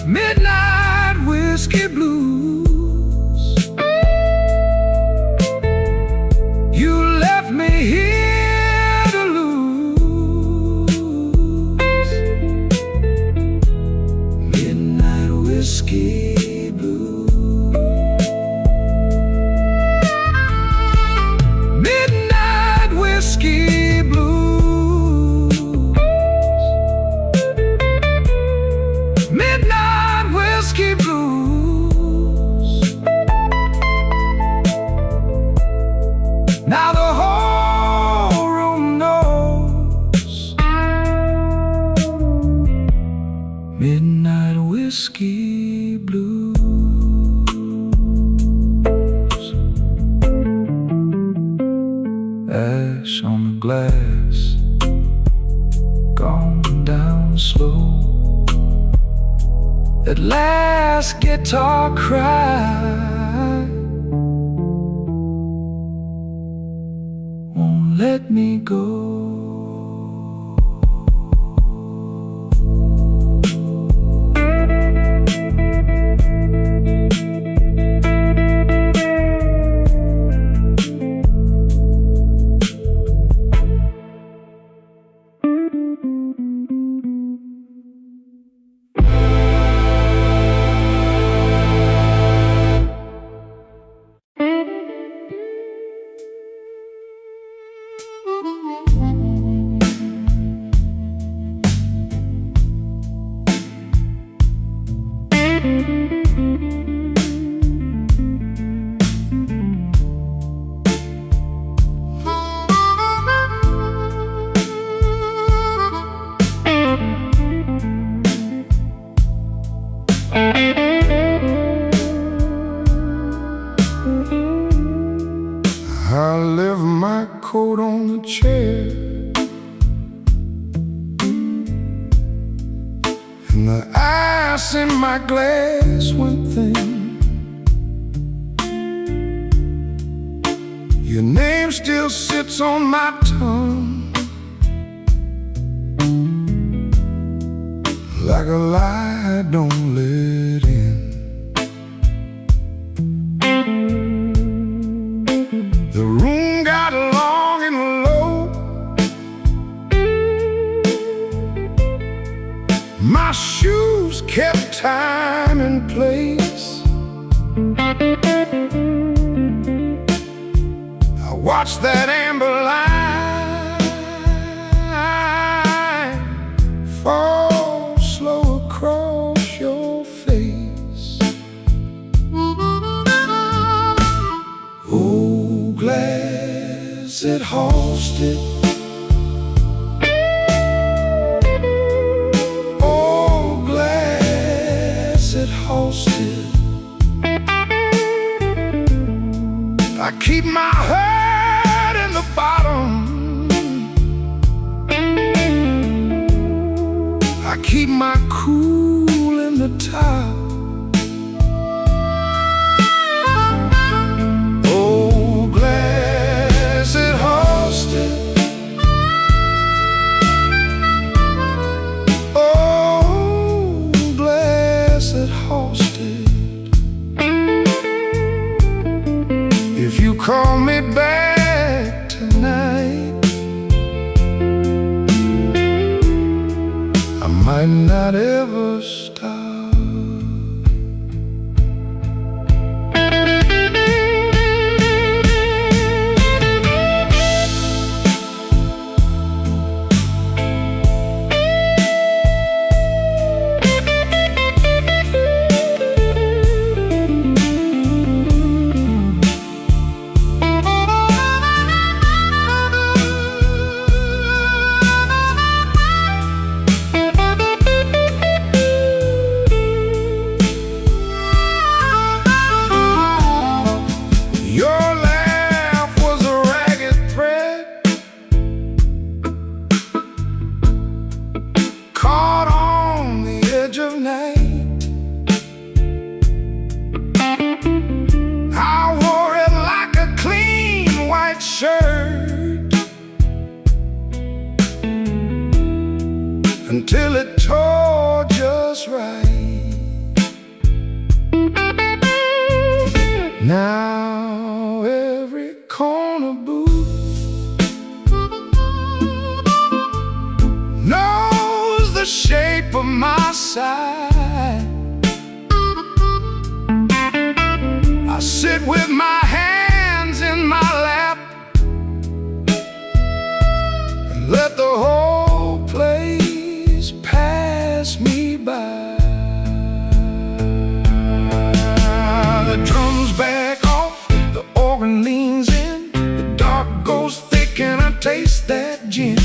Midnight whiskey blues. You left me here to lose. Midnight whiskey blues. Midnight whiskey blues. Midnight whiskey blues. Now the whole room knows. Midnight whiskey blues. Ash on the glass, gone down slow. At last guitar cry won't let me go. I left my coat on the chair, and the ice in my glass went thin. Your name still sits on my tongue, like a lie I don't let in. The room got long and low, my shoes kept time and place. I watched that amber line fall slow across your face. Oh, glass it hosted, oh, glass it hosted. I keep my head in the bottom, I keep my cool in the top. Oh, glass it hosted. Oh, glass it hosted. If you call me back tonight, I might not ever stop. Until it tore just right. Now every corner booth knows the shape of my side. I sit with my hands in my lap and let the whole place pass me by. The drums back off, the organ leans in, the dark goes thick and I taste that gin.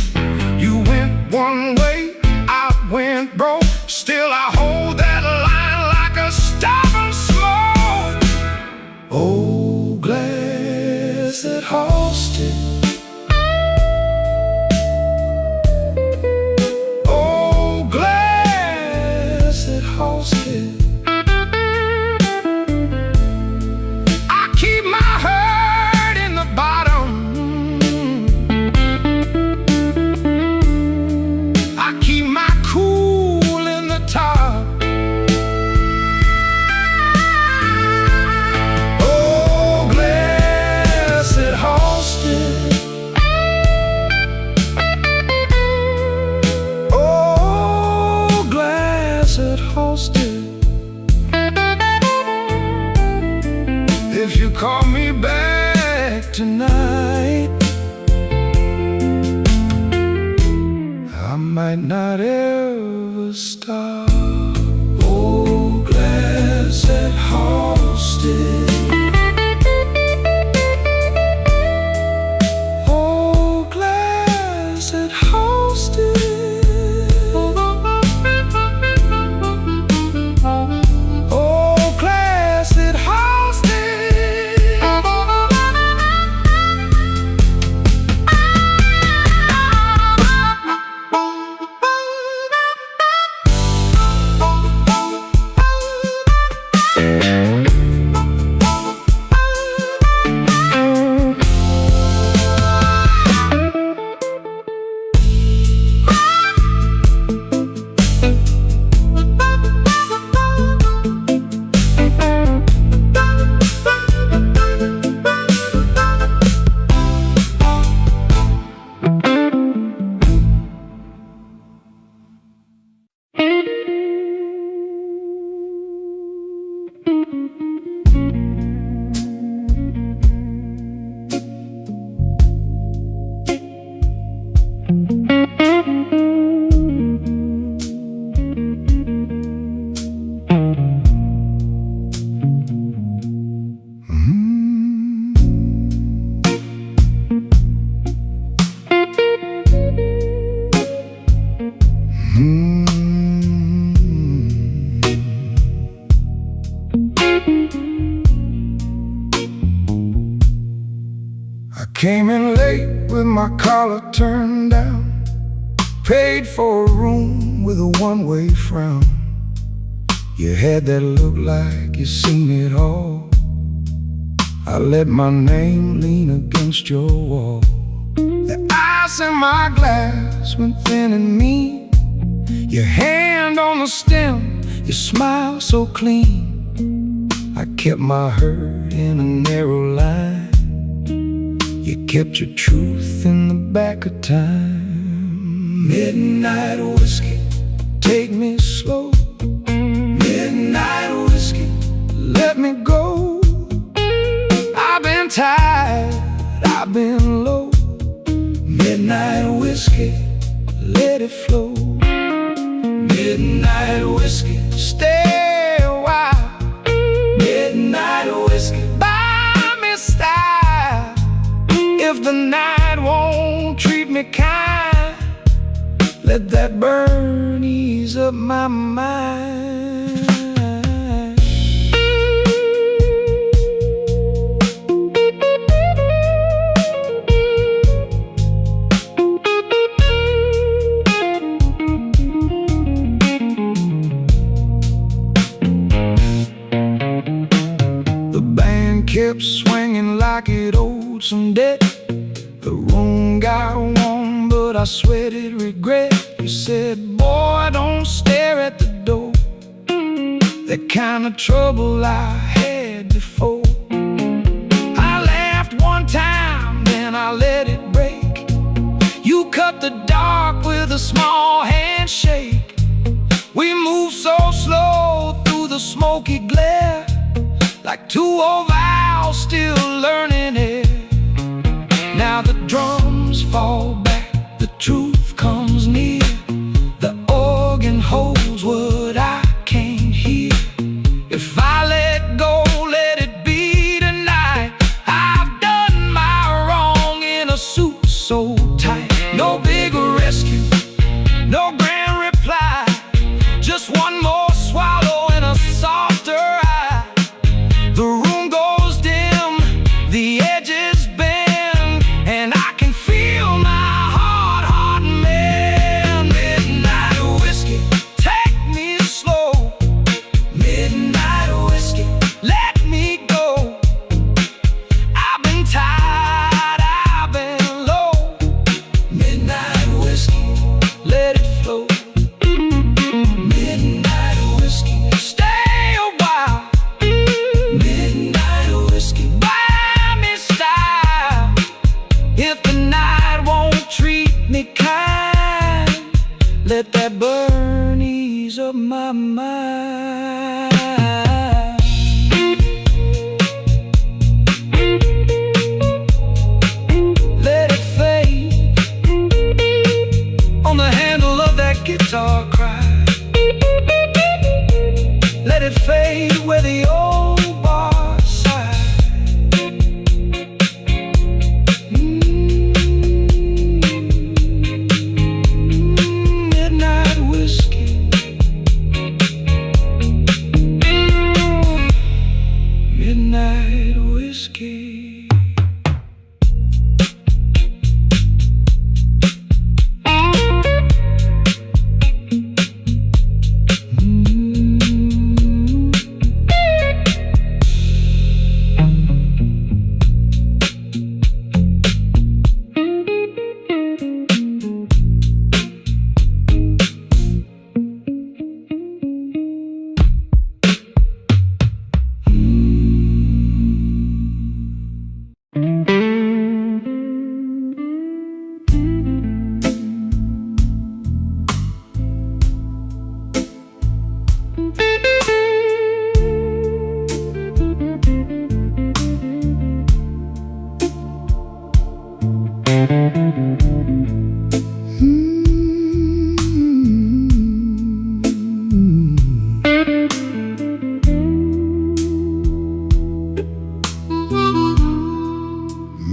You went one way, I went broke, still I hold that line like a stubborn slow. Oh, glass that hosted. I keep my hurt in the bottom, I keep my cool in the top. Oh, glass it hosted. Oh, glass it hosted. If you call me back tonight, I might not ever stop. Oh, glass that hosted. Oh, glass that hosted. Oh, glass that hosted. I came in late with my collar turned down, paid for a room with a one-way frown. You had that look like you seen it all. I let my name lean against your wall. The ice in my glass went thin and mean. Your hand on the stem, your smile so clean. I kept my hurt in a narrow line. You kept your truth in the back of time. Midnight whiskey, take me slow. Midnight whiskey, let me go. I've been tired, I've been low. Midnight whiskey, let it flow. Midnight whiskey, stay a while. Midnight whiskey, buy me style. If the night won't treat me kind, let that burn ease up my mind. Kept swinging like it owed some debt. The room got warm, but I sweated regret. You said, boy, don't stare at the door. That kind of trouble I had before. I laughed one time, then I let it break. You cut the dark with a small handshake. We moved so slow through the smoky glare, like two old vows still learning it. Now the drums fall back, the truth comes near. The organ holds what I can't hear. If I let go, let it be tonight. I've done my wrong in a suit so tight. No big rescue, no grand reply, just one more swallow and a softer eye. The room goes dim, the edges bend, and I can feel my heart mend. Midnight whiskey, take me slow. Midnight whiskey, let me go. I've been tired, I've been low. Midnight whiskey, let it flow. Midnight whiskey, stay a while. Midnight whiskey, buy me style. If the night won't treat me kind, let that burn ease up my mind. Let it fade on the handle of that guitar cry. Let it fade where the old bar side. Midnight whiskey, midnight whiskey.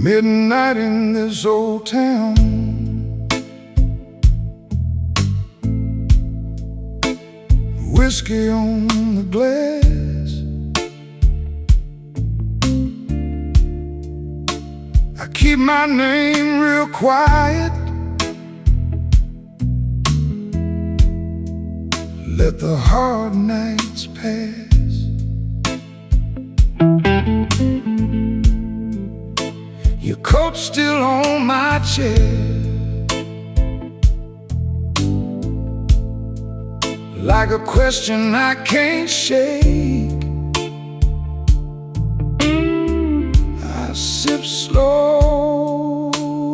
Midnight in this old town, whiskey on the glass. I keep my name real quiet, let the hard nights pass. Your coat's still on my chair, like a question I can't shake. I sip slow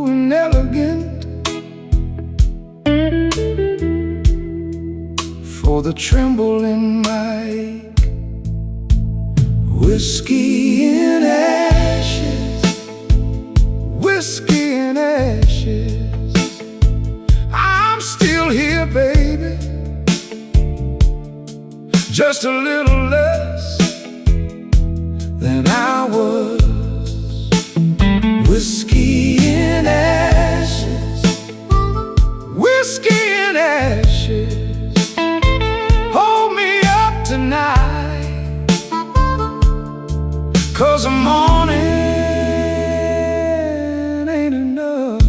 and elegant for the tremble in my ache. Whiskey in ashes, whiskey in ashes. I'm still here, baby, just a little less than I was. Whiskey in ashes, whiskey in ashes. Hold me up tonight, 'cause the morning ain't enough.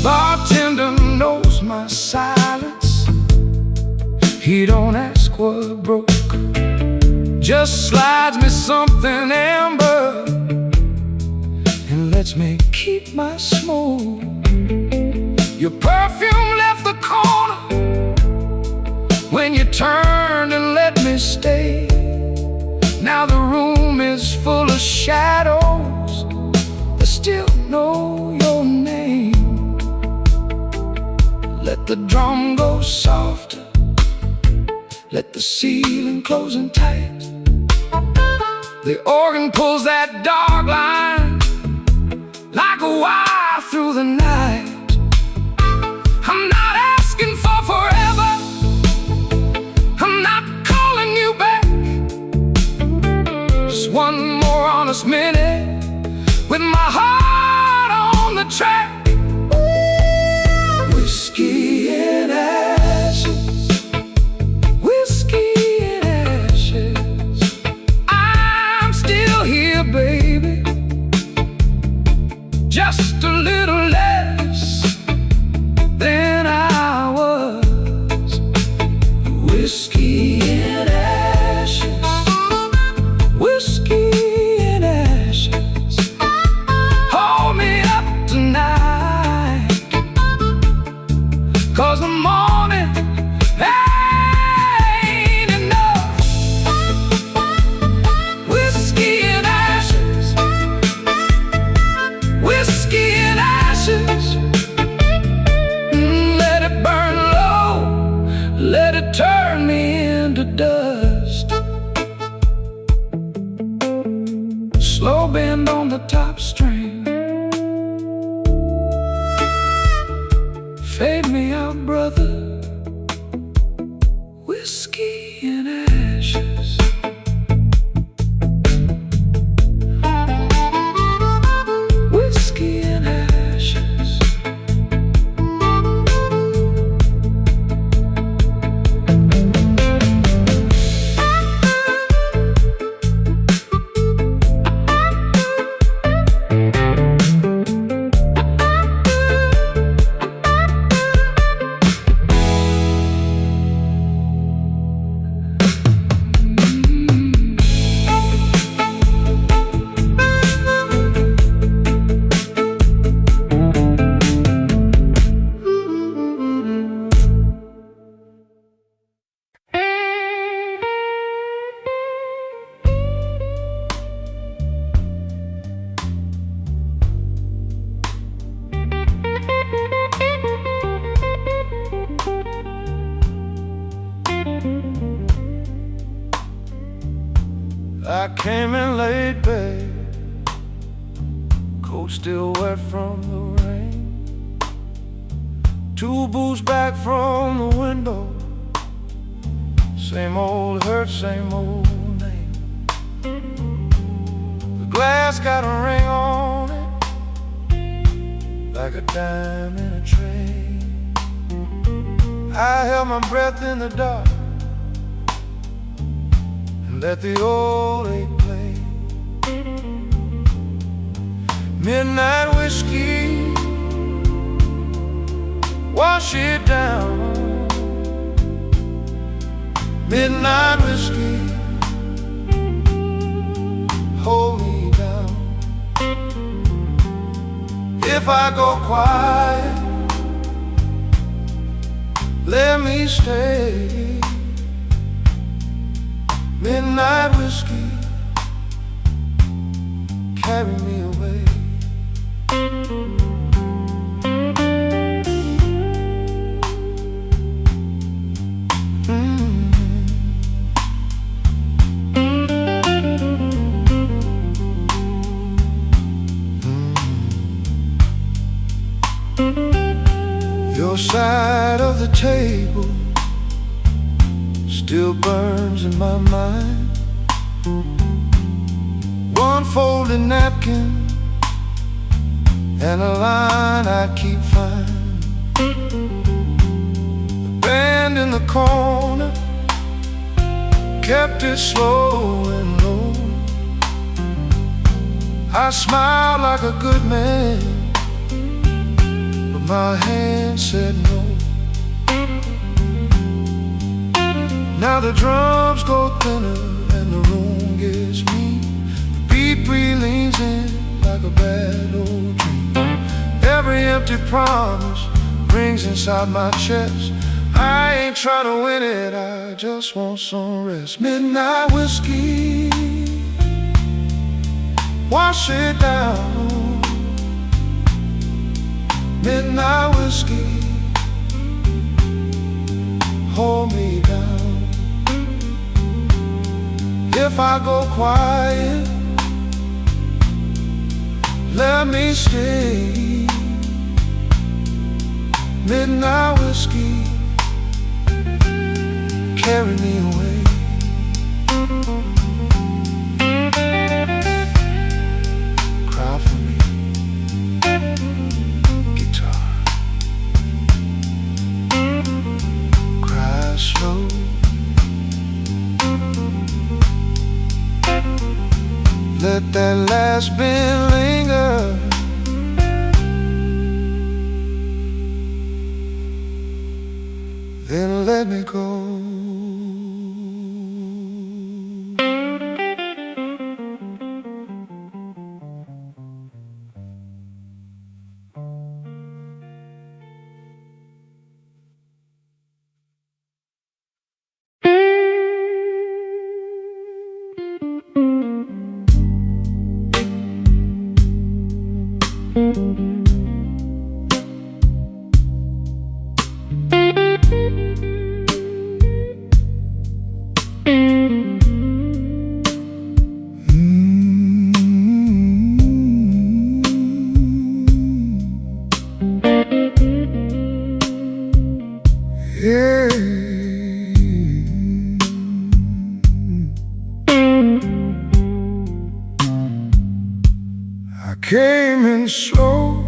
Bartender knows my silence. He don't ask what broke, just slides me something amber and lets me keep my smoke. Your perfume left the corner when you turned and let me stay. Now the room is full of shadows, I still know your name. Let the drum go softer, let the ceiling close in tight. The organ pulls that dark line like a wire through the night. I'm not asking for forever, I'm not calling you back. Just one more honest minute with my heart on the track. Whiskey in ashes, whiskey in ashes. I'm still here, baby, just a little less than I was. Whiskey in ashes, whiskey in ashes. Hold me up tonight, 'cause the morning ain't enough. Whiskey in ashes, whiskey in ashes. Let it burn low, let it turn me into dust. Slow bend on the top string, fade me out, brother. Whiskey in ashes. Whiskey in ashes. I came in late, babe, coat still wet from the rain. 2 booths back from the window, same old hurt, same old name. The glass got a ring on it, like a dime in a tray. I held my breath in the dark, let the old eight play. Midnight whiskey, wash it down. Midnight whiskey, hold me down. If I go quiet, let me stay. Midnight whiskey, carry me away. Your side of the table still burns in my mind. One folded napkin and a line I keep fine. The band in the corner kept it slow and low. I smiled like a good man, but my hand said no. Now the drums go thinner and the room gets mean. The beat leans in like a bad old dream. Every empty promise rings inside my chest. I ain't trying to win it, I just want some rest. Midnight whiskey, wash it down. Midnight whiskey, hold me down. If I go quiet, let me stay. Midnight whiskey, carry me away. Cry for me, guitar. Cry slow. Let that last bit linger. Then let me go. Yeah. I came in slow,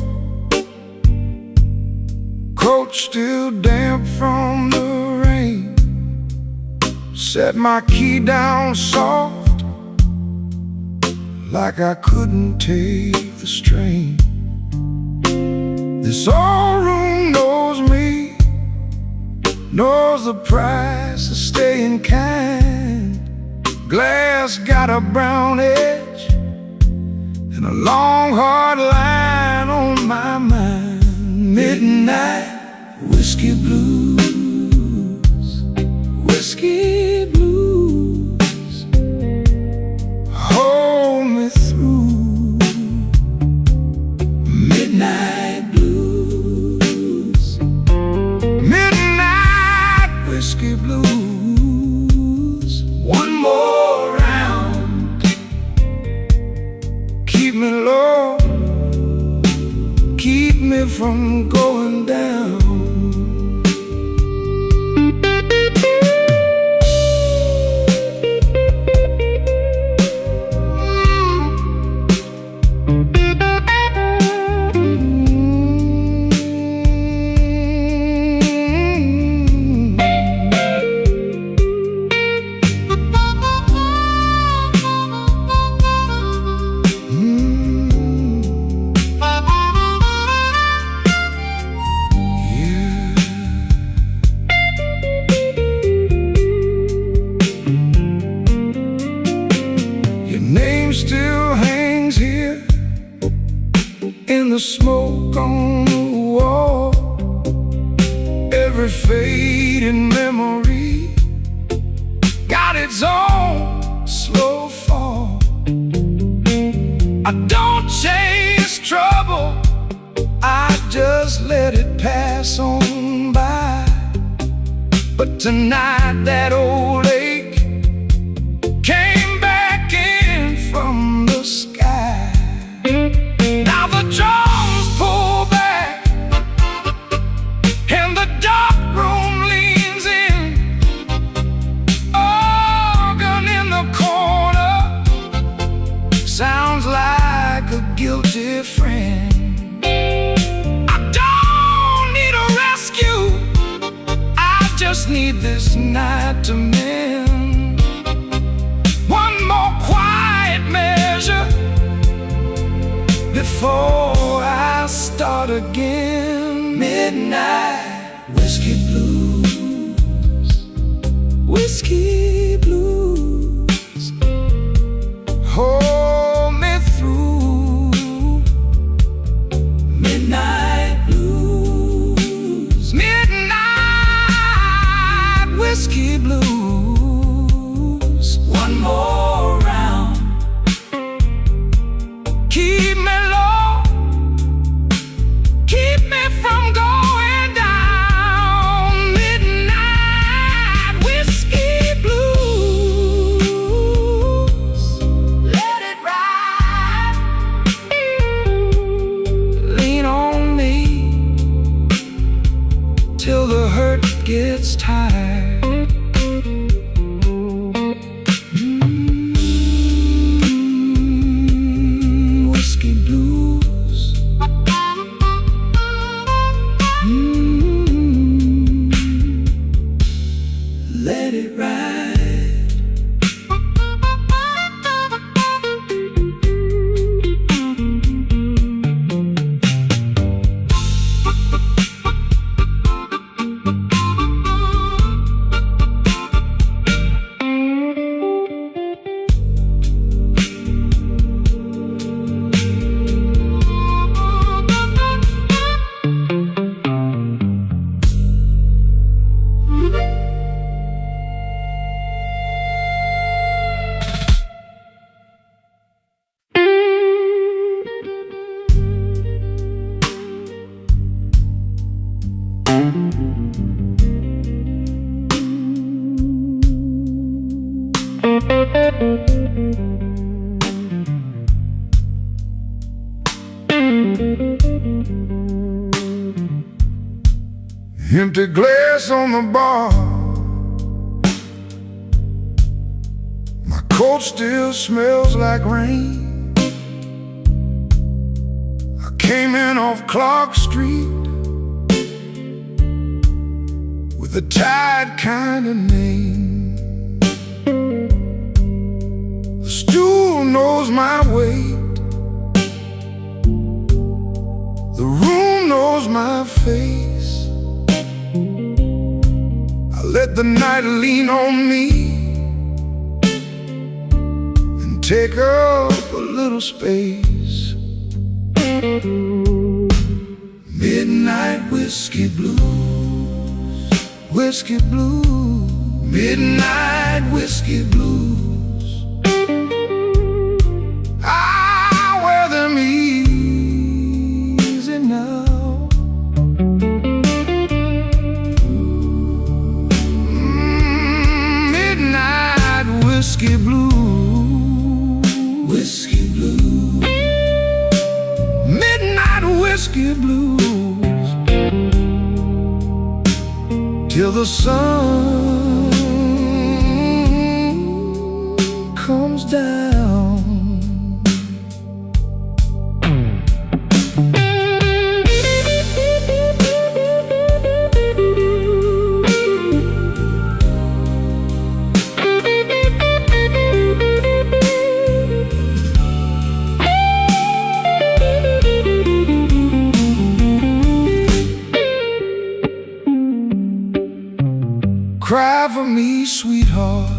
coat still damp from the rain. Set my key down soft, like I couldn't take the strain. This old room knows me, knows the price of staying kind. Glass got a brown edge and a long hard line on my mind. Midnight whiskey blues, whiskey blues, hold me through. Midnight blues, midnight whiskey blues. One more round, keep me low, keep me from going down. the smoke on the wall, every fading memory got its own slow fall. I don't chase trouble, I just let it pass on by. But tonight that old ache came back in from the sky. Now the drums pull back and the dark room leans in. Organ in the corner sounds like a guilty friend. I don't need a rescue, I just need this night to mend. One more quiet measure before I start again. Midnight whiskey blues, whiskey blues, hold me through. Midnight blues, midnight whiskey blues. One more round, keep me low, keep me from going down. Midnight whiskey blues, let it ride. Lean on me till the hurt gets tired. Whiskey blues. Let it ride. Empty glass on the bar, my coat still smells like rain. I came in off Clark Street with a tired kind of name. The stool knows my weight, the room knows my face. I let the night lean on me and take up a little space. Midnight whiskey blues, whiskey blues, midnight whiskey blues. I wear them easy now. Whiskey blue, whiskey blue, midnight whiskey blues, till the sun comes down. Cry for me, sweetheart,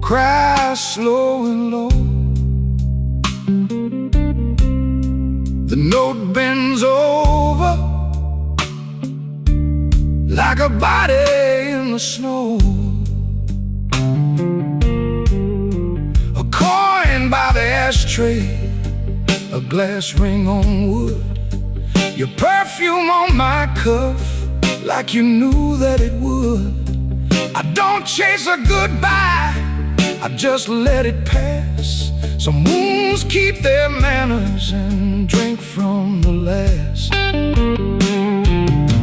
cry slow and low. like a body in the snow. A coin by the ashtray, a glass ring on wood, your perfume on my cuff, like you knew that it would. I don't chase a goodbye, I just let it pass. Some wounds keep their manners and drink from the last.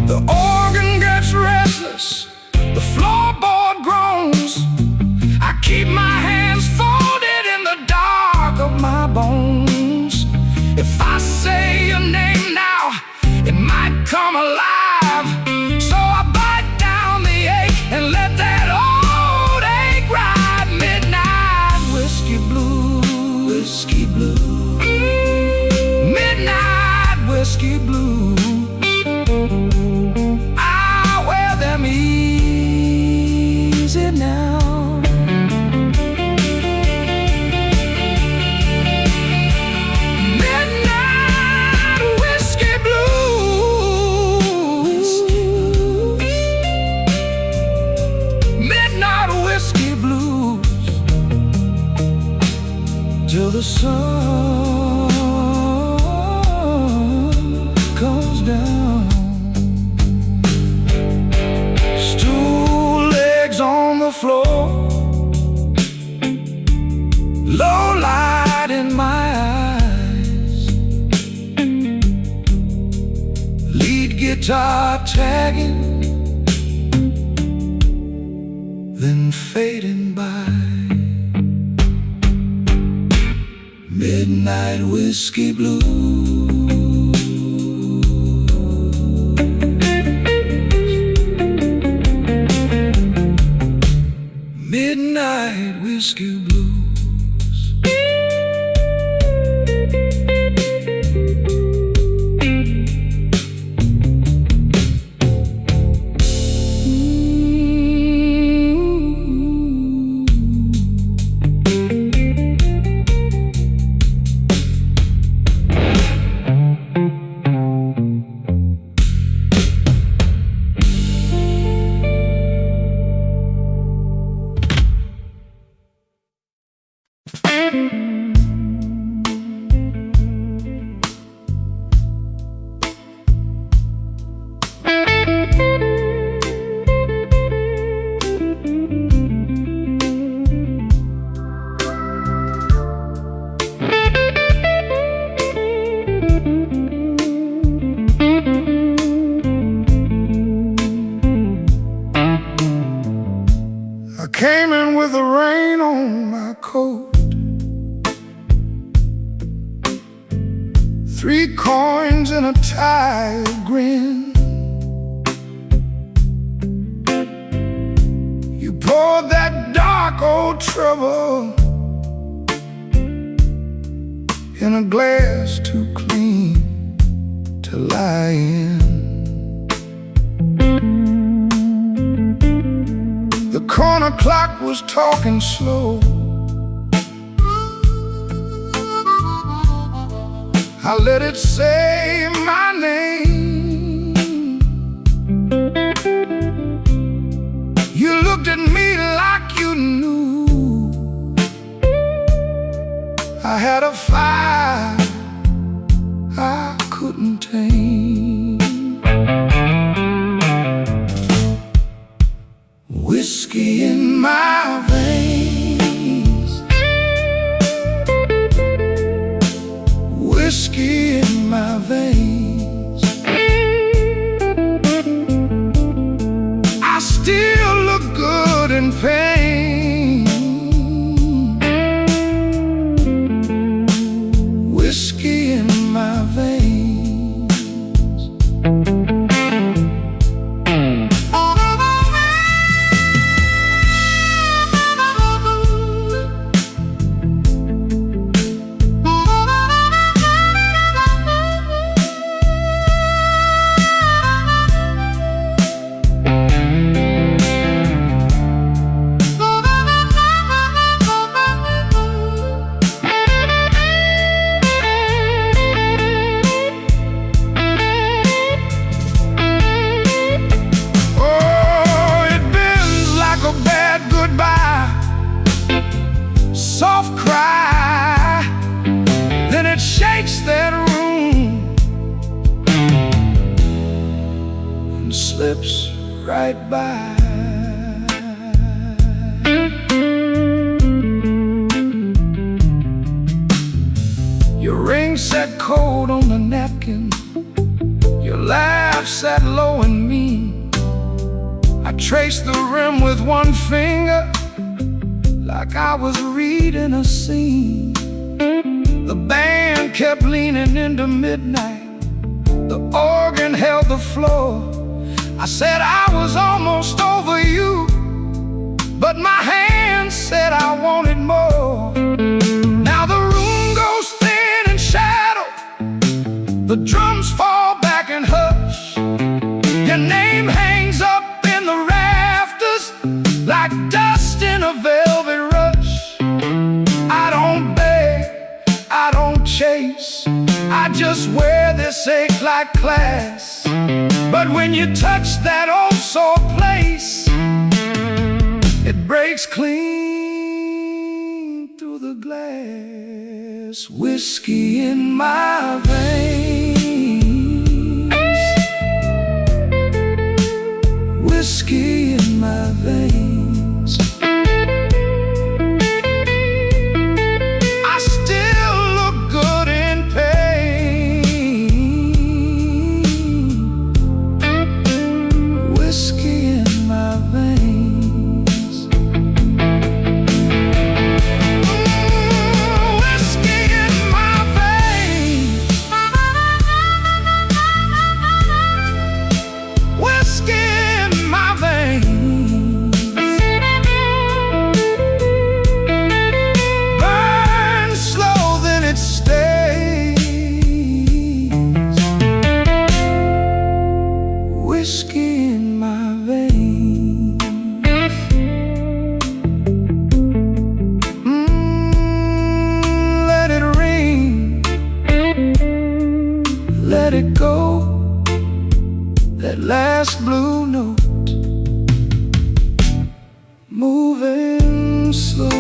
The organ gets restless, the floorboard groans. I keep my hands folded in the dark of my bones. If I say your name now, it might come alive. So I bite down the ache and let that old ache ride. Midnight whiskey blues, whiskey blues, midnight whiskey blues. I wear them easy now. Till the sun comes down. Stool legs on the floor, low light in my eyes, lead guitar tagging, then fading by. Midnight whiskey blues, midnight whiskey blues. Came in with the rain on my coat, 3 coins and a tired grin. You poured that dark old trouble in a glass too clean to lie in. The corner clock was talking slow. I let it say my name. You looked at me like you knew I had a fire I couldn't tame. Whiskey in my veins, whiskey in my veins. I still look good in pain. Whiskey in my veins. goodbye. Your ring sat cold on the napkin, your laugh sat low and mean. I traced the rim with one finger, like I was reading a scene. The band kept leaning into midnight, the organ held the floor. I said I was almost over you, but my hand said I wanted more. Now the room goes thin in shadow, the drums fall back and hush. Your name hangs up in the rafters like dust in a velvet rush. I don't beg, I don't chase, I just wear this ache like class. But when you touch that old sore place, it breaks clean through the glass. Whiskey in my veins, whiskey in my veins. I still look good in pain. Whiskey in my veins. Whiskey in my veins. Whiskey in my veins. Burn slow, then it stays. Whiskey in my veins. Let it ring, let it go, that last blue note, moving slow.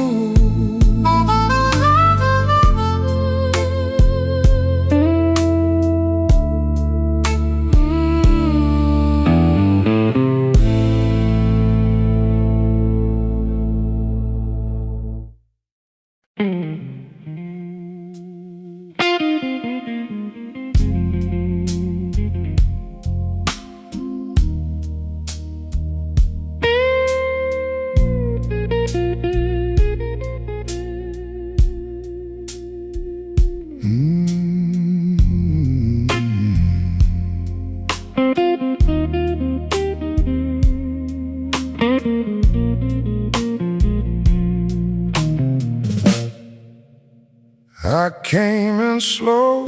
I came in slow,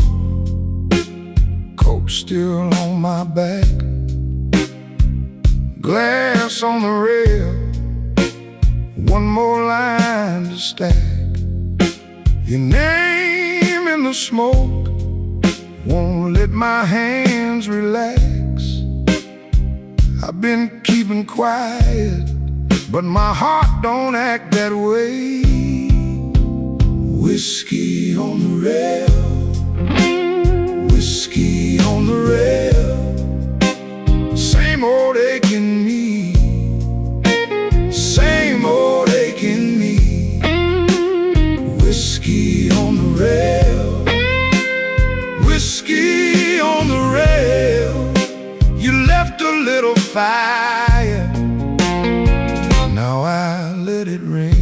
coat still on my back, glass on the rail, one more line to stack. Your name in the smoke won't let my hands relax. I've been keeping quiet, but my heart don't act that way. Whiskey on the rail, whiskey on the rail, same old ache in me, same old ache in me. Whiskey on the rail, whiskey on the rail. You left a little fire, now I let it ring.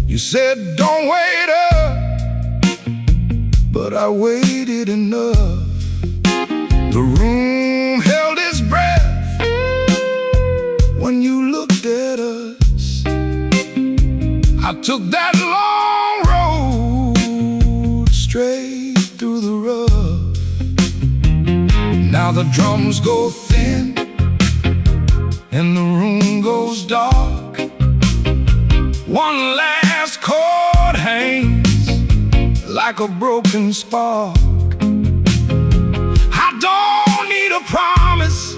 You said don't wait up, but I waited enough. The room held its breath when you looked at us. I took that long road straight through the rough. the drums go thin and the room goes dark. One last chord hangs like a broken spark. I don't need a promise,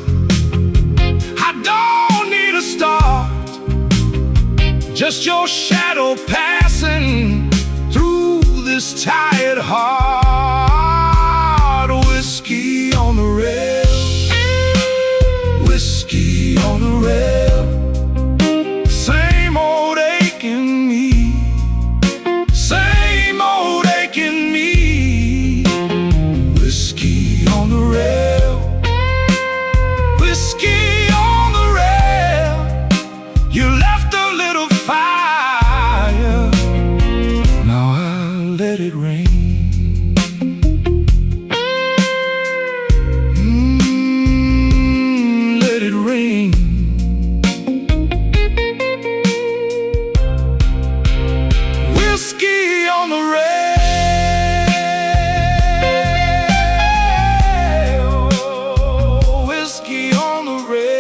I don't need a start, just your shadow passing through this tired heart. Whiskey on the rail, whiskey on the rail, same old aching me, same old aching me. Whiskey on the rail, whiskey on the rail, you left a little fire, now I'll let it rain. Let it rain. Whiskey on the rail, whiskey on the rail.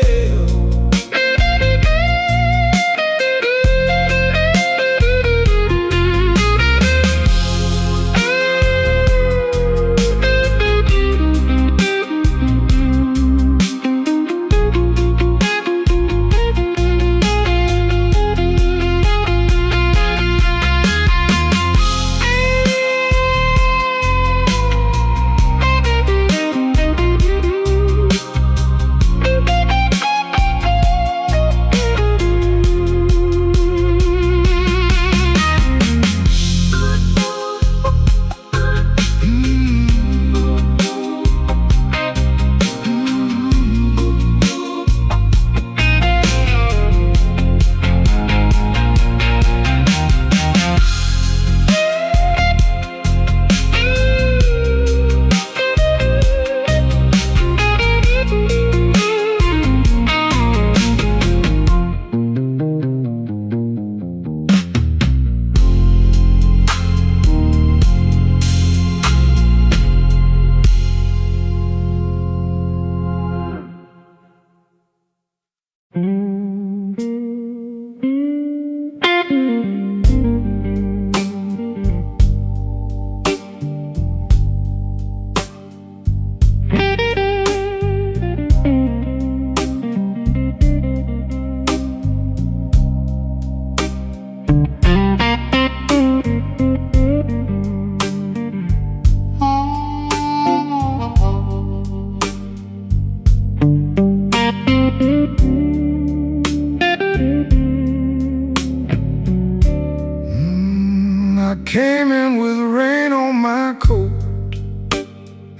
I came in with rain on my coat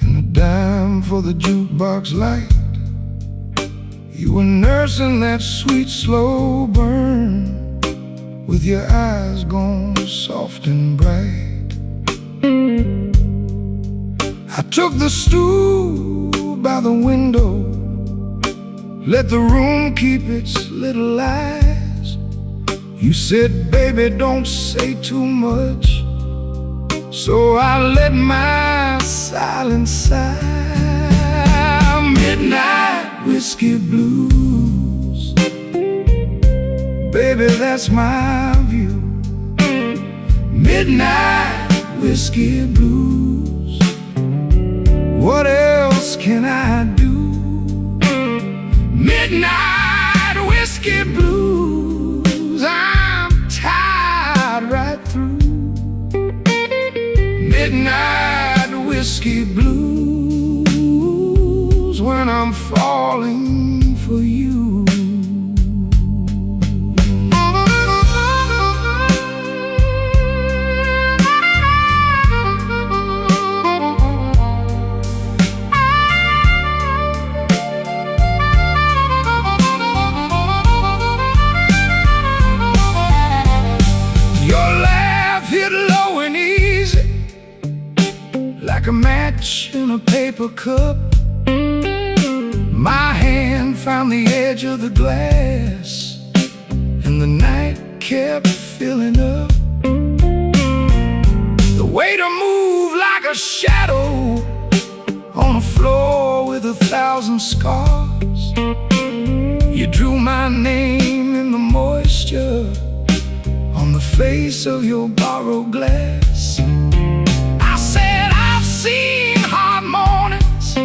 and a dime for the jukebox light. You were nursing that sweet slow burn with your eyes gone soft and bright. I took the stool by the window, let the room keep its little lies. You said, baby, don't say too much, so I let my silence sigh. Midnight whiskey blues, baby, that's my view. Midnight whiskey blues, what else can I do? Midnight whiskey blues, I'm tired right through. Midnight whiskey blues, when I'm falling for you. Like a match in a paper cup, my hand found the edge of the glass, and the night kept filling up. The way to move like a shadow on a floor with a 1,000 scars. You drew my name in the moisture on the face of your borrowed glass. I said I've seen hard mornings,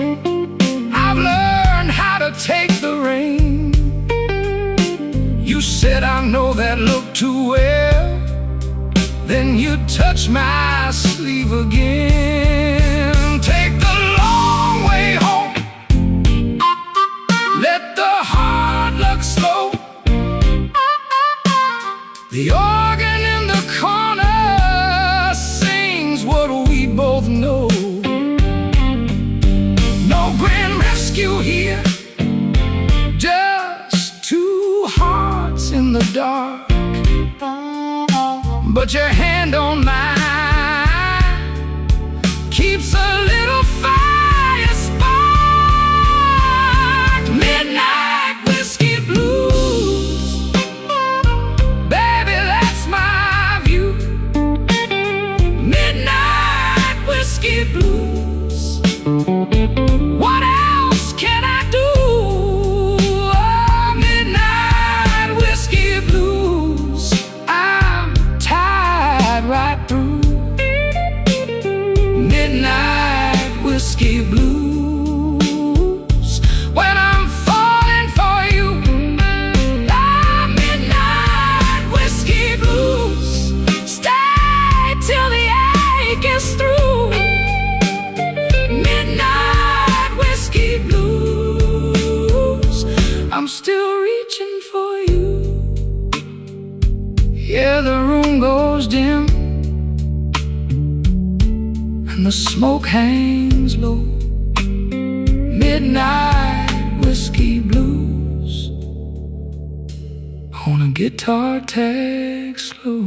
I've learned how to take the rain. You said I know that look too well, then you touch my sleeve again. Take the long way home, let the hard luck slow. The organ in the corner sings what we both know. No grand rescue here, just two hearts in the dark. But your hand on mine keeps a little fire sparked. Midnight whiskey blues, baby, that's my view. Midnight whiskey blues, what else can I do? Oh, midnight whiskey blues, right through. Midnight whiskey blues, when I'm falling for you. Ah, midnight whiskey blues, stay till the ache is through. Midnight whiskey blues, I'm still reaching for you. Yeah, the room goes dim and the smoke hangs low. Midnight whiskey blues on a guitar tag slow.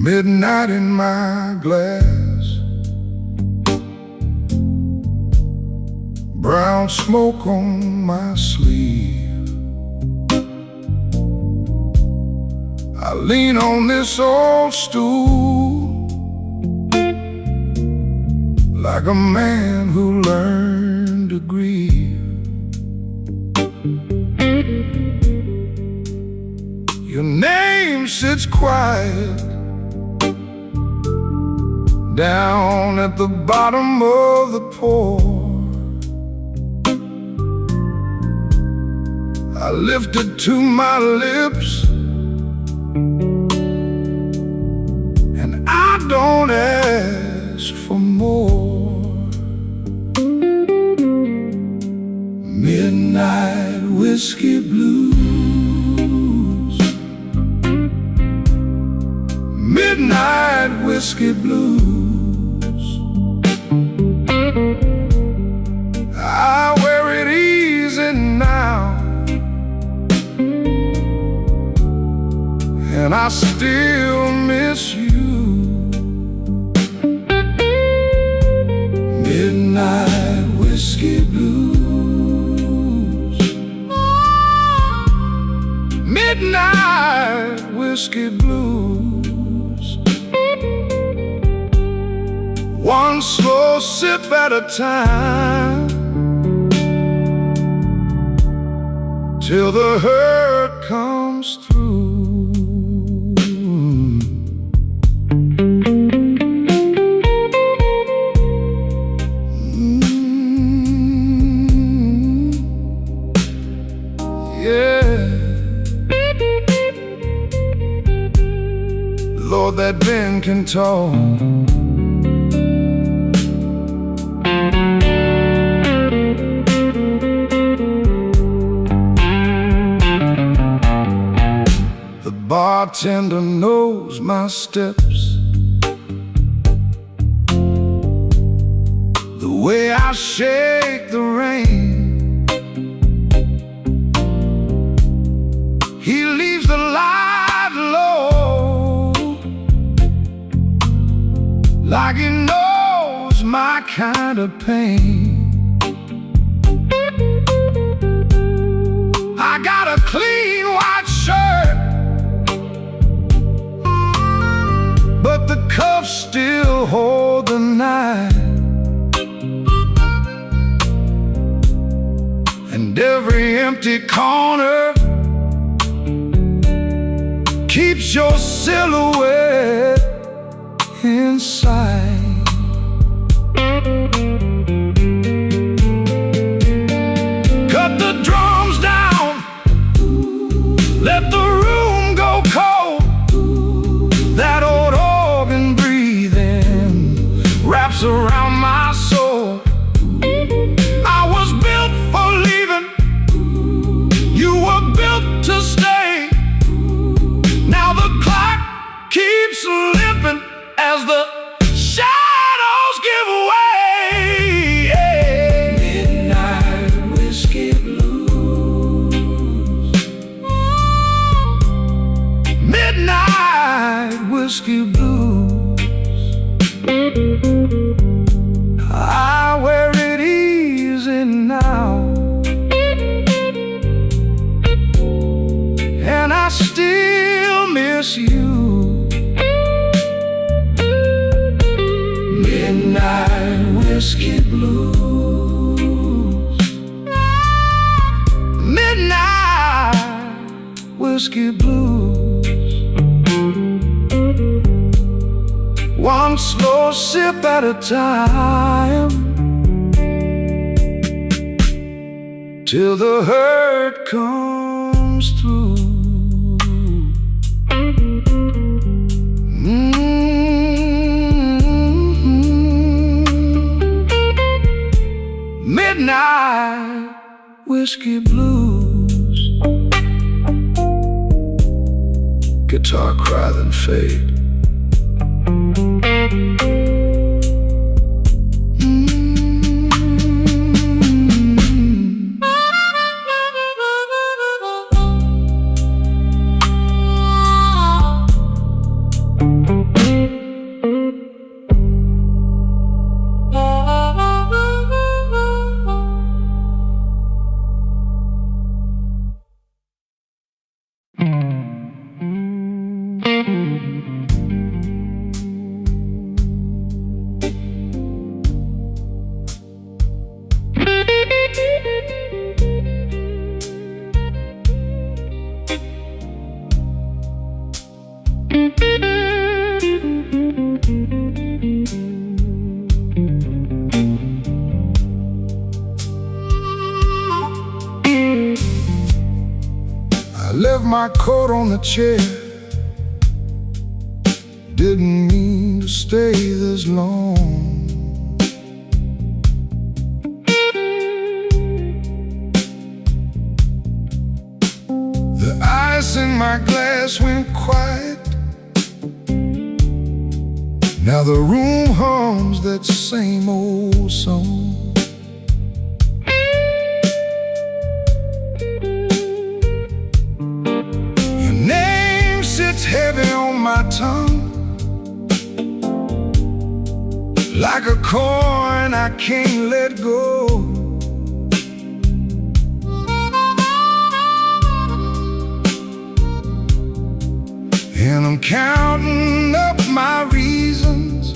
Midnight in my glass, brown smoke on my sleeve. I lean on this old stool like a man who learned to grieve. Your name sits quiet down at the bottom of the pour. I lift it to my lips and I don't ask for more. Midnight whiskey blues, midnight whiskey blues. I wear it easy now, and I still miss you. Midnight whiskey blues, midnight whiskey blues. one slow sip at a time, till the hurt comes through. Lord, that Ben can talk. The bartender knows my steps, the way I shake the rain. He leaves the light low, like he knows my kind of pain. I got a clean white shirt, but the cuffs still hold the knife. And every empty corner keeps your silhouette inside. Cut the drums down, let the room go cold. That old organ breathing wraps around my soul. I was built for leaving, you were built to stay. Now the clock keeps slipping as the shadows give way. Midnight whiskey blues. Midnight whiskey blues. I wear it easy now, and I still miss you. Midnight whiskey blues. Midnight whiskey blues. One slow sip at a time, till the hurt comes through. Midnight whiskey blues. Guitar cry then fade. I left my coat on the chair, didn't mean to stay this long. The ice in my glass went quiet. Now the room hums that same old song. Your name sits heavy on my tongue, like a coin I can't let go. And I'm counting up my reasons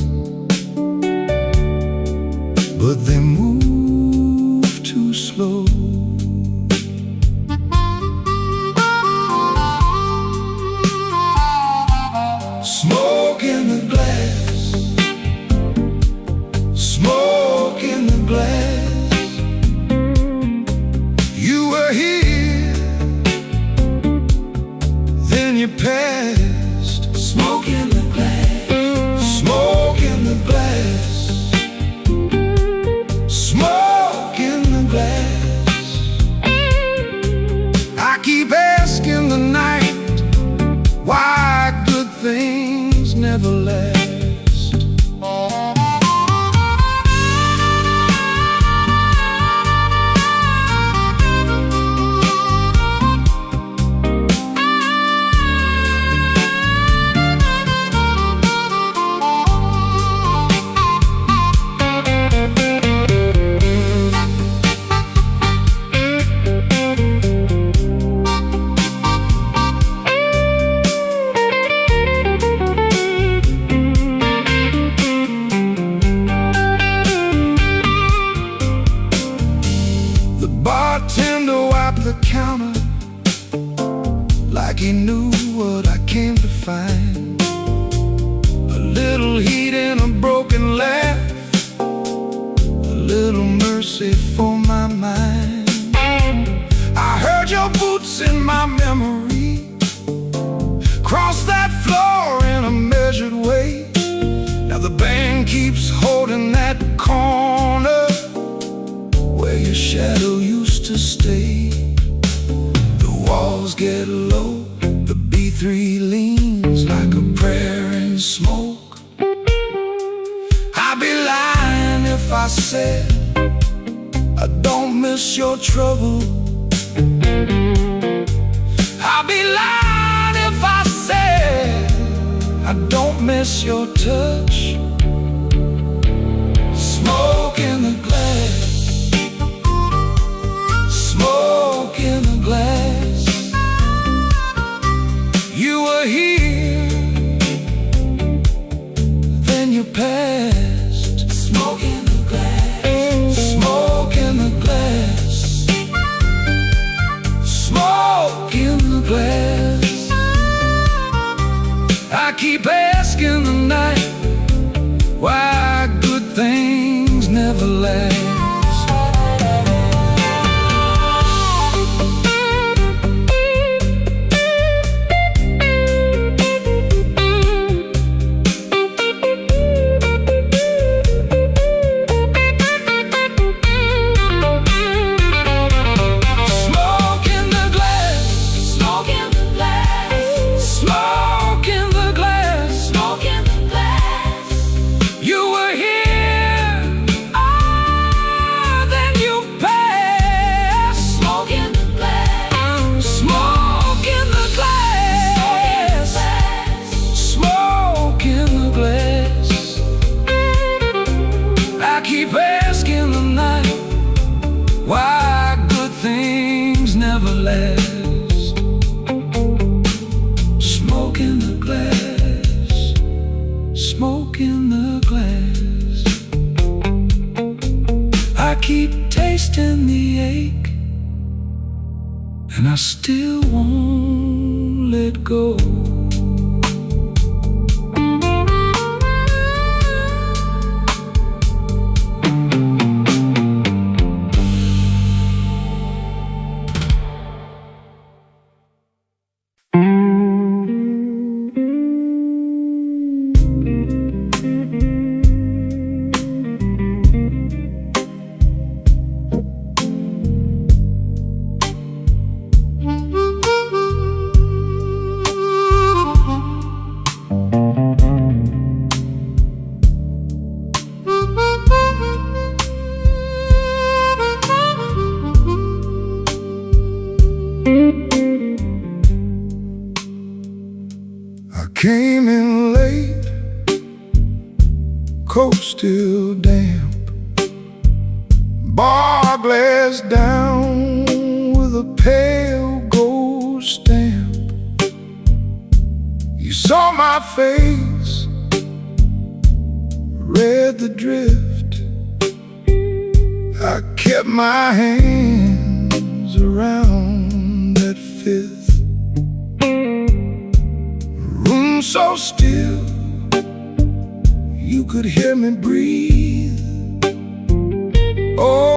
he knew what I came to find. A little heat in a broken laugh, a little mercy for my mind. I heard your boots in my memory cross that floor in a measured way. Now the band keeps holding that corner where your shadow used to stay. The walls get low, the B3 leans like a prayer in smoke. I'd be lying if I said I don't miss your trouble. I'd be lying if I said I don't miss your touch. Smoke in the glass, smoke in the glass. You were here, then you passed. Smoke in the glass, smoke in the glass, smoke in the glass. I keep asking the night why good things never last. Keep asking the night why good things never last. Smoke in the glass, smoke in the glass. I keep tasting the ache, and I still won't let go. I came in late, coat still damp, bar glass down with a pale gold stamp. You saw my face, read the drift. I kept my hands around that fifth. Room so still, you could hear me breathe. Oh.